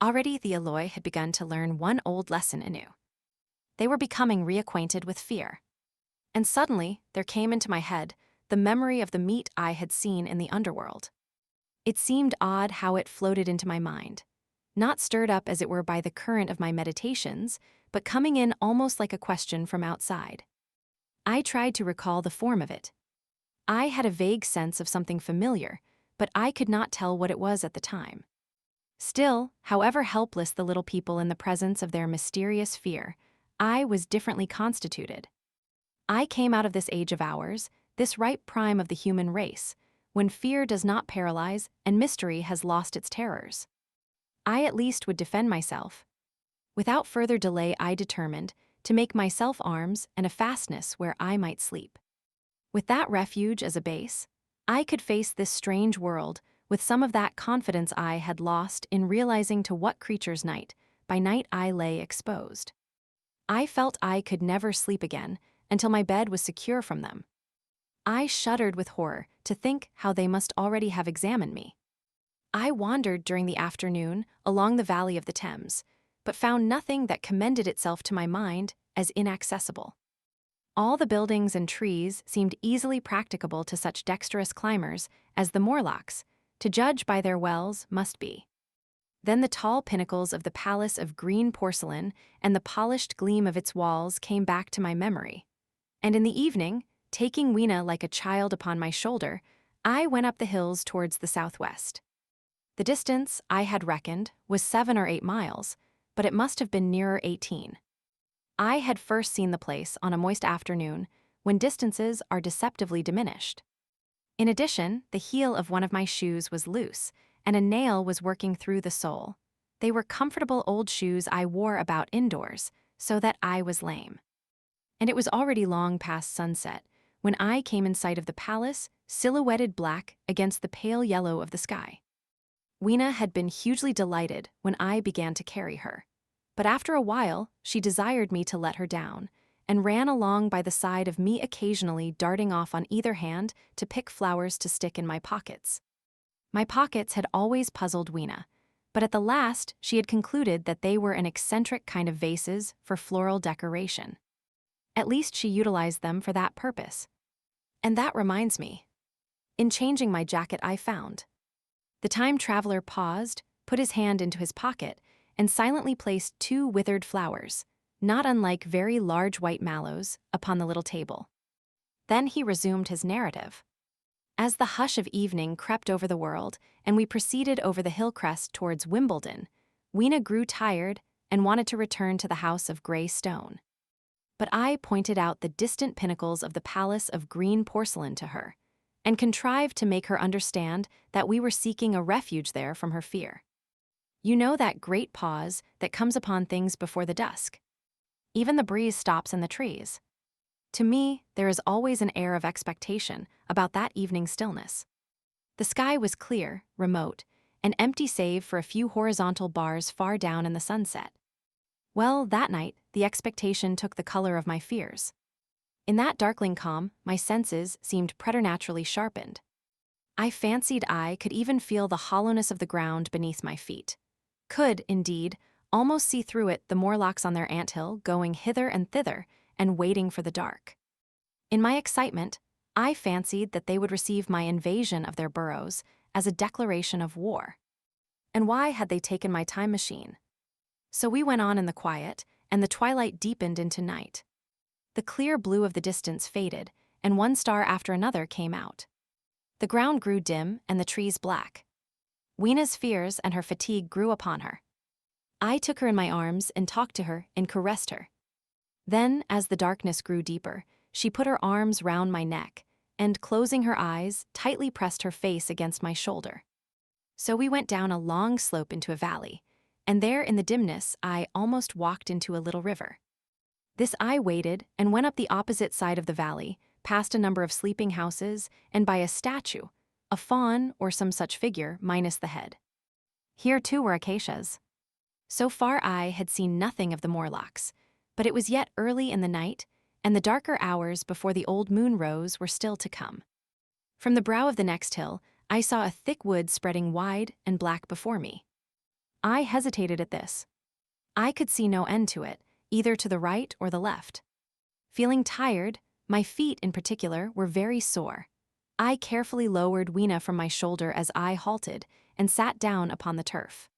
A: Already the alloy had begun to learn one old lesson anew. They were becoming reacquainted with fear. And suddenly, there came into my head the memory of the meat I had seen in the underworld. It seemed odd how it floated into my mind, not stirred up as it were by the current of my meditations, but coming in almost like a question from outside. I tried to recall the form of it. I had a vague sense of something familiar, but I could not tell what it was at the time. Still, however helpless the little people in the presence of their mysterious fear, I was differently constituted. I came out of this age of ours, this ripe prime of the human race, when fear does not paralyze and mystery has lost its terrors. I at least would defend myself. Without further delay I determined to make myself arms and a fastness where I might sleep. With that refuge as a base, I could face this strange world with some of that confidence I had lost in realizing to what creatures night by night I lay exposed. I felt I could never sleep again until my bed was secure from them. I shuddered with horror to think how they must already have examined me. I wandered during the afternoon along the valley of the Thames, but found nothing that commended itself to my mind as inaccessible. All the buildings and trees seemed easily practicable to such dexterous climbers as the Morlocks, to judge by their wells, must be. Then the tall pinnacles of the palace of green porcelain and the polished gleam of its walls came back to my memory. And in the evening, taking Weena like a child upon my shoulder, I went up the hills towards the southwest. The distance, I had reckoned, was 7 or 8 miles, but it must have been nearer 18. I had first seen the place on a moist afternoon, when distances are deceptively diminished. In addition, the heel of one of my shoes was loose, and a nail was working through the sole. They were comfortable old shoes I wore about indoors, so that I was lame. And it was already long past sunset when I came in sight of the palace, silhouetted black against the pale yellow of the sky. Weena had been hugely delighted when I began to carry her, but after a while she desired me to let her down, and ran along by the side of me, occasionally darting off on either hand to pick flowers to stick in my pockets. My pockets had always puzzled Weena, but at the last she had concluded that they were an eccentric kind of vases for floral decoration. At least she utilized them for that purpose. And that reminds me. In changing my jacket, I found. The time traveler paused, put his hand into his pocket, and silently placed 2 withered flowers, not unlike very large white mallows, upon the little table. Then he resumed his narrative. As the hush of evening crept over the world, and we proceeded over the hill crest towards Wimbledon, Weena grew tired and wanted to return to the house of grey stone. But I pointed out the distant pinnacles of the palace of green porcelain to her, and contrived to make her understand that we were seeking a refuge there from her fear. You know that great pause that comes upon things before the dusk. Even the breeze stops in the trees. To me, there is always an air of expectation about that evening stillness. The sky was clear, remote, and empty save for a few horizontal bars far down in the sunset. Well, that night, the expectation took the color of my fears. In that darkling calm, my senses seemed preternaturally sharpened. I fancied I could even feel the hollowness of the ground beneath my feet. Could, indeed, almost see through it the Morlocks on their anthill going hither and thither and waiting for the dark. In my excitement, I fancied that they would receive my invasion of their burrows as a declaration of war. And why had they taken my time machine? So we went on in the quiet, and the twilight deepened into night. The clear blue of the distance faded, and one star after another came out. The ground grew dim and the trees black. Weena's fears and her fatigue grew upon her. I took her in my arms and talked to her and caressed her. Then, as the darkness grew deeper, she put her arms round my neck and, closing her eyes, tightly pressed her face against my shoulder. So we went down a long slope into a valley, and there in the dimness I almost walked into a little river. This I waded and went up the opposite side of the valley, past a number of sleeping houses, and by a statue, a faun or some such figure minus the head. Here too were acacias. So far I had seen nothing of the Morlocks, but it was yet early in the night, and the darker hours before the old moon rose were still to come. From the brow of the next hill, I saw a thick wood spreading wide and black before me. I hesitated at this. I could see no end to it, either to the right or the left. Feeling tired, my feet in particular were very sore. I carefully lowered Weena from my shoulder as I halted and sat down upon the turf.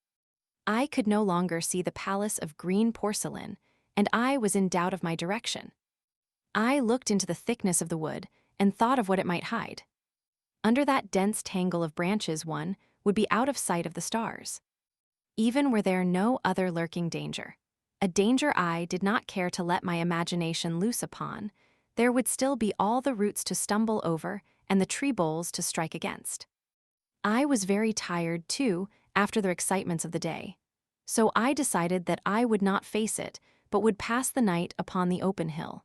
A: I could no longer see the palace of green porcelain, and I was in doubt of my direction. I looked into the thickness of the wood and thought of what it might hide. Under that dense tangle of branches one would be out of sight of the stars. Even were there no other lurking danger, a danger I did not care to let my imagination loose upon, there would still be all the roots to stumble over and the tree boles to strike against. I was very tired, too, after the excitements of the day, so I decided that I would not face it, but would pass the night upon the open hill.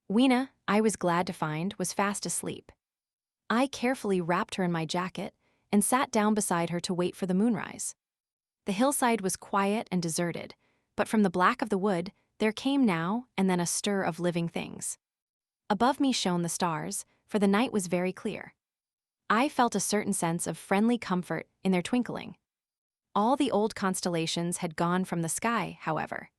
A: Weena, I was glad to find, was fast asleep. I carefully wrapped her in my jacket and sat down beside her to wait for the moonrise. The hillside was quiet and deserted, but from the black of the wood, there came now and then a stir of living things. Above me shone the stars, for the night was very clear. I felt a certain sense of friendly comfort in their twinkling. All the old constellations had gone from the sky, however.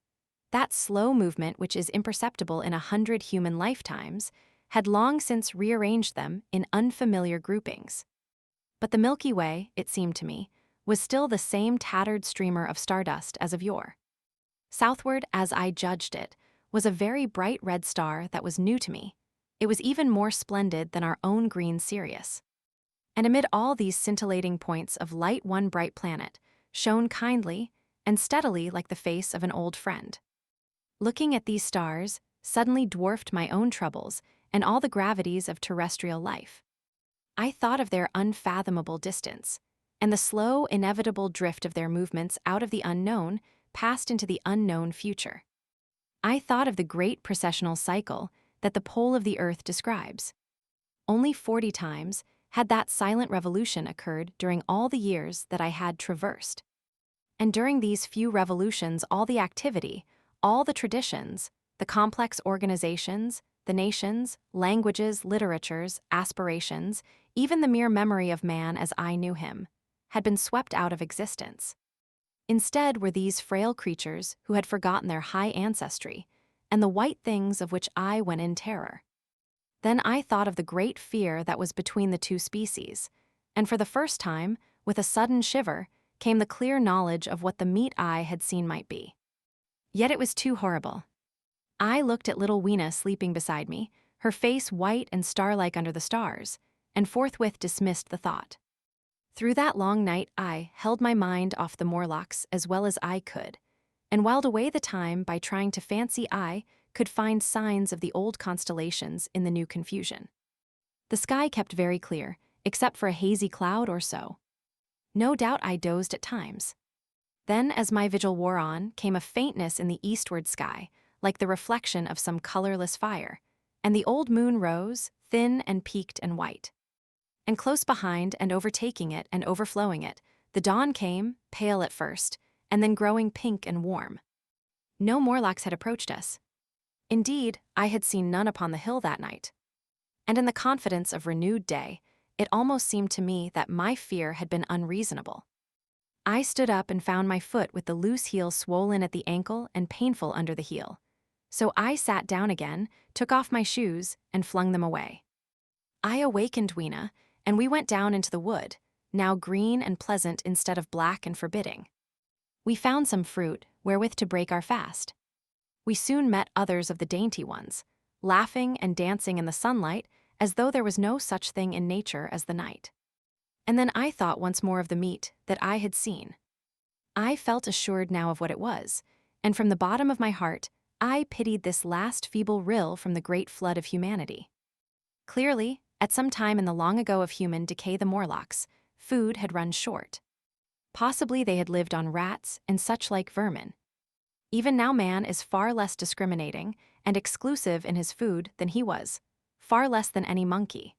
A: That slow movement which is imperceptible in 100 human lifetimes had long since rearranged them in unfamiliar groupings. But the Milky Way, it seemed to me, was still the same tattered streamer of stardust as of yore. Southward, as I judged it, was a very bright red star that was new to me. It was even more splendid than our own green Sirius. And amid all these scintillating points of light, one bright planet shone kindly and steadily like the face of an old friend. Looking at these stars suddenly dwarfed my own troubles and all the gravities of terrestrial life. I thought of their unfathomable distance, and the slow, inevitable drift of their movements out of the unknown past into the unknown future. I thought of the great precessional cycle that the pole of the Earth describes. Only 40 times had that silent revolution occurred during all the years that I had traversed. And during these few revolutions, all the activity, all the traditions, the complex organizations, the nations, languages, literatures, aspirations, even the mere memory of man as I knew him, had been swept out of existence. Instead were these frail creatures who had forgotten their high ancestry, and the white things of which I went in terror. Then I thought of the great fear that was between the two species, and for the first time, with a sudden shiver, came the clear knowledge of what the meat I had seen might be. Yet it was too horrible. I looked at little Weena sleeping beside me, her face white and star-like under the stars, and forthwith dismissed the thought. Through that long night I held my mind off the Morlocks as well as I could, and whiled away the time by trying to fancy I could find signs of the old constellations in the new confusion. The sky kept very clear, except for a hazy cloud or so. No doubt I dozed at times. Then, as my vigil wore on, came a faintness in the eastward sky, like the reflection of some colorless fire, and the old moon rose, thin and peaked and white. And close behind and overtaking it and overflowing it, the dawn came, pale at first, and then growing pink and warm. No Morlocks had approached us. Indeed, I had seen none upon the hill that night. And in the confidence of renewed day, it almost seemed to me that my fear had been unreasonable. I stood up and found my foot with the loose heel swollen at the ankle and painful under the heel. So I sat down again, took off my shoes, and flung them away. I awakened Weena, and we went down into the wood, now green and pleasant instead of black and forbidding. We found some fruit wherewith to break our fast. We soon met others of the dainty ones, laughing and dancing in the sunlight as though there was no such thing in nature as the night. And then I thought once more of the meat that I had seen. I felt assured now of what it was, and from the bottom of my heart I pitied this last feeble rill from the great flood of humanity. Clearly, at some time in the long ago of human decay the Morlocks, food had run short. Possibly they had lived on rats and such like vermin. Even now man is far less discriminating and exclusive in his food than he was, far less than any monkey.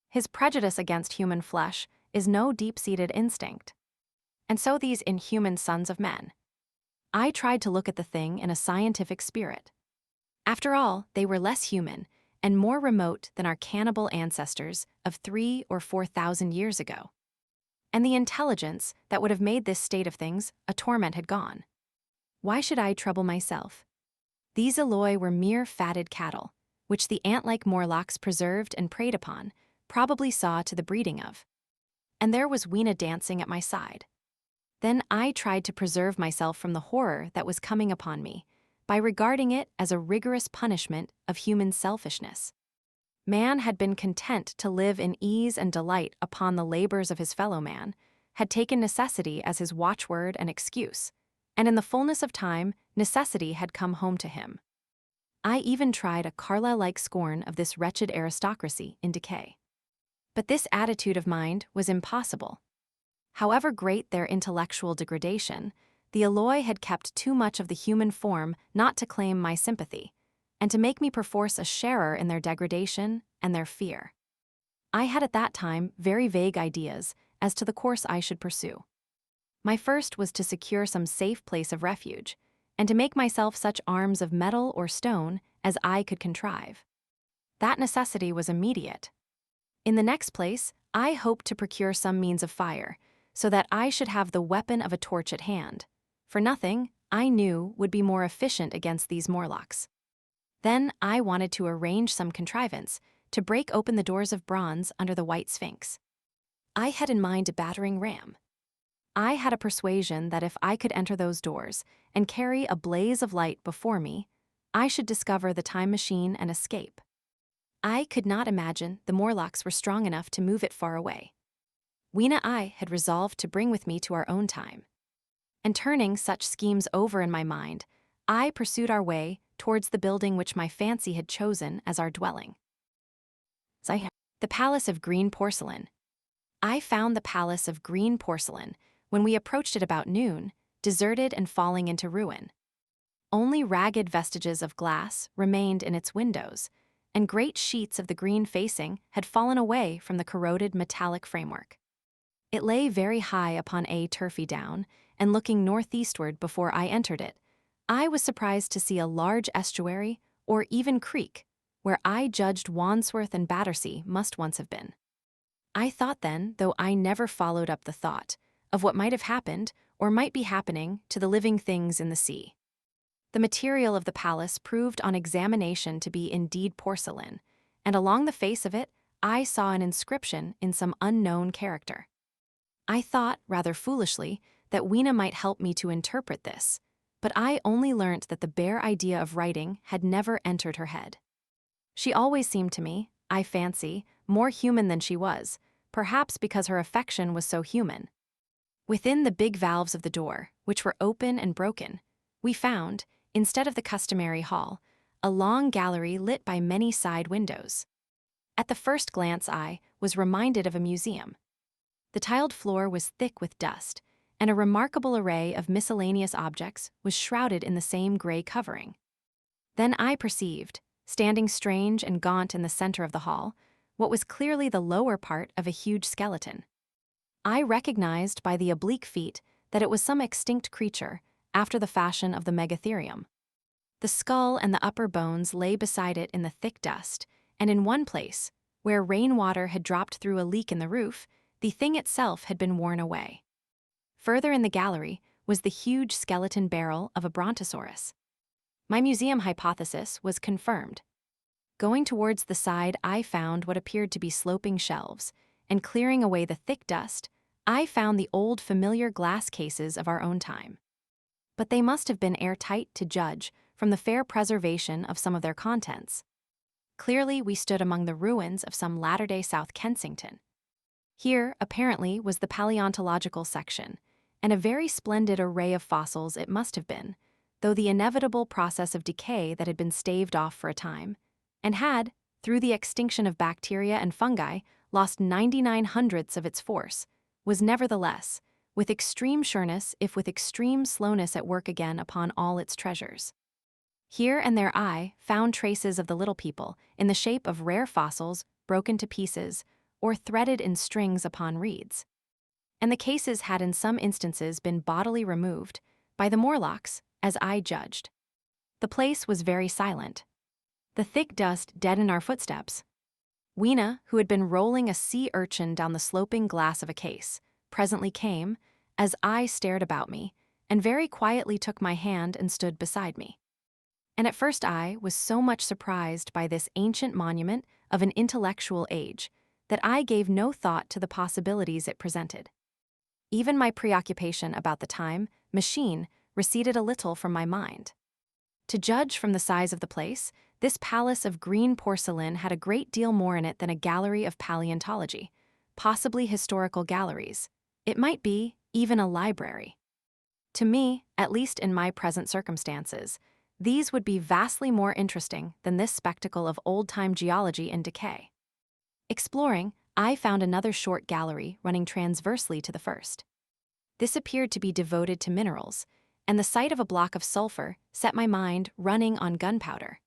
A: His prejudice against human flesh is no deep-seated instinct. And so these inhuman sons of men. I tried to look at the thing in a scientific spirit. After all, they were less human and more remote than our cannibal ancestors of 3,000 or 4,000 years ago. And the intelligence that would have made this state of things a torment had gone. Why should I trouble myself? These Eloi were mere fatted cattle, which the ant-like Morlocks preserved and preyed upon, probably saw to the breeding of. And there was Weena dancing at my side. Then I tried to preserve myself from the horror that was coming upon me, by regarding it as a rigorous punishment of human selfishness. Man had been content to live in ease and delight upon the labors of his fellow man, had taken necessity as his watchword and excuse, and in the fullness of time, necessity had come home to him. I even tried a Carlyle-like scorn of this wretched aristocracy in decay. But this attitude of mind was impossible. However great their intellectual degradation, the Eloi had kept too much of the human form not to claim my sympathy, and to make me perforce a sharer in their degradation and their fear. I had at that time very vague ideas as to the course I should pursue. My first was to secure some safe place of refuge, and to make myself such arms of metal or stone as I could contrive. That necessity was immediate. In the next place, I hoped to procure some means of fire, so that I should have the weapon of a torch at hand, for nothing, I knew, would be more efficient against these Morlocks. Then I wanted to arrange some contrivance to break open the doors of bronze under the White Sphinx. I had in mind a battering ram. I had a persuasion that if I could enter those doors and carry a blaze of light before me, I should discover the time machine and escape. I could not imagine the Morlocks were strong enough to move it far away. Weena I had resolved to bring with me to our own time. And turning such schemes over in my mind, I pursued our way towards the building which my fancy had chosen as our dwelling. The Palace of Green Porcelain. I found the Palace of Green Porcelain, when we approached it about noon, deserted and falling into ruin. Only ragged vestiges of glass remained in its windows, and great sheets of the green facing had fallen away from the corroded metallic framework. It lay very high upon a turfy down, and looking northeastward before I entered it, I was surprised to see a large estuary, or even creek, where I judged Wandsworth and Battersea must once have been. I thought then, though I never followed up the thought, of what might have happened or might be happening to the living things in the sea. The material of the palace proved on examination to be indeed porcelain, and along the face of it I saw an inscription in some unknown character. I thought, rather foolishly, that Weena might help me to interpret this, but I only learnt that the bare idea of writing had never entered her head. She always seemed to me, I fancy, more human than she was, perhaps because her affection was so human. Within the big valves of the door, which were open and broken, we found, instead of the customary hall, a long gallery lit by many side windows. At the first glance I was reminded of a museum. The tiled floor was thick with dust, and a remarkable array of miscellaneous objects was shrouded in the same gray covering. Then I perceived, standing strange and gaunt in the center of the hall, what was clearly the lower part of a huge skeleton. I recognized by the oblique feet that it was some extinct creature, after the fashion of the megatherium. The skull and the upper bones lay beside it in the thick dust, and in one place, where rainwater had dropped through a leak in the roof, the thing itself had been worn away. Further in the gallery was the huge skeleton barrel of a brontosaurus. My museum hypothesis was confirmed. Going towards the side, I found what appeared to be sloping shelves, and clearing away the thick dust, I found the old familiar glass cases of our own time. But they must have been airtight to judge from the fair preservation of some of their contents. Clearly, we stood among the ruins of some latter-day South Kensington. Here, apparently, was the paleontological section, and a very splendid array of fossils it must have been, though the inevitable process of decay that had been staved off for a time, and had, through the extinction of bacteria and fungi, lost 99 hundredths of its force, was nevertheless, with extreme sureness if with extreme slowness at work again upon all its treasures. Here and there I found traces of the little people in the shape of rare fossils broken to pieces or threaded in strings upon reeds. And the cases had in some instances been bodily removed, by the Morlocks, as I judged. The place was very silent. The thick dust deadened our footsteps. Weena, who had been rolling a sea urchin down the sloping glass of a case, presently came, as I stared about me, and very quietly took my hand and stood beside me. And at first I was so much surprised by this ancient monument of an intellectual age that I gave no thought to the possibilities it presented. Even my preoccupation about the time machine receded a little from my mind. To judge from the size of the place, this palace of green porcelain had a great deal more in it than a gallery of paleontology, possibly historical galleries. It might be even a library. To me, at least in my present circumstances, these would be vastly more interesting than this spectacle of old-time geology in decay. Exploring, I found another short gallery running transversely to the first. This appeared to be devoted to minerals, and the sight of a block of sulfur set my mind running on gunpowder.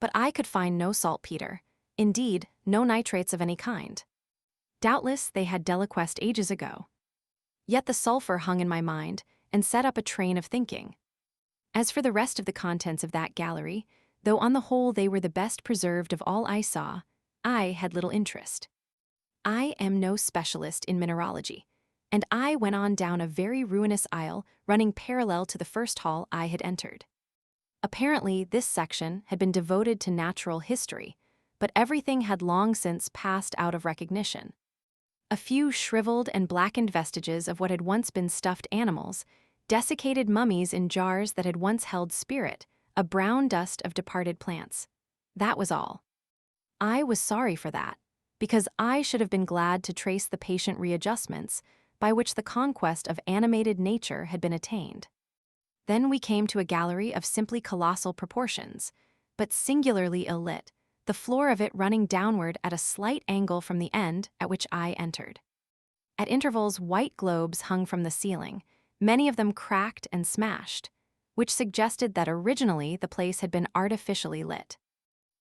A: But I could find no saltpeter, indeed, no nitrates of any kind. Doubtless they had deliquesced ages ago. Yet the sulfur hung in my mind and set up a train of thinking. As for the rest of the contents of that gallery, though on the whole they were the best preserved of all I saw, I had little interest. I am no specialist in mineralogy, and I went on down a very ruinous aisle running parallel to the first hall I had entered. Apparently, this section had been devoted to natural history, but everything had long since passed out of recognition. A few shriveled and blackened vestiges of what had once been stuffed animals, desiccated mummies in jars that had once held spirit, a brown dust of departed plants. That was all. I was sorry for that, because I should have been glad to trace the patient readjustments by which the conquest of animated nature had been attained. Then we came to a gallery of simply colossal proportions, but singularly ill-lit, the floor of it running downward at a slight angle from the end at which I entered. At intervals, white globes hung from the ceiling, many of them cracked and smashed, which suggested that originally the place had been artificially lit.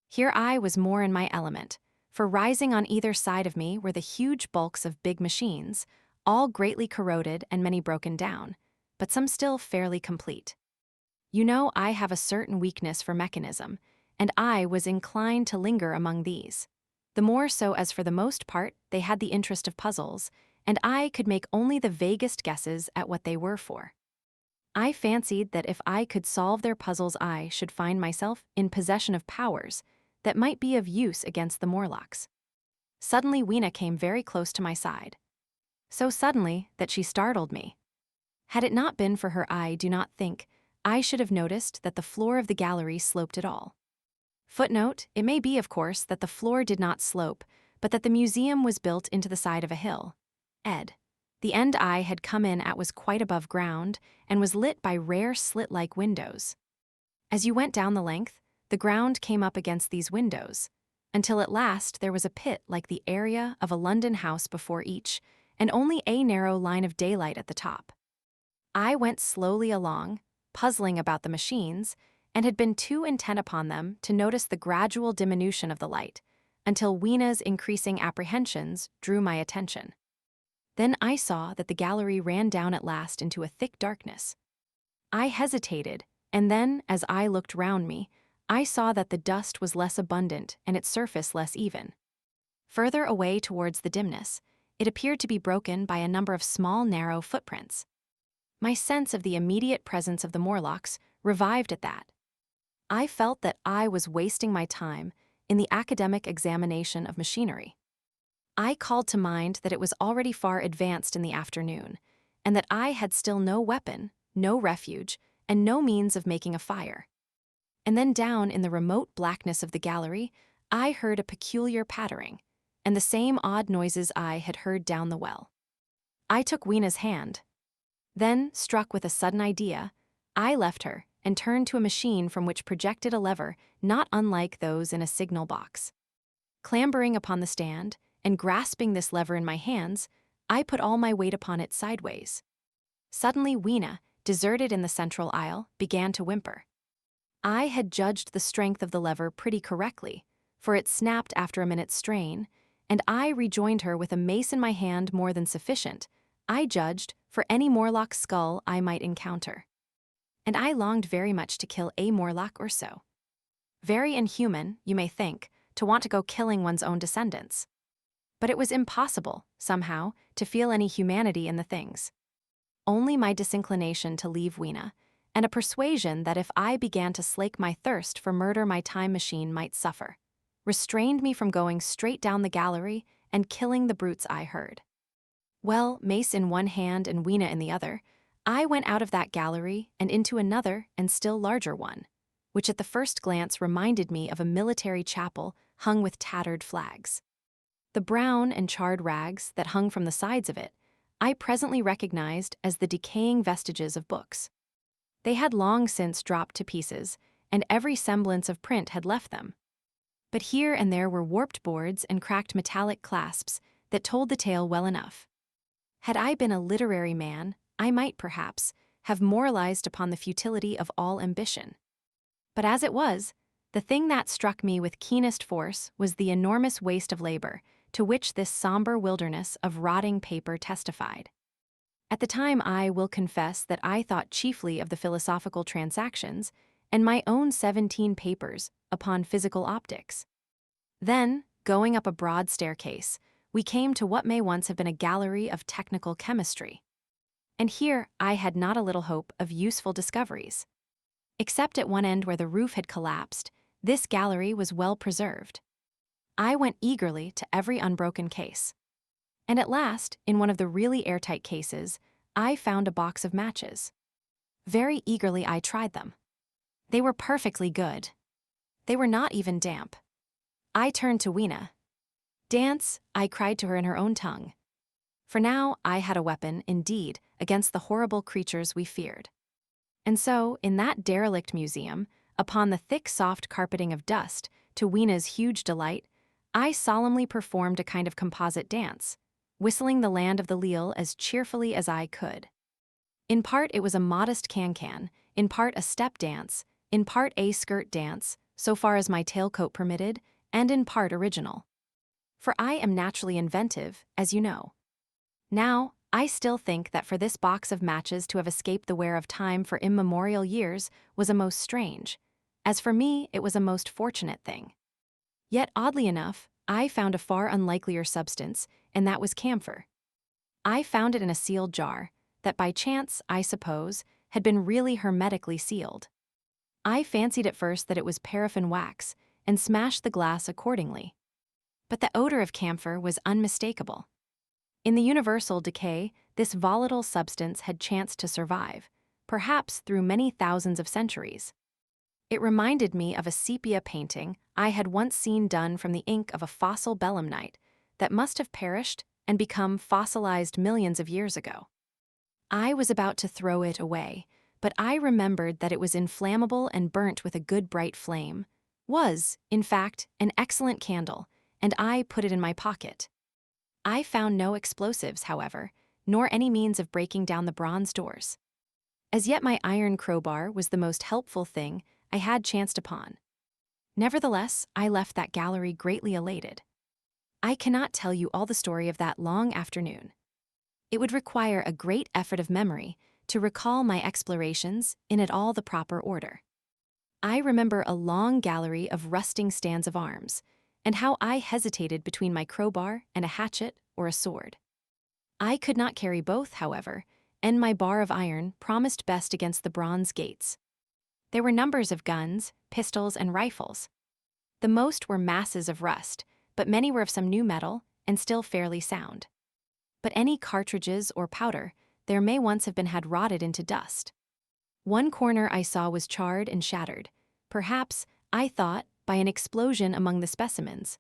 A: Here I was more in my element, for rising on either side of me were the huge bulks of big machines, all greatly corroded and many broken down, but some still fairly complete. You know, I have a certain weakness for mechanism, and I was inclined to linger among these. The more so as for the most part they had the interest of puzzles, and I could make only the vaguest guesses at what they were for. I fancied that if I could solve their puzzles I should find myself in possession of powers that might be of use against the Morlocks. Suddenly Weena came very close to my side. So suddenly that she startled me. Had it not been for her, I do not think I should have noticed that the floor of the gallery sloped at all. Footnote, it may be, of course, that the floor did not slope, but that the museum was built into the side of a hill. Ed. The end I had come in at was quite above ground and was lit by rare slit-like windows. As you went down the length, the ground came up against these windows, until at last there was a pit like the area of a London house before each, and only a narrow line of daylight at the top. I went slowly along, puzzling about the machines, and had been too intent upon them to notice the gradual diminution of the light, until Weena's increasing apprehensions drew my attention. Then I saw that the gallery ran down at last into a thick darkness. I hesitated, and then, as I looked round me, I saw that the dust was less abundant and its surface less even. Further away towards the dimness, it appeared to be broken by a number of small, narrow footprints. My sense of the immediate presence of the Morlocks revived at that. I felt that I was wasting my time in the academic examination of machinery. I called to mind that it was already far advanced in the afternoon, and that I had still no weapon, no refuge, and no means of making a fire. And then down in the remote blackness of the gallery, I heard a peculiar pattering, and the same odd noises I had heard down the well. I took Weena's hand. Then, struck with a sudden idea, I left her and turned to a machine from which projected a lever not unlike those in a signal box. Clambering upon the stand, and grasping this lever in my hands, I put all my weight upon it sideways. Suddenly Weena, deserted in the central aisle, began to whimper. I had judged the strength of the lever pretty correctly, for it snapped after a minute's strain, and I rejoined her with a mace in my hand more than sufficient, I judged, for any Morlock skull I might encounter. And I longed very much to kill a Morlock or so. Very inhuman, you may think, to want to go killing one's own descendants. But it was impossible, somehow, to feel any humanity in the things. Only my disinclination to leave Weena, and a persuasion that if I began to slake my thirst for murder my time machine might suffer, restrained me from going straight down the gallery and killing the brutes I heard. Well, mace in one hand and Weena in the other, I went out of that gallery and into another and still larger one, which at the first glance reminded me of a military chapel hung with tattered flags. The brown and charred rags that hung from the sides of it, I presently recognized as the decaying vestiges of books. They had long since dropped to pieces, and every semblance of print had left them. But here and there were warped boards and cracked metallic clasps that told the tale well enough. Had I been a literary man, I might, perhaps, have moralized upon the futility of all ambition. But as it was, the thing that struck me with keenest force was the enormous waste of labor to which this somber wilderness of rotting paper testified. At the time, I will confess that I thought chiefly of the philosophical transactions and my own 17 papers upon physical optics. Then, going up a broad staircase, we came to what may once have been a gallery of technical chemistry. And here I had not a little hope of useful discoveries. Except at one end where the roof had collapsed, this gallery was well preserved. I went eagerly to every unbroken case. And at last, in one of the really airtight cases, I found a box of matches. Very eagerly I tried them. They were perfectly good. They were not even damp. I turned to Weena. "Dance," I cried to her in her own tongue. For now I had a weapon, indeed, against the horrible creatures we feared. And so, in that derelict museum, upon the thick soft carpeting of dust, to Weena's huge delight, I solemnly performed a kind of composite dance, whistling the Land of the Leal as cheerfully as I could. In part it was a modest can-can, in part a step dance, in part a skirt dance, so far as my tailcoat permitted, and in part original. For I am naturally inventive, as you know. Now, I still think that for this box of matches to have escaped the wear of time for immemorial years was a most strange. As for me, it was a most fortunate thing. Yet, oddly enough, I found a far unlikelier substance, and that was camphor. I found it in a sealed jar, that by chance, I suppose, had been really hermetically sealed. I fancied at first that it was paraffin wax, and smashed the glass accordingly. But the odor of camphor was unmistakable. In the universal decay, this volatile substance had chanced to survive, perhaps through many thousands of centuries. It reminded me of a sepia painting I had once seen done from the ink of a fossil belemnite that must have perished and become fossilized millions of years ago. I was about to throw it away, but I remembered that it was inflammable and burnt with a good bright flame, was, in fact, an excellent candle, and I put it in my pocket. I found no explosives, however, nor any means of breaking down the bronze doors. As yet my iron crowbar was the most helpful thing I had chanced upon. Nevertheless, I left that gallery greatly elated. I cannot tell you all the story of that long afternoon. It would require a great effort of memory to recall my explorations in at all the proper order. I remember a long gallery of rusting stands of arms, and how I hesitated between my crowbar and a hatchet or a sword. I could not carry both, however, and my bar of iron promised best against the bronze gates. There were numbers of guns, pistols, and rifles. The most were masses of rust, but many were of some new metal and still fairly sound. But any cartridges or powder there may once have been had rotted into dust. One corner I saw was charred and shattered, perhaps, I thought, by an explosion among the specimens.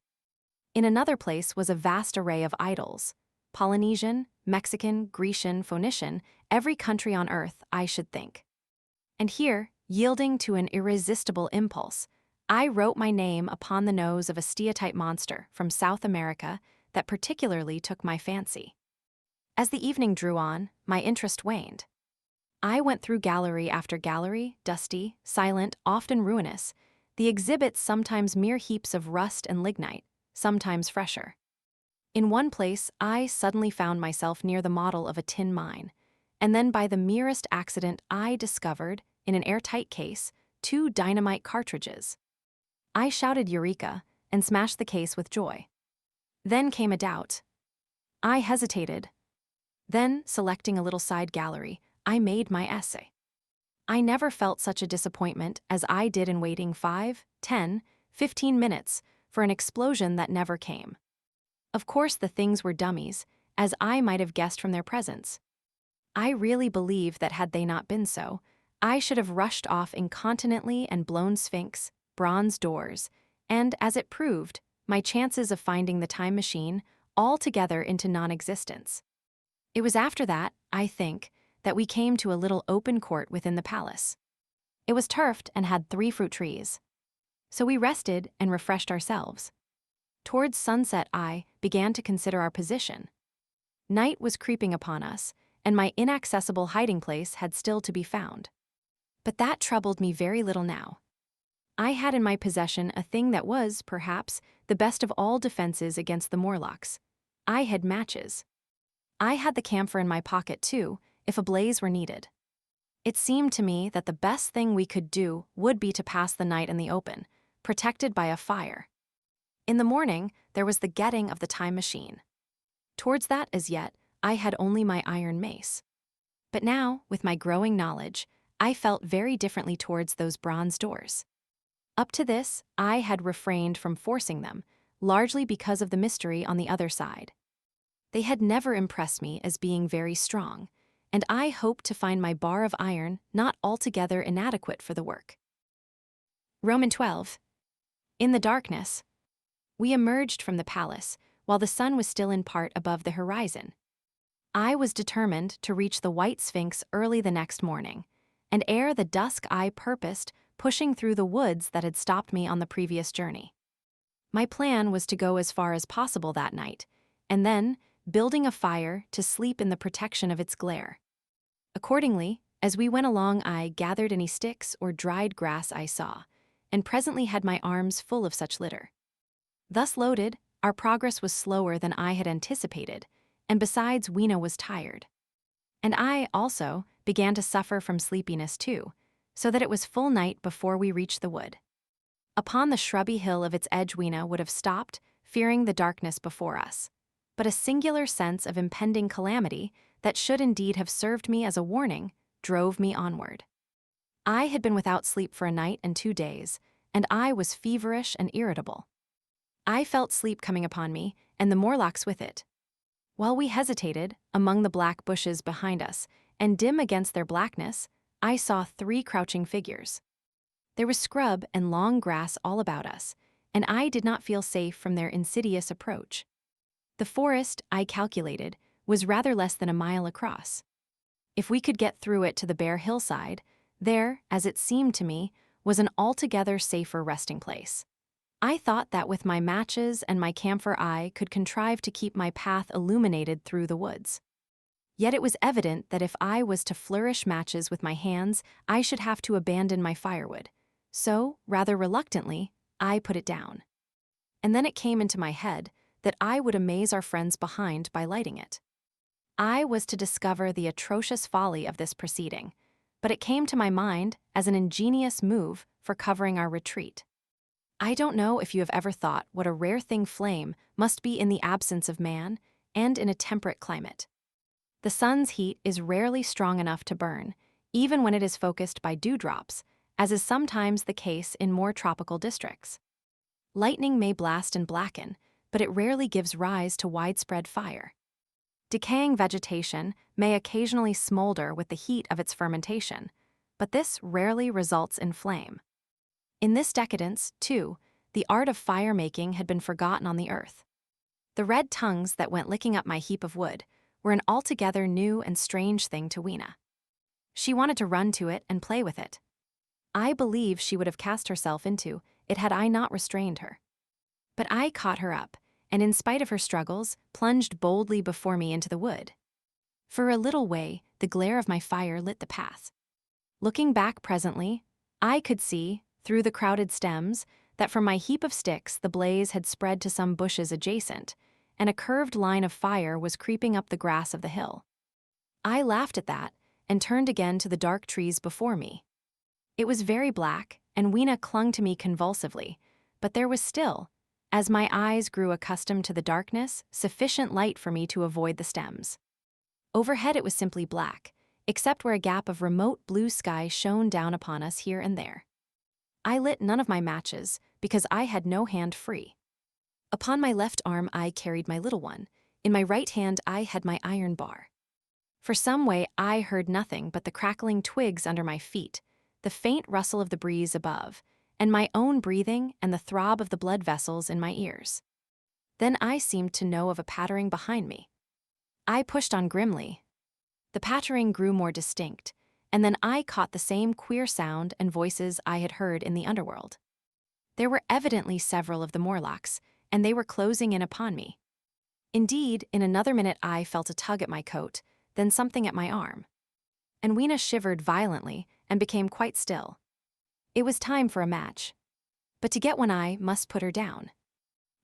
A: In another place was a vast array of idols, Polynesian, Mexican, Grecian, Phoenician, every country on earth, I should think. And here, yielding to an irresistible impulse, I wrote my name upon the nose of a steatite monster from South America that particularly took my fancy. As the evening drew on, my interest waned. I went through gallery after gallery, dusty, silent, often ruinous, the exhibits sometimes mere heaps of rust and lignite, sometimes fresher. In one place, I suddenly found myself near the model of a tin mine, and then by the merest accident I discovered, in an airtight case, 2 dynamite cartridges. I shouted Eureka and smashed the case with joy. Then came a doubt. I hesitated. Then, selecting a little side gallery, I made my essay. I never felt such a disappointment as I did in waiting 5, 10, 15 minutes for an explosion that never came. Of course the things were dummies, as I might have guessed from their presence. I really believe that had they not been so, I should have rushed off incontinently and blown sphinx, bronze doors, and, as it proved, my chances of finding the time machine altogether into non-existence. It was after that, I think, that we came to a little open court within the palace. It was turfed and had 3 fruit trees. So we rested and refreshed ourselves. Towards sunset I began to consider our position. Night was creeping upon us, and my inaccessible hiding place had still to be found. But that troubled me very little now. I had in my possession a thing that was, perhaps, the best of all defenses against the Morlocks. I had matches. I had the camphor in my pocket, too, if a blaze were needed. It seemed to me that the best thing we could do would be to pass the night in the open, protected by a fire. In the morning, there was the getting of the time machine. Towards that, as yet, I had only my iron mace. But now, with my growing knowledge, I felt very differently towards those bronze doors. Up to this, I had refrained from forcing them, largely because of the mystery on the other side. They had never impressed me as being very strong, and I hoped to find my bar of iron not altogether inadequate for the work. Roman 12. In the darkness, we emerged from the palace while the sun was still in part above the horizon. I was determined to reach the White Sphinx early the next morning, and ere the dusk I purposed pushing through the woods that had stopped me on the previous journey. My plan was to go as far as possible that night, and then, building a fire, to sleep in the protection of its glare. Accordingly, as we went along, I gathered any sticks or dried grass I saw, and presently had my arms full of such litter. Thus loaded, our progress was slower than I had anticipated, and besides, Weena was tired. And I, also, began to suffer from sleepiness too, so that it was full night before we reached the wood. Upon the shrubby hill of its edge Weena would have stopped, fearing the darkness before us. But a singular sense of impending calamity, that should indeed have served me as a warning, drove me onward. I had been without sleep for a night and 2 days, and I was feverish and irritable. I felt sleep coming upon me, and the Morlocks with it. While we hesitated, among the black bushes behind us, and dim against their blackness, I saw 3 crouching figures. There was scrub and long grass all about us, and I did not feel safe from their insidious approach. The forest, I calculated, was rather less than a mile across. If we could get through it to the bare hillside, there, as it seemed to me, was an altogether safer resting place. I thought that with my matches and my camphor I could contrive to keep my path illuminated through the woods. Yet it was evident that if I was to flourish matches with my hands, I should have to abandon my firewood. So, rather reluctantly, I put it down. And then it came into my head that I would amaze our friends behind by lighting it. I was to discover the atrocious folly of this proceeding, but it came to my mind as an ingenious move for covering our retreat. I don't know if you have ever thought what a rare thing flame must be in the absence of man and in a temperate climate. The sun's heat is rarely strong enough to burn, even when it is focused by dewdrops, as is sometimes the case in more tropical districts. Lightning may blast and blacken, but it rarely gives rise to widespread fire. Decaying vegetation may occasionally smolder with the heat of its fermentation, but this rarely results in flame. In this decadence, too, the art of fire-making had been forgotten on the earth. The red tongues that went licking up my heap of wood were an altogether new and strange thing to Weena. She wanted to run to it and play with it. I believe she would have cast herself into it had I not restrained her. But I caught her up, and in spite of her struggles, plunged boldly before me into the wood. For a little way, the glare of my fire lit the path. Looking back presently, I could see, through the crowded stems, that from my heap of sticks the blaze had spread to some bushes adjacent, and a curved line of fire was creeping up the grass of the hill. I laughed at that, and turned again to the dark trees before me. It was very black, and Weena clung to me convulsively, but there was still, as my eyes grew accustomed to the darkness, sufficient light for me to avoid the stems. Overhead it was simply black, except where a gap of remote blue sky shone down upon us here and there. I lit none of my matches, because I had no hand free. Upon my left arm I carried my little one, in my right hand I had my iron bar. For some way I heard nothing but the crackling twigs under my feet, the faint rustle of the breeze above, and my own breathing and the throb of the blood vessels in my ears. Then I seemed to know of a pattering behind me. I pushed on grimly. The pattering grew more distinct, and then I caught the same queer sound and voices I had heard in the underworld. There were evidently several of the Morlocks, and they were closing in upon me. Indeed, in another minute I felt a tug at my coat, then something at my arm. And Weena shivered violently and became quite still. It was time for a match, but to get one I must put her down.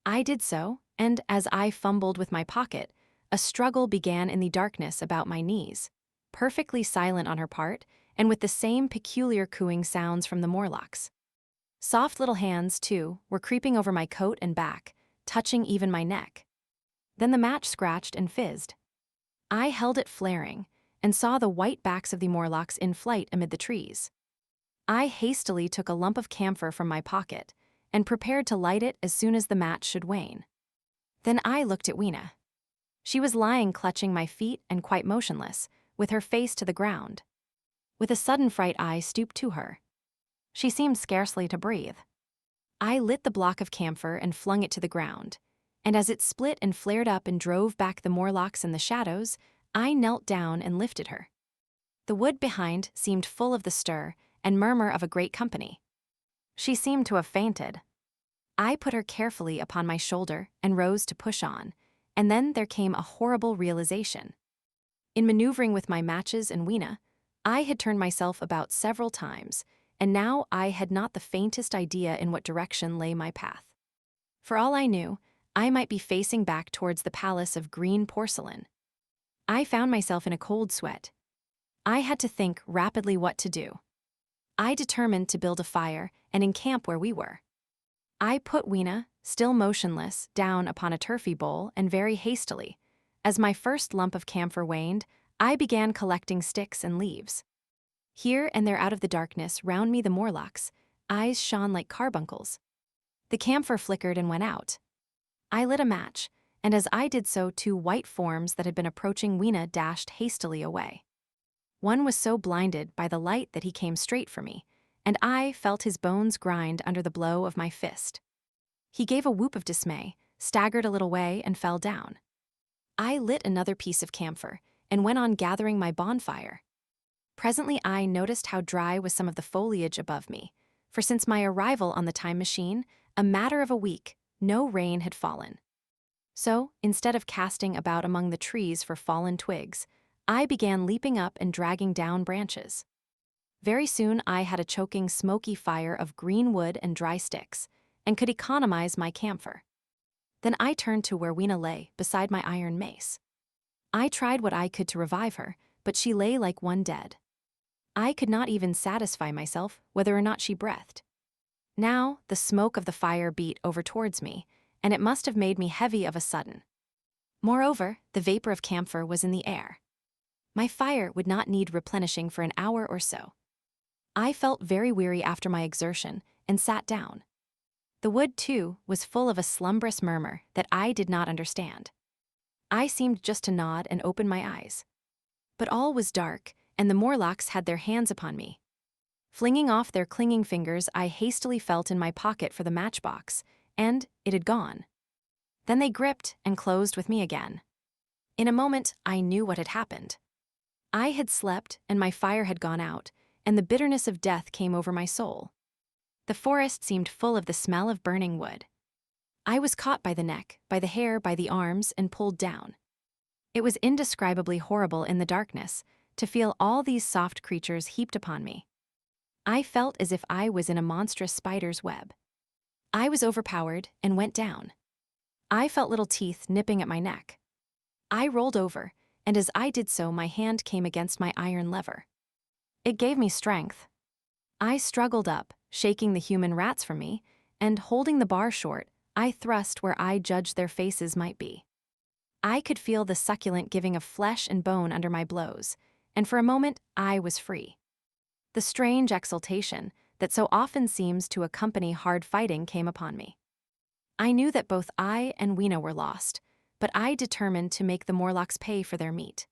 A: I did so, and as I fumbled with my pocket, a struggle began in the darkness about my knees, perfectly silent on her part, and with the same peculiar cooing sounds from the Morlocks. Soft little hands, too, were creeping over my coat and back, touching even my neck. Then the match scratched and fizzed. I held it flaring, and saw the white backs of the Morlocks in flight amid the trees. I hastily took a lump of camphor from my pocket, and prepared to light it as soon as the match should wane. Then I looked at Weena. She was lying clutching my feet and quite motionless, with her face to the ground. With a sudden fright I stooped to her. She seemed scarcely to breathe. I lit the block of camphor and flung it to the ground, and as it split and flared up and drove back the Morlocks in the shadows, I knelt down and lifted her. The wood behind seemed full of the stir and murmur of a great company. She seemed to have fainted. I put her carefully upon my shoulder and rose to push on, and then there came a horrible realization. In maneuvering with my matches and Weena, I had turned myself about several times, and now I had not the faintest idea in what direction lay my path. For all I knew, I might be facing back towards the palace of green porcelain. I found myself in a cold sweat. I had to think rapidly what to do. I determined to build a fire and encamp where we were. I put Weena, still motionless, down upon a turfy bowl, and very hastily, as my first lump of camphor waned, I began collecting sticks and leaves. Here and there out of the darkness round me the Morlocks' eyes shone like carbuncles. The camphor flickered and went out. I lit a match, and as I did so 2 white forms that had been approaching Weena dashed hastily away. One was so blinded by the light that he came straight for me, and I felt his bones grind under the blow of my fist. He gave a whoop of dismay, staggered a little way, and fell down. I lit another piece of camphor and went on gathering my bonfire. Presently I noticed how dry was some of the foliage above me, for since my arrival on the time machine, a matter of a week, no rain had fallen. So, instead of casting about among the trees for fallen twigs, I began leaping up and dragging down branches. Very soon I had a choking, smoky fire of green wood and dry sticks, and could economize my camphor. Then I turned to where Weena lay, beside my iron mace. I tried what I could to revive her, but she lay like one dead. I could not even satisfy myself whether or not she breathed. Now the smoke of the fire beat over towards me, and it must have made me heavy of a sudden. Moreover, the vapor of camphor was in the air. My fire would not need replenishing for an hour or so. I felt very weary after my exertion, and sat down. The wood, too, was full of a slumbrous murmur that I did not understand. I seemed just to nod and open my eyes. But all was dark, and the Morlocks had their hands upon me. Flinging off their clinging fingers, I hastily felt in my pocket for the matchbox, and it had gone. Then they gripped and closed with me again. In a moment, I knew what had happened. I had slept, and my fire had gone out, and the bitterness of death came over my soul. The forest seemed full of the smell of burning wood. I was caught by the neck, by the hair, by the arms, and pulled down. It was indescribably horrible in the darkness to feel all these soft creatures heaped upon me. I felt as if I was in a monstrous spider's web. I was overpowered and went down. I felt little teeth nipping at my neck. I rolled over, and as I did so my hand came against my iron lever. It gave me strength. I struggled up, shaking the human rats from me, and holding the bar short, I thrust where I judged their faces might be. I could feel the succulent giving of flesh and bone under my blows, and for a moment I was free. The strange exultation that so often seems to accompany hard fighting came upon me. I knew that both I and Weena were lost, but I determined to make the Morlocks pay for their meat.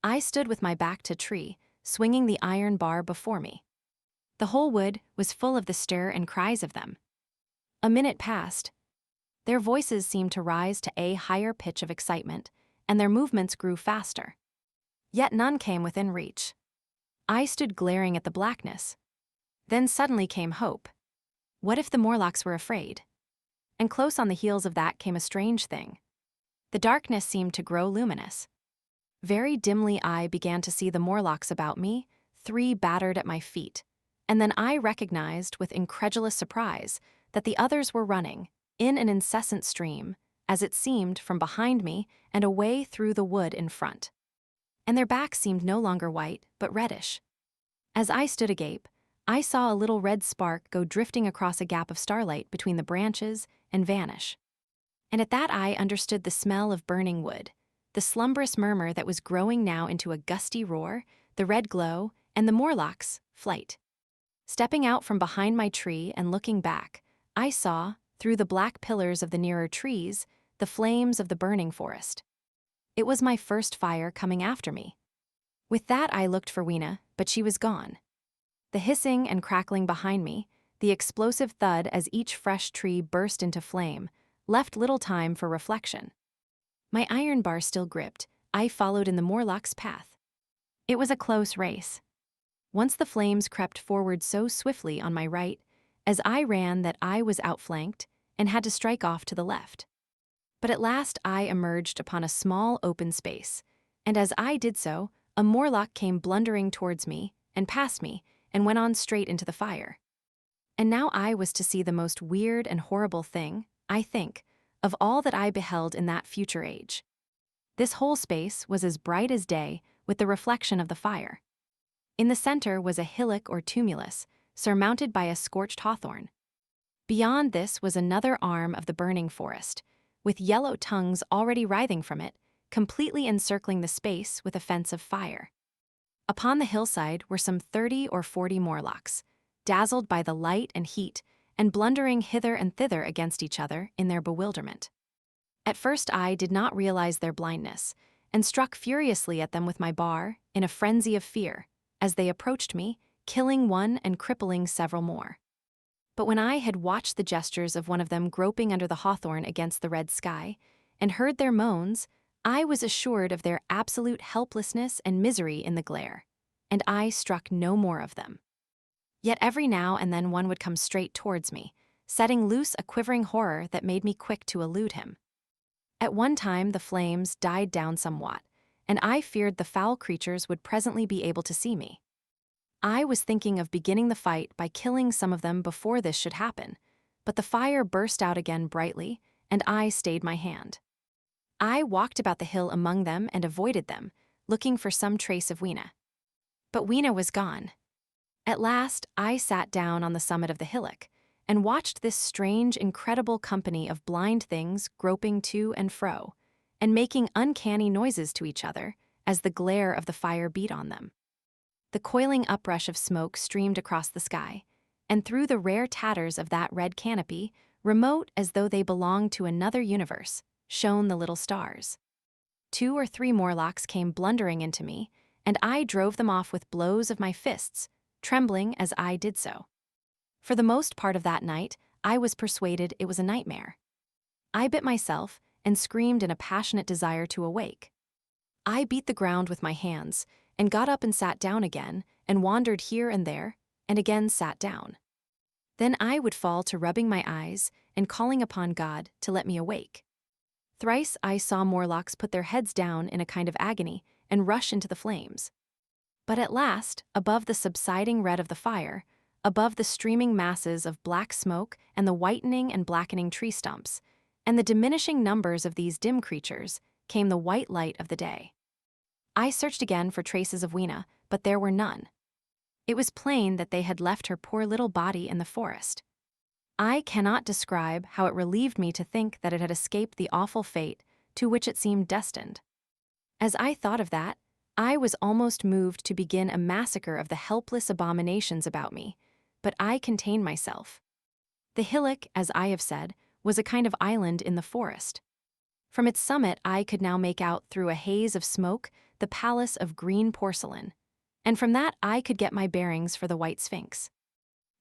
A: I stood with my back to tree, swinging the iron bar before me. The whole wood was full of the stir and cries of them. A minute passed. Their voices seemed to rise to a higher pitch of excitement, and their movements grew faster. Yet none came within reach. I stood glaring at the blackness. Then suddenly came hope. What if the Morlocks were afraid? And close on the heels of that came a strange thing. The darkness seemed to grow luminous. Very dimly I began to see the Morlocks about me, 3 battered at my feet, and then I recognized with incredulous surprise that the others were running, in an incessant stream, as it seemed, from behind me and away through the wood in front. And their backs seemed no longer white, but reddish. As I stood agape, I saw a little red spark go drifting across a gap of starlight between the branches and vanish. And at that I understood the smell of burning wood, the slumberous murmur that was growing now into a gusty roar, the red glow, and the Morlock's flight. Stepping out from behind my tree and looking back, I saw, through the black pillars of the nearer trees, the flames of the burning forest. It was my first fire coming after me. With that I looked for Weena, but she was gone. The hissing and crackling behind me, the explosive thud as each fresh tree burst into flame, left little time for reflection. My iron bar still gripped, I followed in the Morlock's path. It was a close race. Once the flames crept forward so swiftly on my right, as I ran that I was outflanked and had to strike off to the left. But at last I emerged upon a small open space, and as I did so, a Morlock came blundering towards me and past me and went on straight into the fire. And now I was to see the most weird and horrible thing, I think, of all that I beheld in that future age. This whole space was as bright as day with the reflection of the fire. In the center was a hillock or tumulus, surmounted by a scorched hawthorn. Beyond this was another arm of the burning forest, with yellow tongues already writhing from it, completely encircling the space with a fence of fire. Upon the hillside were some 30 or 40 Morlocks, dazzled by the light and heat, and blundering hither and thither against each other in their bewilderment. At first I did not realize their blindness, and struck furiously at them with my bar, in a frenzy of fear, as they approached me, killing one and crippling several more. But when I had watched the gestures of one of them groping under the hawthorn against the red sky, and heard their moans, I was assured of their absolute helplessness and misery in the glare, and I struck no more of them. Yet every now and then one would come straight towards me, setting loose a quivering horror that made me quick to elude him. At one time the flames died down somewhat, and I feared the foul creatures would presently be able to see me. I was thinking of beginning the fight by killing some of them before this should happen, but the fire burst out again brightly, and I stayed my hand. I walked about the hill among them and avoided them, looking for some trace of Weena. But Weena was gone. At last, I sat down on the summit of the hillock and watched this strange, incredible company of blind things groping to and fro, and making uncanny noises to each other as the glare of the fire beat on them. The coiling uprush of smoke streamed across the sky, and through the rare tatters of that red canopy, remote as though they belonged to another universe, shone the little stars. 2 or 3 Morlocks came blundering into me, and I drove them off with blows of my fists, trembling as I did so. For the most part of that night, I was persuaded it was a nightmare. I bit myself and screamed in a passionate desire to awake. I beat the ground with my hands and got up and sat down again and wandered here and there and again sat down. Then I would fall to rubbing my eyes and calling upon God to let me awake. Thrice I saw Morlocks put their heads down in a kind of agony and rush into the flames. But at last, above the subsiding red of the fire, above the streaming masses of black smoke and the whitening and blackening tree stumps, and the diminishing numbers of these dim creatures, came the white light of the day. I searched again for traces of Weena, but there were none. It was plain that they had left her poor little body in the forest. I cannot describe how it relieved me to think that it had escaped the awful fate to which it seemed destined. As I thought of that, I was almost moved to begin a massacre of the helpless abominations about me, but I contained myself. The hillock, as I have said, was a kind of island in the forest. From its summit I could now make out through a haze of smoke the palace of green porcelain, and from that I could get my bearings for the White Sphinx.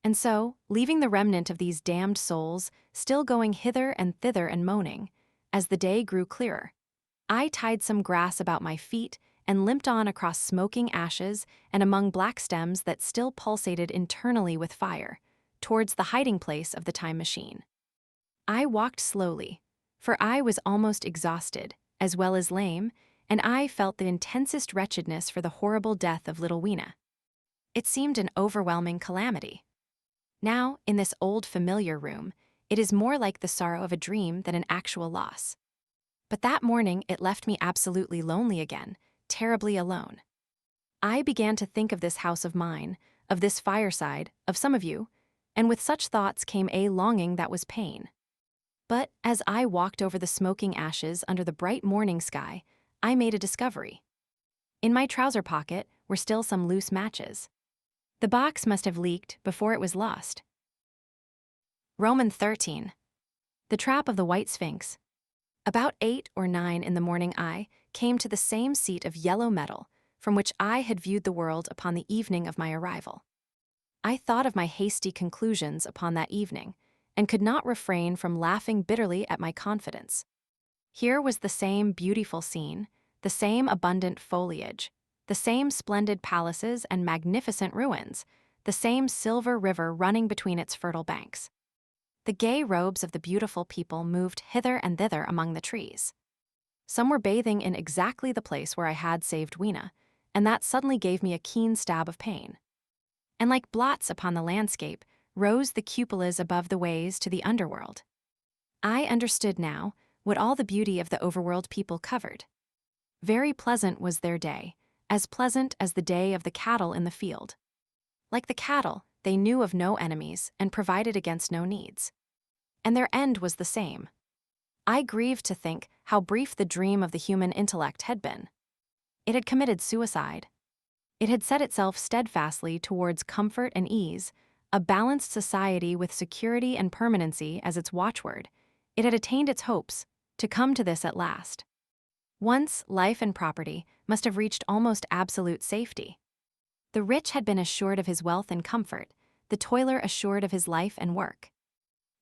A: And so, leaving the remnant of these damned souls still going hither and thither and moaning, as the day grew clearer, I tied some grass about my feet and limped on across smoking ashes and among black stems that still pulsated internally with fire, towards the hiding place of the time machine. I walked slowly, for I was almost exhausted, as well as lame, and I felt the intensest wretchedness for the horrible death of little Weena. It seemed an overwhelming calamity. Now, in this old familiar room, It is more like the sorrow of a dream than an actual loss. But that morning, it left me absolutely lonely again, terribly alone. I began to think of this house of mine, of this fireside, of some of you, and with such thoughts came a longing that was pain. But as I walked over the smoking ashes under the bright morning sky, I made a discovery. In my trouser pocket were still some loose matches. The box must have leaked before it was lost. Roman 13. The Trap of the White Sphinx. About 8 or 9 in the morning I came to the same seat of yellow metal from which I had viewed the world upon the evening of my arrival. I thought of my hasty conclusions upon that evening, and could not refrain from laughing bitterly at my confidence. Here was the same beautiful scene, the same abundant foliage, the same splendid palaces and magnificent ruins, the same silver river running between its fertile banks. The gay robes of the beautiful people moved hither and thither among the trees. Some were bathing in exactly the place where I had saved Weena, and that suddenly gave me a keen stab of pain. And like blots upon the landscape, rose the cupolas above the ways to the underworld. I understood now what all the beauty of the overworld people covered. Very pleasant was their day, as pleasant as the day of the cattle in the field. Like the cattle, they knew of no enemies and provided against no needs. And their end was the same. I grieved to think how brief the dream of the human intellect had been. It had committed suicide. It had set itself steadfastly towards comfort and ease, a balanced society with security and permanency as its watchword. It had attained its hopes, to come to this at last. Once, life and property must have reached almost absolute safety. The rich had been assured of his wealth and comfort, the toiler assured of his life and work.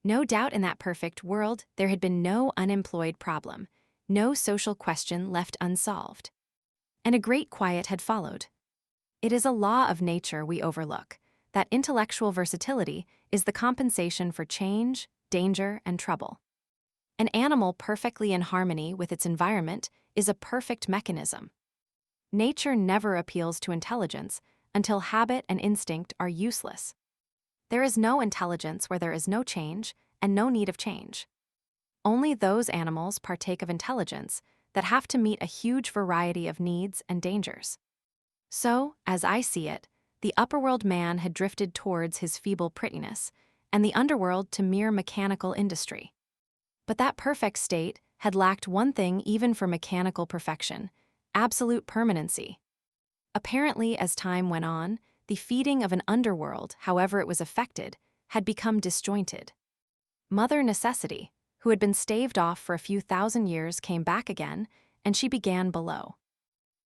A: No doubt in that perfect world there had been no unemployed problem, no social question left unsolved. And a great quiet had followed. It is a law of nature we overlook, that intellectual versatility is the compensation for change, danger, and trouble. An animal perfectly in harmony with its environment is a perfect mechanism. Nature never appeals to intelligence until habit and instinct are useless. There is no intelligence where there is no change and no need of change. Only those animals partake of intelligence that have to meet a huge variety of needs and dangers. So, as I see it, the upperworld man had drifted towards his feeble prettiness, and the underworld to mere mechanical industry. But that perfect state had lacked one thing even for mechanical perfection: absolute permanency. Apparently, as time went on, the feeding of an underworld, however it was effected, had become disjointed. Mother Necessity, who had been staved off for a few thousand years, came back again, and she began below.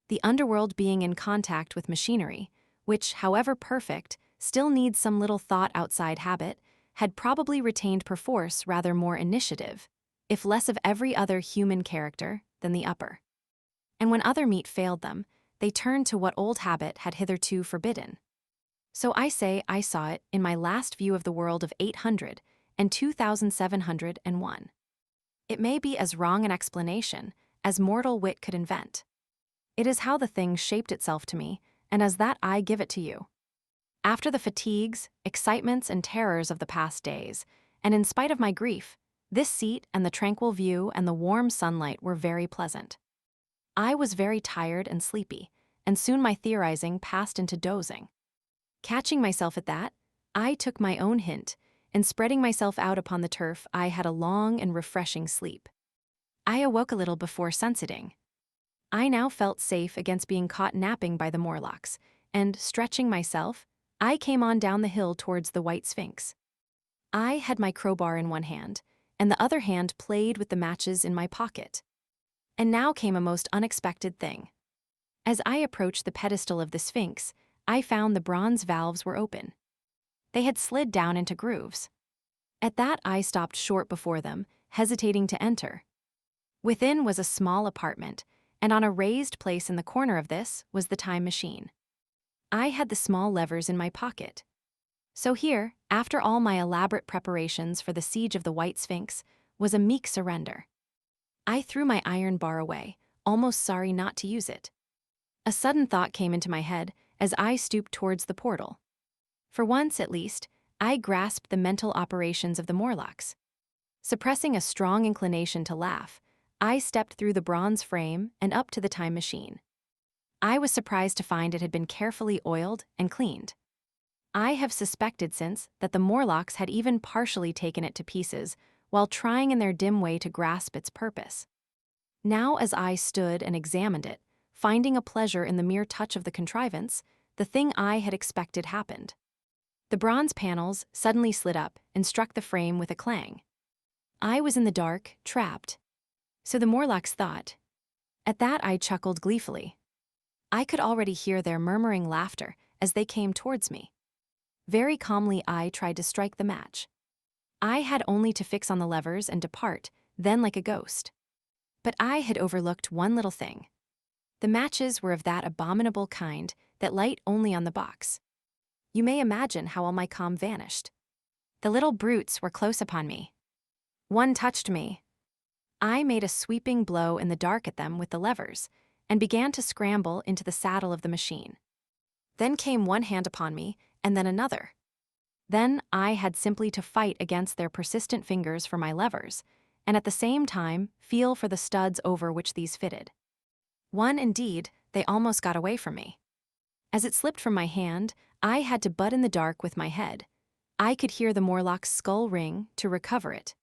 A: The underworld being in contact with machinery, which, however perfect, still needs some little thought outside habit, had probably retained perforce rather more initiative, if less of every other human character, than the upper. And when other meat failed them, they turned to what old habit had hitherto forbidden. So I say I saw it in my last view of the world of 800 and 2701. It may be as wrong an explanation as mortal wit could invent. It is how the thing shaped itself to me, and as that I give it to you. After the fatigues, excitements, and terrors of the past days, and in spite of my grief, this seat and the tranquil view and the warm sunlight were very pleasant. I was very tired and sleepy, and soon my theorizing passed into dozing. Catching myself at that, I took my own hint, and spreading myself out upon the turf, I had a long and refreshing sleep. I awoke a little before sunsetting. I now felt safe against being caught napping by the Morlocks, and, stretching myself, I came on down the hill towards the White Sphinx. I had my crowbar in one hand, and the other hand played with the matches in my pocket. And now came a most unexpected thing. As I approached the pedestal of the Sphinx, I found the bronze valves were open. They had slid down into grooves. At that I stopped short before them, hesitating to enter. Within was a small apartment, and on a raised place in the corner of this was the time machine. I had the small levers in my pocket. So here, after all my elaborate preparations for the siege of the White Sphinx, was a meek surrender. I threw my iron bar away, almost sorry not to use it. A sudden thought came into my head as I stooped towards the portal. For once, at least, I grasped the mental operations of the Morlocks. Suppressing a strong inclination to laugh, I stepped through the bronze frame and up to the time machine. I was surprised to find it had been carefully oiled and cleaned. I have suspected since that the Morlocks had even partially taken it to pieces while trying in their dim way to grasp its purpose. Now as I stood and examined it, finding a pleasure in the mere touch of the contrivance, the thing I had expected happened. The bronze panels suddenly slid up and struck the frame with a clang. I was in the dark, trapped. So the Morlocks thought. At that I chuckled gleefully. I could already hear their murmuring laughter as they came towards me. Very calmly I tried to strike the match. I had only to fix on the levers and depart, then like a ghost. But I had overlooked one little thing. The matches were of that abominable kind that light only on the box. You may imagine how all my calm vanished. The little brutes were close upon me. One touched me. I made a sweeping blow in the dark at them with the levers, and began to scramble into the saddle of the machine. Then came one hand upon me, and then another. Then I had simply to fight against their persistent fingers for my levers, and at the same time feel for the studs over which these fitted. One, indeed, they almost got away from me. As it slipped from my hand, I had to butt in the dark with my head. I could hear the Morlock's skull ring to recover it.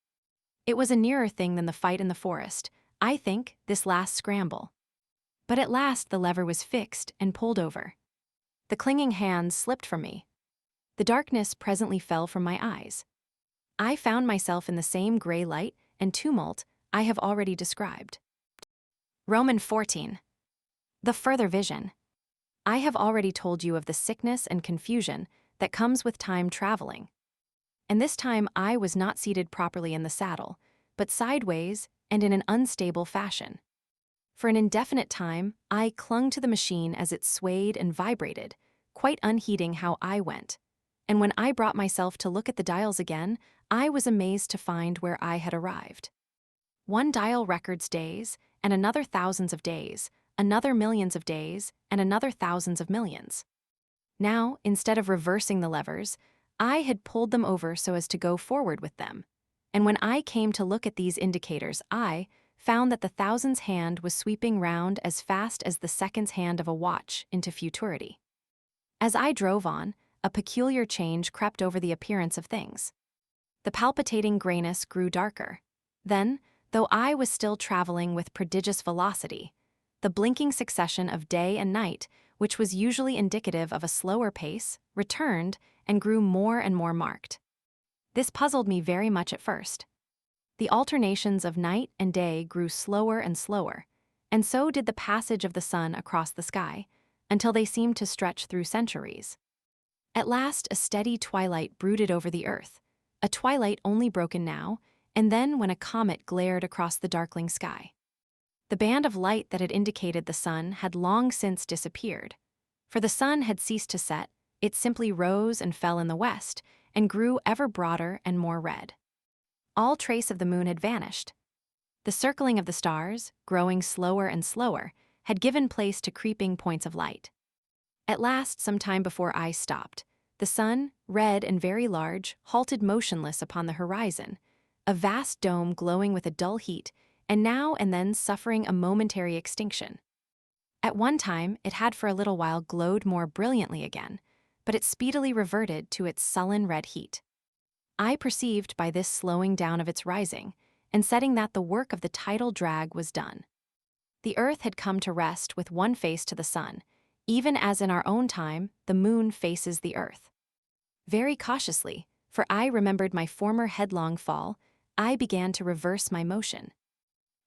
A: It was a nearer thing than the fight in the forest, I think, this last scramble. But at last the lever was fixed and pulled over. The clinging hands slipped from me. The darkness presently fell from my eyes. I found myself in the same gray light and tumult I have already described. Roman 14. The further vision. I have already told you of the sickness and confusion that comes with time traveling. And this time I was not seated properly in the saddle, but sideways and in an unstable fashion. For an indefinite time, I clung to the machine as it swayed and vibrated, quite unheeding how I went. And when I brought myself to look at the dials again, I was amazed to find where I had arrived. One dial records days, and another thousands of days, another millions of days, and another thousands of millions. Now, instead of reversing the levers, I had pulled them over so as to go forward with them. And when I came to look at these indicators, I found that the thousand's hand was sweeping round as fast as the second's hand of a watch into futurity. As I drove on, a peculiar change crept over the appearance of things. The palpitating grayness grew darker. Then, though I was still traveling with prodigious velocity, the blinking succession of day and night, which was usually indicative of a slower pace, returned and grew more and more marked. This puzzled me very much at first. The alternations of night and day grew slower and slower, and so did the passage of the sun across the sky, until they seemed to stretch through centuries. At last a steady twilight brooded over the earth, a twilight only broken now, and then when a comet glared across the darkling sky. The band of light that had indicated the sun had long since disappeared, for the sun had ceased to set, it simply rose and fell in the west, and grew ever broader and more red. All trace of the moon had vanished. The circling of the stars, growing slower and slower, had given place to creeping points of light. At last, some time before I stopped, the sun, red and very large, halted motionless upon the horizon, a vast dome glowing with a dull heat, and now and then suffering a momentary extinction. At one time, it had for a little while glowed more brilliantly again, but it speedily reverted to its sullen red heat. I perceived by this slowing down of its rising, and setting that the work of the tidal drag was done. The earth had come to rest with one face to the sun, even as in our own time the moon faces the earth. Very cautiously, for I remembered my former headlong fall, I began to reverse my motion.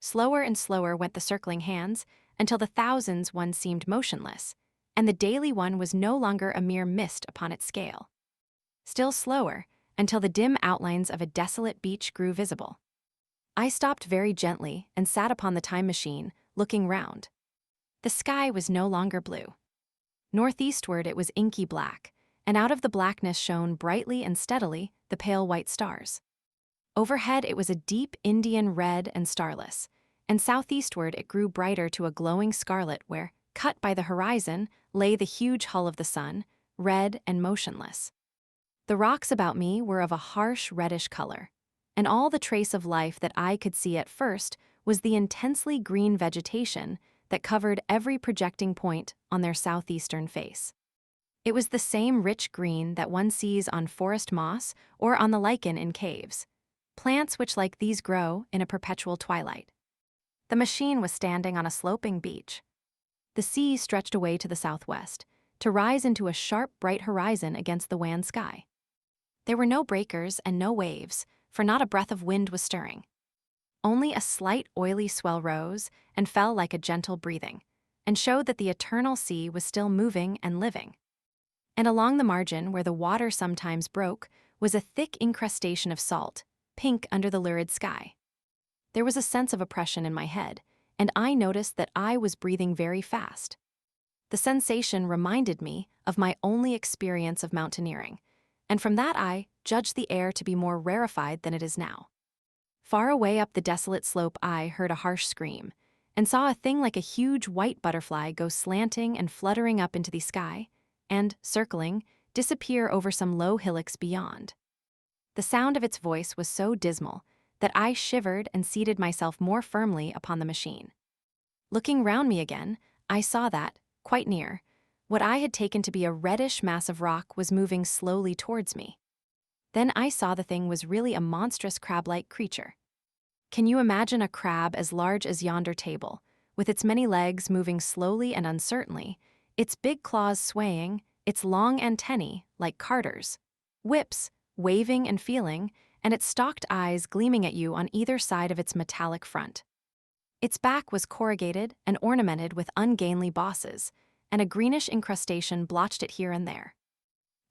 A: Slower and slower went the circling hands, until the thousands one seemed motionless, and the daily one was no longer a mere mist upon its scale. Still slower, until the dim outlines of a desolate beach grew visible. I stopped very gently and sat upon the time machine, looking round. The sky was no longer blue. Northeastward it was inky black, and out of the blackness shone brightly and steadily the pale white stars. Overhead it was a deep Indian red and starless, and southeastward it grew brighter to a glowing scarlet where, cut by the horizon, lay the huge hull of the sun, red and motionless. The rocks about me were of a harsh reddish color. and all the trace of life that I could see at first was the intensely green vegetation that covered every projecting point on their southeastern face. It was the same rich green that one sees on forest moss or on the lichen in caves, plants which like these grow in a perpetual twilight. The machine was standing on a sloping beach. The sea stretched away to the southwest, to rise into a sharp, bright horizon against the wan sky. There were no breakers and no waves, for not a breath of wind was stirring. Only a slight oily swell rose and fell like a gentle breathing, and showed that the eternal sea was still moving and living. And along the margin, where the water sometimes broke, was a thick incrustation of salt, pink under the lurid sky. There was a sense of oppression in my head, and I noticed that I was breathing very fast. The sensation reminded me of my only experience of mountaineering, and from that I judged the air to be more rarefied than it is now. Far away up the desolate slope I heard a harsh scream, and saw a thing like a huge white butterfly go slanting and fluttering up into the sky, and, circling, disappear over some low hillocks beyond. The sound of its voice was so dismal that I shivered and seated myself more firmly upon the machine. Looking round me again, I saw that, quite near, what I had taken to be a reddish mass of rock was moving slowly towards me. Then I saw the thing was really a monstrous crab-like creature. Can you imagine a crab as large as yonder table, with its many legs moving slowly and uncertainly, its big claws swaying, its long antennae, like carders, whips, waving and feeling, and its stalked eyes gleaming at you on either side of its metallic front. Its back was corrugated and ornamented with ungainly bosses, and a greenish incrustation blotched it here and there.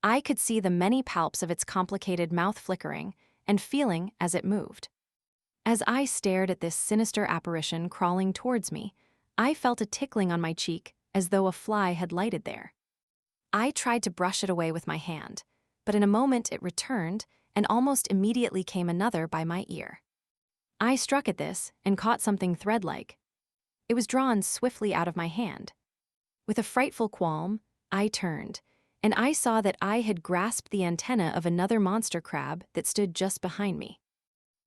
A: I could see the many palps of its complicated mouth flickering and feeling as it moved. As I stared at this sinister apparition crawling towards me, I felt a tickling on my cheek as though a fly had lighted there. I tried to brush it away with my hand, but in a moment it returned, and almost immediately came another by my ear. I struck at this and caught something thread-like. It was drawn swiftly out of my hand. With a frightful qualm, I turned, and I saw that I had grasped the antenna of another monster crab that stood just behind me.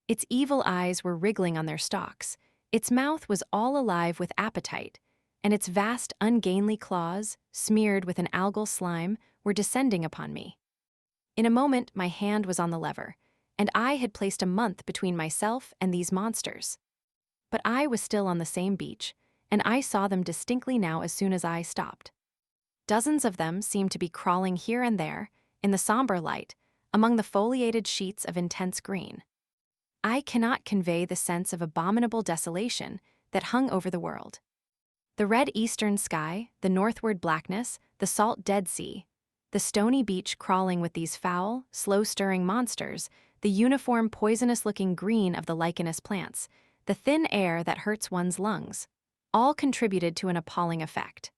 A: Its evil eyes were wriggling on their stalks, its mouth was all alive with appetite, and its vast ungainly claws, smeared with an algal slime, were descending upon me. In a moment my hand was on the lever, and I had placed a month between myself and these monsters. But I was still on the same beach, and I saw them distinctly now as soon as I stopped. Dozens of them seemed to be crawling here and there, in the somber light, among the foliated sheets of intense green. I cannot convey the sense of abominable desolation that hung over the world. The red eastern sky, the northward blackness, the salt Dead Sea, the stony beach crawling with these foul, slow-stirring monsters, the uniform poisonous-looking green of the lichenous plants, the thin air that hurts one's lungs, all contributed to an appalling effect.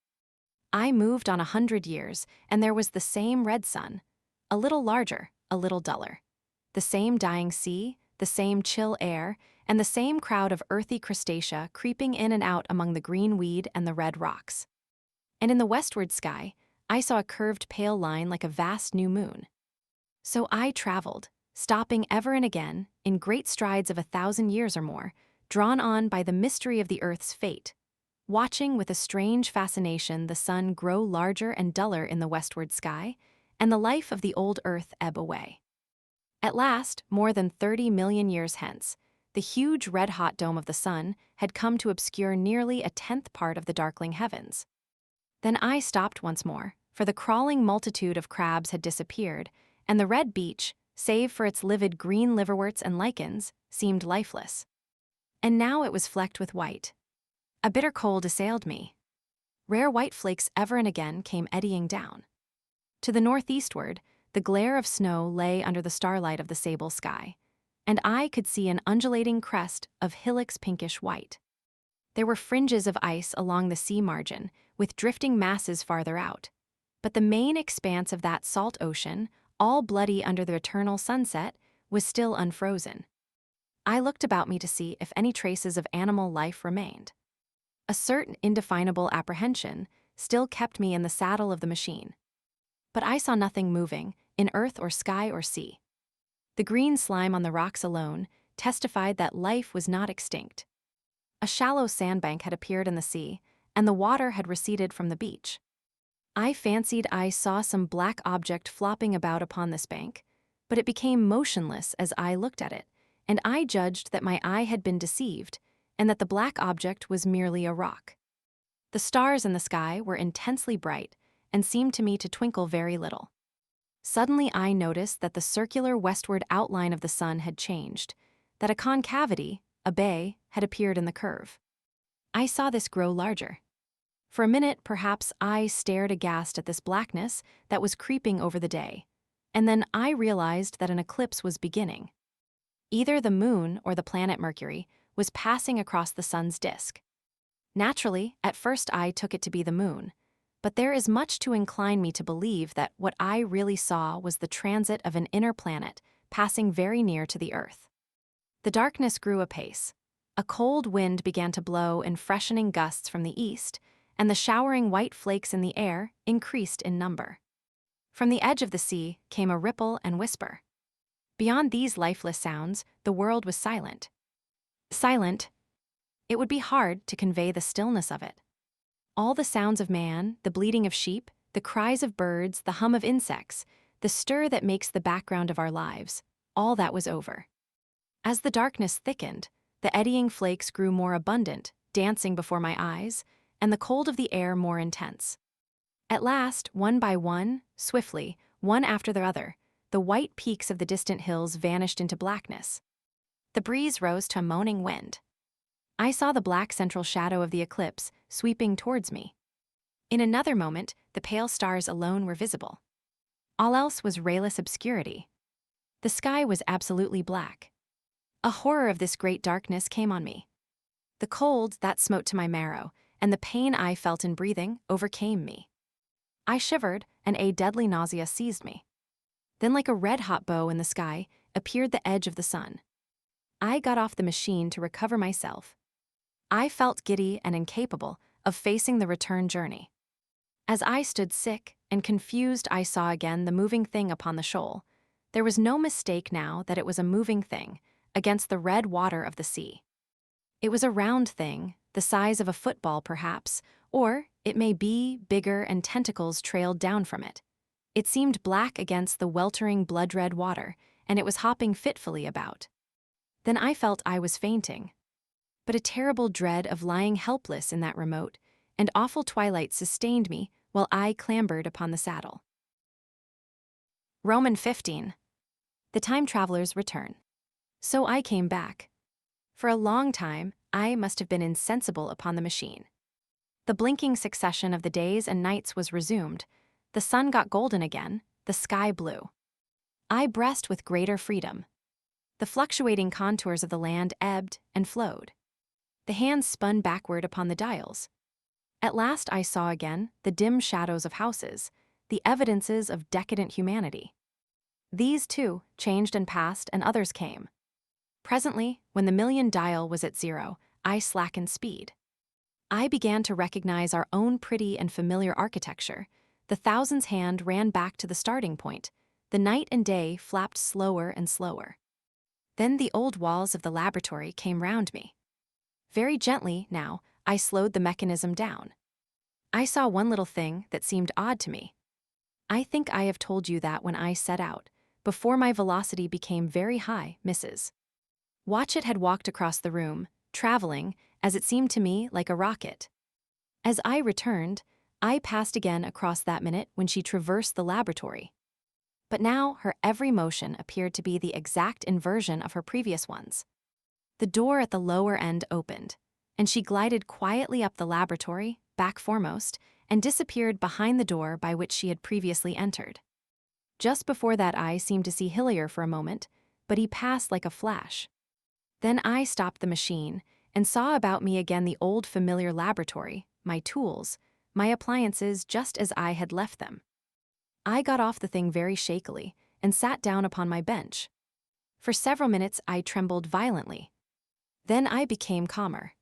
A: I moved on 100 years, and there was the same red sun, a little larger, a little duller, the same dying sea, the same chill air, and the same crowd of earthy crustacea creeping in and out among the green weed and the red rocks. And in the westward sky, I saw a curved pale line like a vast new moon. So I traveled, stopping ever and again, in great strides of 1,000 years or more, drawn on by the mystery of the earth's fate, watching with a strange fascination the sun grow larger and duller in the westward sky, and the life of the old earth ebb away. At last, more than 30 million years hence, the huge red-hot dome of the sun had come to obscure nearly a tenth part of the darkling heavens. Then I stopped once more, for the crawling multitude of crabs had disappeared, and the red beach, save for its livid green liverworts and lichens, seemed lifeless. And now it was flecked with white. A bitter cold assailed me. Rare white flakes ever and again came eddying down. To the northeastward, the glare of snow lay under the starlight of the sable sky, and I could see an undulating crest of hillocks pinkish white. There were fringes of ice along the sea margin, with drifting masses farther out, but the main expanse of that salt ocean, all bloody under the eternal sunset, was still unfrozen. I looked about me to see if any traces of animal life remained. A certain indefinable apprehension still kept me in the saddle of the machine. But I saw nothing moving, in earth or sky or sea. The green slime on the rocks alone testified that life was not extinct. A shallow sandbank had appeared in the sea, and the water had receded from the beach. I fancied I saw some black object flopping about upon this bank, but it became motionless as I looked at it, and I judged that my eye had been deceived and that the black object was merely a rock. The stars in the sky were intensely bright and seemed to me to twinkle very little. Suddenly I noticed that the circular westward outline of the sun had changed, that a concavity, a bay, had appeared in the curve. I saw this grow larger. For a minute, perhaps, I stared aghast at this blackness that was creeping over the day, and then I realized that an eclipse was beginning. Either the moon or the planet Mercury was passing across the sun's disk. Naturally, at first I took it to be the moon, but there is much to incline me to believe that what I really saw was the transit of an inner planet passing very near to the Earth. The darkness grew apace. A cold wind began to blow in freshening gusts from the east, and the showering white flakes in the air increased in number. From the edge of the sea came a ripple and whisper. Beyond these lifeless sounds, the world was silent. Silent. It would be hard to convey the stillness of it. All the sounds of man, the bleating of sheep, the cries of birds, the hum of insects, the stir that makes the background of our lives, all that was over. As the darkness thickened, the eddying flakes grew more abundant, dancing before my eyes, and the cold of the air more intense. At last, one by one, swiftly, one after the other, the white peaks of the distant hills vanished into blackness. The breeze rose to a moaning wind. I saw the black central shadow of the eclipse sweeping towards me. In another moment, the pale stars alone were visible. All else was rayless obscurity. The sky was absolutely black. A horror of this great darkness came on me. The cold that smote to my marrow, and the pain I felt in breathing, overcame me. I shivered, and a deadly nausea seized me. Then, like a red-hot bow in the sky, appeared the edge of the sun. I got off the machine to recover myself. I felt giddy and incapable of facing the return journey. As I stood sick and confused, I saw again the moving thing upon the shoal. There was no mistake now that it was a moving thing against the red water of the sea. It was a round thing, the size of a football perhaps, or, it may be, bigger, and tentacles trailed down from it. It seemed black against the weltering blood-red water, and it was hopping fitfully about. Then I felt I was fainting. But a terrible dread of lying helpless in that remote and awful twilight sustained me while I clambered upon the saddle. Roman 15. The time traveler's return. So I came back. For a long time, I must have been insensible upon the machine. The blinking succession of the days and nights was resumed. The sun got golden again, the sky blue. I breathed with greater freedom. The fluctuating contours of the land ebbed and flowed. The hands spun backward upon the dials. At last I saw again the dim shadows of houses, the evidences of decadent humanity. These, too, changed and passed, and others came. Presently, when the million dial was at 0, I slackened speed. I began to recognize our own pretty and familiar architecture. The thousand's hand ran back to the starting point. The night and day flapped slower and slower. Then the old walls of the laboratory came round me. Very gently, now, I slowed the mechanism down. I saw one little thing that seemed odd to me. I think I have told you that when I set out, before my velocity became very high, Mrs. Watchett had walked across the room, traveling, as it seemed to me, like a rocket. As I returned, I passed again across that minute when she traversed the laboratory. But now her every motion appeared to be the exact inversion of her previous ones. The door at the lower end opened, and she glided quietly up the laboratory, back foremost, and disappeared behind the door by which she had previously entered. Just before that I seemed to see Hillier for a moment, but he passed like a flash. Then I stopped the machine and saw about me again the old familiar laboratory, my tools, my appliances just as I had left them. I got off the thing very shakily and sat down upon my bench. For several minutes I trembled violently. Then I became calmer.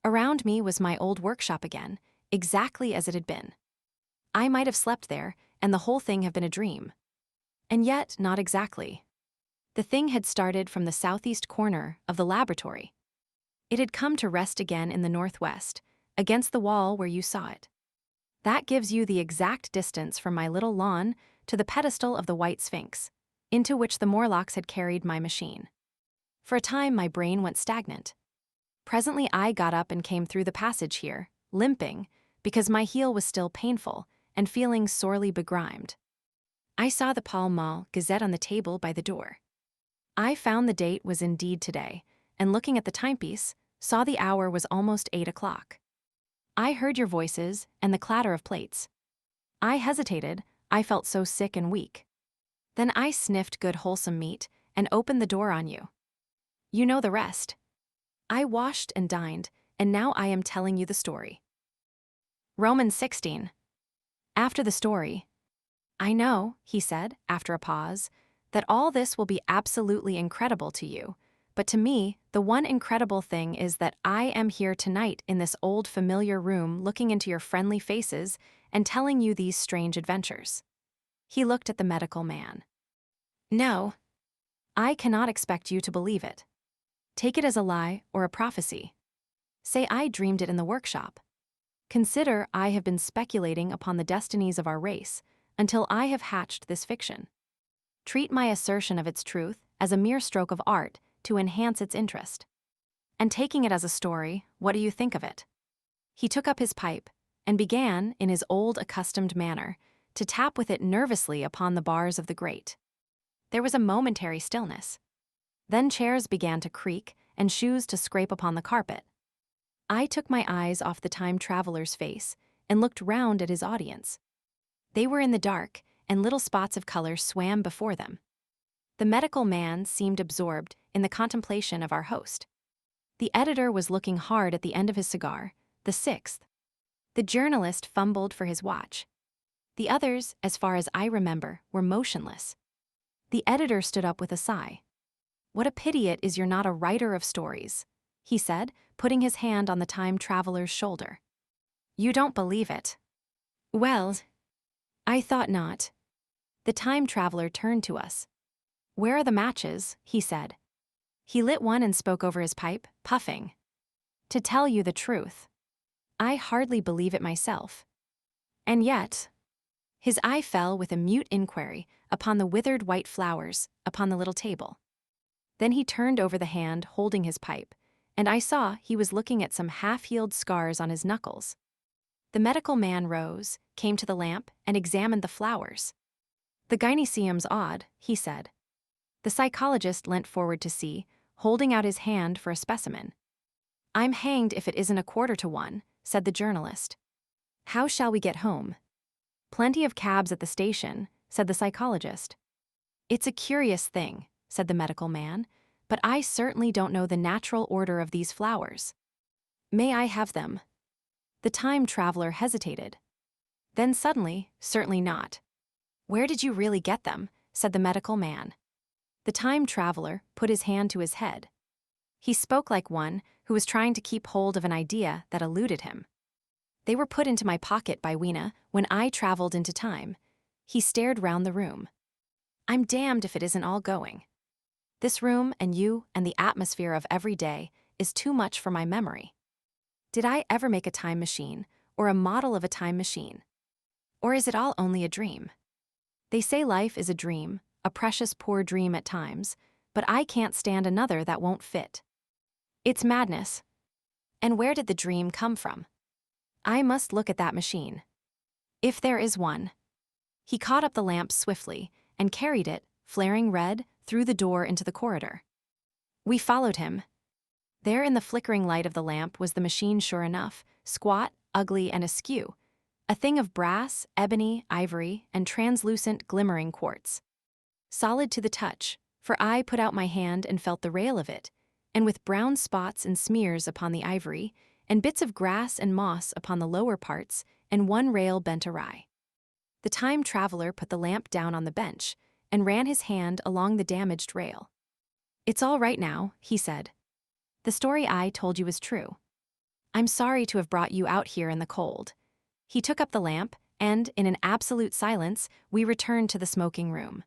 A: Around me was my old workshop again, exactly as it had been. I might have slept there, and the whole thing have been a dream. And yet, not exactly. The thing had started from the southeast corner of the laboratory. It had come to rest again in the northwest, against the wall where you saw it. That gives you the exact distance from my little lawn to the pedestal of the White Sphinx, into which the Morlocks had carried my machine. For a time, my brain went stagnant. Presently, I got up and came through the passage here, limping, because my heel was still painful and feeling sorely begrimed. I saw the Pall Mall Gazette on the table by the door. I found the date was indeed today, and looking at the timepiece, saw the hour was almost 8 o'clock. I heard your voices and the clatter of plates. I hesitated, I felt so sick and weak. Then I sniffed good wholesome meat and opened the door on you. You know the rest. I washed and dined, and now I am telling you the story. Romans 16. After the story, I know, he said, after a pause, that all this will be absolutely incredible to you, but to me, the one incredible thing is that I am here tonight in this old familiar room looking into your friendly faces and telling you these strange adventures. He looked at the medical man. No, I cannot expect you to believe it. Take it as a lie or a prophecy. Say I dreamed it in the workshop. Consider I have been speculating upon the destinies of our race until I have hatched this fiction. Treat my assertion of its truth as a mere stroke of art to enhance its interest. And taking it as a story, what do you think of it? He took up his pipe and began, in his old accustomed manner, to tap with it nervously upon the bars of the grate. There was a momentary stillness. Then chairs began to creak and shoes to scrape upon the carpet. I took my eyes off the time traveler's face and looked round at his audience. They were in the dark, and little spots of color swam before them. The medical man seemed absorbed in the contemplation of our host. The editor was looking hard at the end of his cigar, the sixth. The journalist fumbled for his watch. The others, as far as I remember, were motionless. The editor stood up with a sigh. What a pity it is you're not a writer of stories, he said, putting his hand on the time traveler's shoulder. You don't believe it. Well, I thought not. The time traveler turned to us. Where are the matches? He said. He lit one and spoke over his pipe, puffing. To tell you the truth, I hardly believe it myself. And yet, his eye fell with a mute inquiry upon the withered white flowers upon the little table. Then he turned over the hand holding his pipe, and I saw he was looking at some half-healed scars on his knuckles. The medical man rose, came to the lamp, and examined the flowers. The gynoecium's odd, he said. The psychologist leant forward to see, holding out his hand for a specimen. I'm hanged if it isn't 1:15, said the journalist. How shall we get home? Plenty of cabs at the station, said the psychologist. It's a curious thing, said the medical man, but I certainly don't know the natural order of these flowers. May I have them? The time traveler hesitated. Then suddenly, certainly not. Where did you really get them? Said the medical man. The time traveler put his hand to his head. He spoke like one who was trying to keep hold of an idea that eluded him. They were put into my pocket by Weena when I traveled into time. He stared round the room. I'm damned if it isn't all going. This room and you and the atmosphere of every day is too much for my memory. Did I ever make a time machine or a model of a time machine? Or is it all only a dream? They say life is a dream, a precious poor dream at times, but I can't stand another that won't fit. It's madness. And where did the dream come from? I must look at that machine. If there is one. He caught up the lamp swiftly and carried it, flaring red, through the door into the corridor. We followed him. There in the flickering light of the lamp was the machine sure enough, squat, ugly, and askew, a thing of brass, ebony, ivory, and translucent glimmering quartz. Solid to the touch, for I put out my hand and felt the rail of it, and with brown spots and smears upon the ivory, and bits of grass and moss upon the lower parts, and one rail bent awry. The time traveler put the lamp down on the bench and ran his hand along the damaged rail. It's all right now, he said. The story I told you is true. I'm sorry to have brought you out here in the cold. He took up the lamp, and, in an absolute silence, we returned to the smoking room.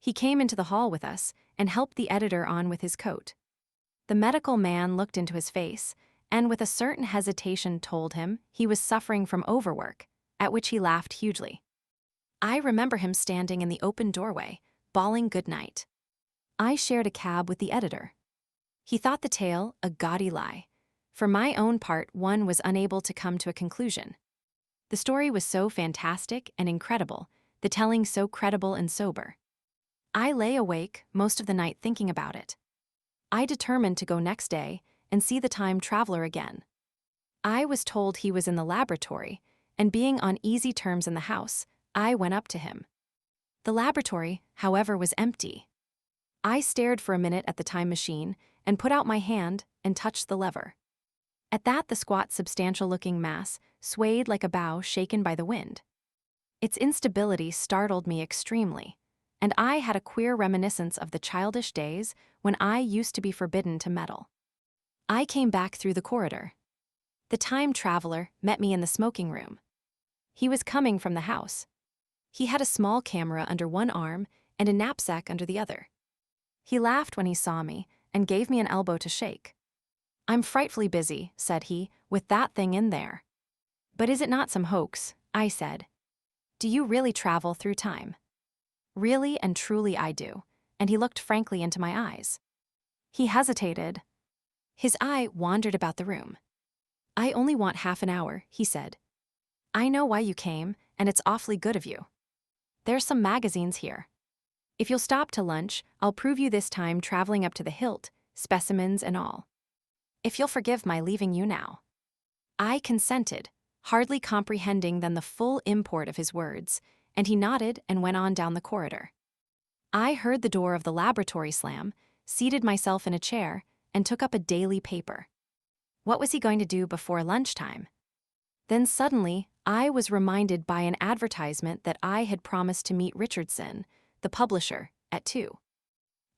A: He came into the hall with us and helped the editor on with his coat. The medical man looked into his face and with a certain hesitation told him he was suffering from overwork, at which he laughed hugely. I remember him standing in the open doorway, bawling good night. I shared a cab with the editor. He thought the tale a gaudy lie. For my own part, one was unable to come to a conclusion. The story was so fantastic and incredible, the telling so credible and sober. I lay awake most of the night thinking about it. I determined to go next day and see the time traveler again. I was told he was in the laboratory, and being on easy terms in the house, I went up to him. The laboratory, however, was empty. I stared for a minute at the time machine and put out my hand and touched the lever. At that, the squat, substantial-looking mass swayed like a bough shaken by the wind. Its instability startled me extremely, and I had a queer reminiscence of the childish days when I used to be forbidden to meddle. I came back through the corridor. The time traveler met me in the smoking room. He was coming from the house. He had a small camera under one arm and a knapsack under the other. He laughed when he saw me and gave me an elbow to shake. "I'm frightfully busy," said he, "with that thing in there." "But is it not some hoax?" I said. "Do you really travel through time?" "Really and truly I do," and he looked frankly into my eyes. He hesitated. His eye wandered about the room. "I only want half an hour," he said. "I know why you came, and it's awfully good of you. There's some magazines here. If you'll stop to lunch, I'll prove you this time traveling up to the hilt, specimens and all. If you'll forgive my leaving you now." I consented, hardly comprehending then the full import of his words, and he nodded and went on down the corridor. I heard the door of the laboratory slam, seated myself in a chair, and took up a daily paper. What was he going to do before lunchtime? Then suddenly, I was reminded by an advertisement that I had promised to meet Richardson, the publisher, at 2.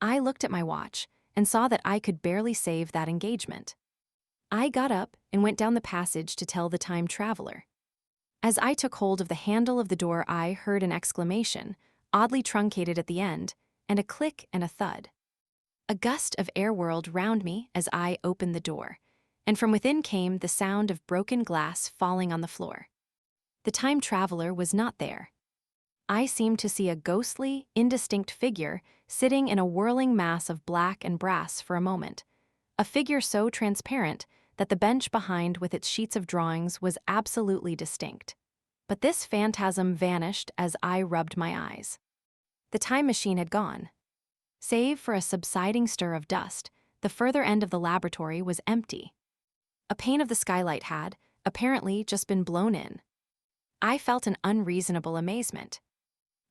A: I looked at my watch and saw that I could barely save that engagement. I got up and went down the passage to tell the time traveler. As I took hold of the handle of the door, I heard an exclamation, oddly truncated at the end, and a click and a thud. A gust of air whirled round me as I opened the door, and from within came the sound of broken glass falling on the floor. The time traveler was not there. I seemed to see a ghostly, indistinct figure sitting in a whirling mass of black and brass for a moment, a figure so transparent that the bench behind with its sheets of drawings was absolutely distinct. But this phantasm vanished as I rubbed my eyes. The time machine had gone. Save for a subsiding stir of dust, the further end of the laboratory was empty. A pane of the skylight had, apparently, just been blown in. I felt an unreasonable amazement.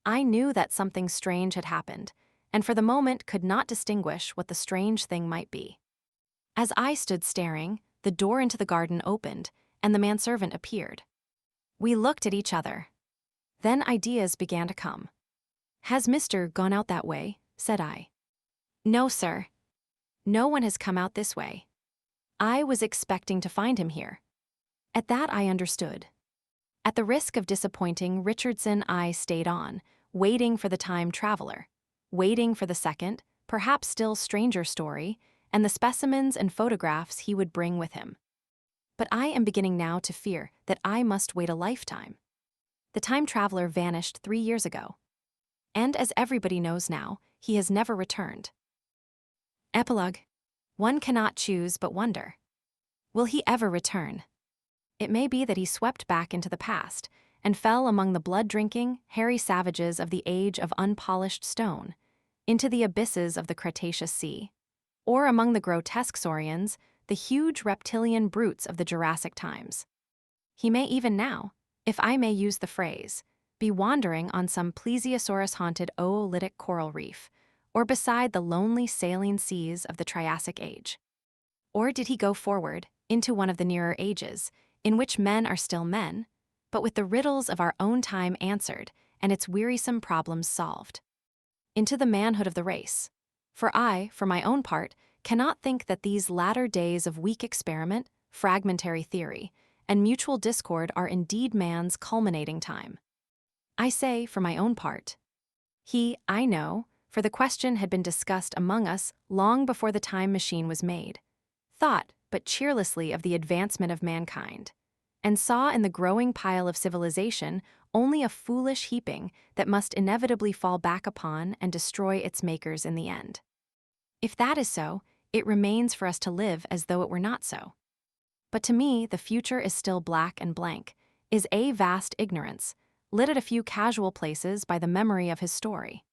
A: I knew that something strange had happened, and for the moment could not distinguish what the strange thing might be. As I stood staring, the door into the garden opened, and the manservant appeared. We looked at each other. Then ideas began to come. "Has Mr. gone out that way?" said I. "No, sir. No one has come out this way. I was expecting to find him here." At that I understood. At the risk of disappointing Richardson, I stayed on, waiting for the time traveler, waiting for the second, perhaps still stranger story, and the specimens and photographs he would bring with him. But I am beginning now to fear that I must wait a lifetime. The time traveler vanished 3 years ago. And as everybody knows now, he has never returned. Epilogue. One cannot choose but wonder. Will he ever return? It may be that he swept back into the past and fell among the blood-drinking, hairy savages of the age of unpolished stone, into the abysses of the Cretaceous Sea, or among the grotesque saurians, the huge reptilian brutes of the Jurassic times. He may even now, if I may use the phrase, be wandering on some plesiosaurus-haunted oolitic coral reef, or beside the lonely saline seas of the Triassic Age. Or did he go forward, into one of the nearer ages, in which men are still men, but with the riddles of our own time answered and its wearisome problems solved? Into the manhood of the race. For I, for my own part, cannot think that these latter days of weak experiment, fragmentary theory, and mutual discord are indeed man's culminating time. I say, for my own part. He, I know, for the question had been discussed among us long before the time machine was made, thought but cheerlessly of the advancement of mankind, and saw in the growing pile of civilization only a foolish heaping that must inevitably fall back upon and destroy its makers in the end. If that is so, it remains for us to live as though it were not so. But to me, the future is still black and blank, is a vast ignorance, lit at a few casual places by the memory of his story.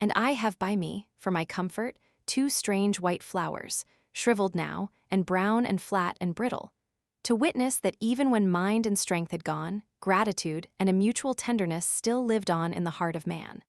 A: And I have by me, for my comfort, 2 strange white flowers, shriveled now, and brown and flat and brittle, to witness that even when mind and strength had gone, gratitude and a mutual tenderness still lived on in the heart of man.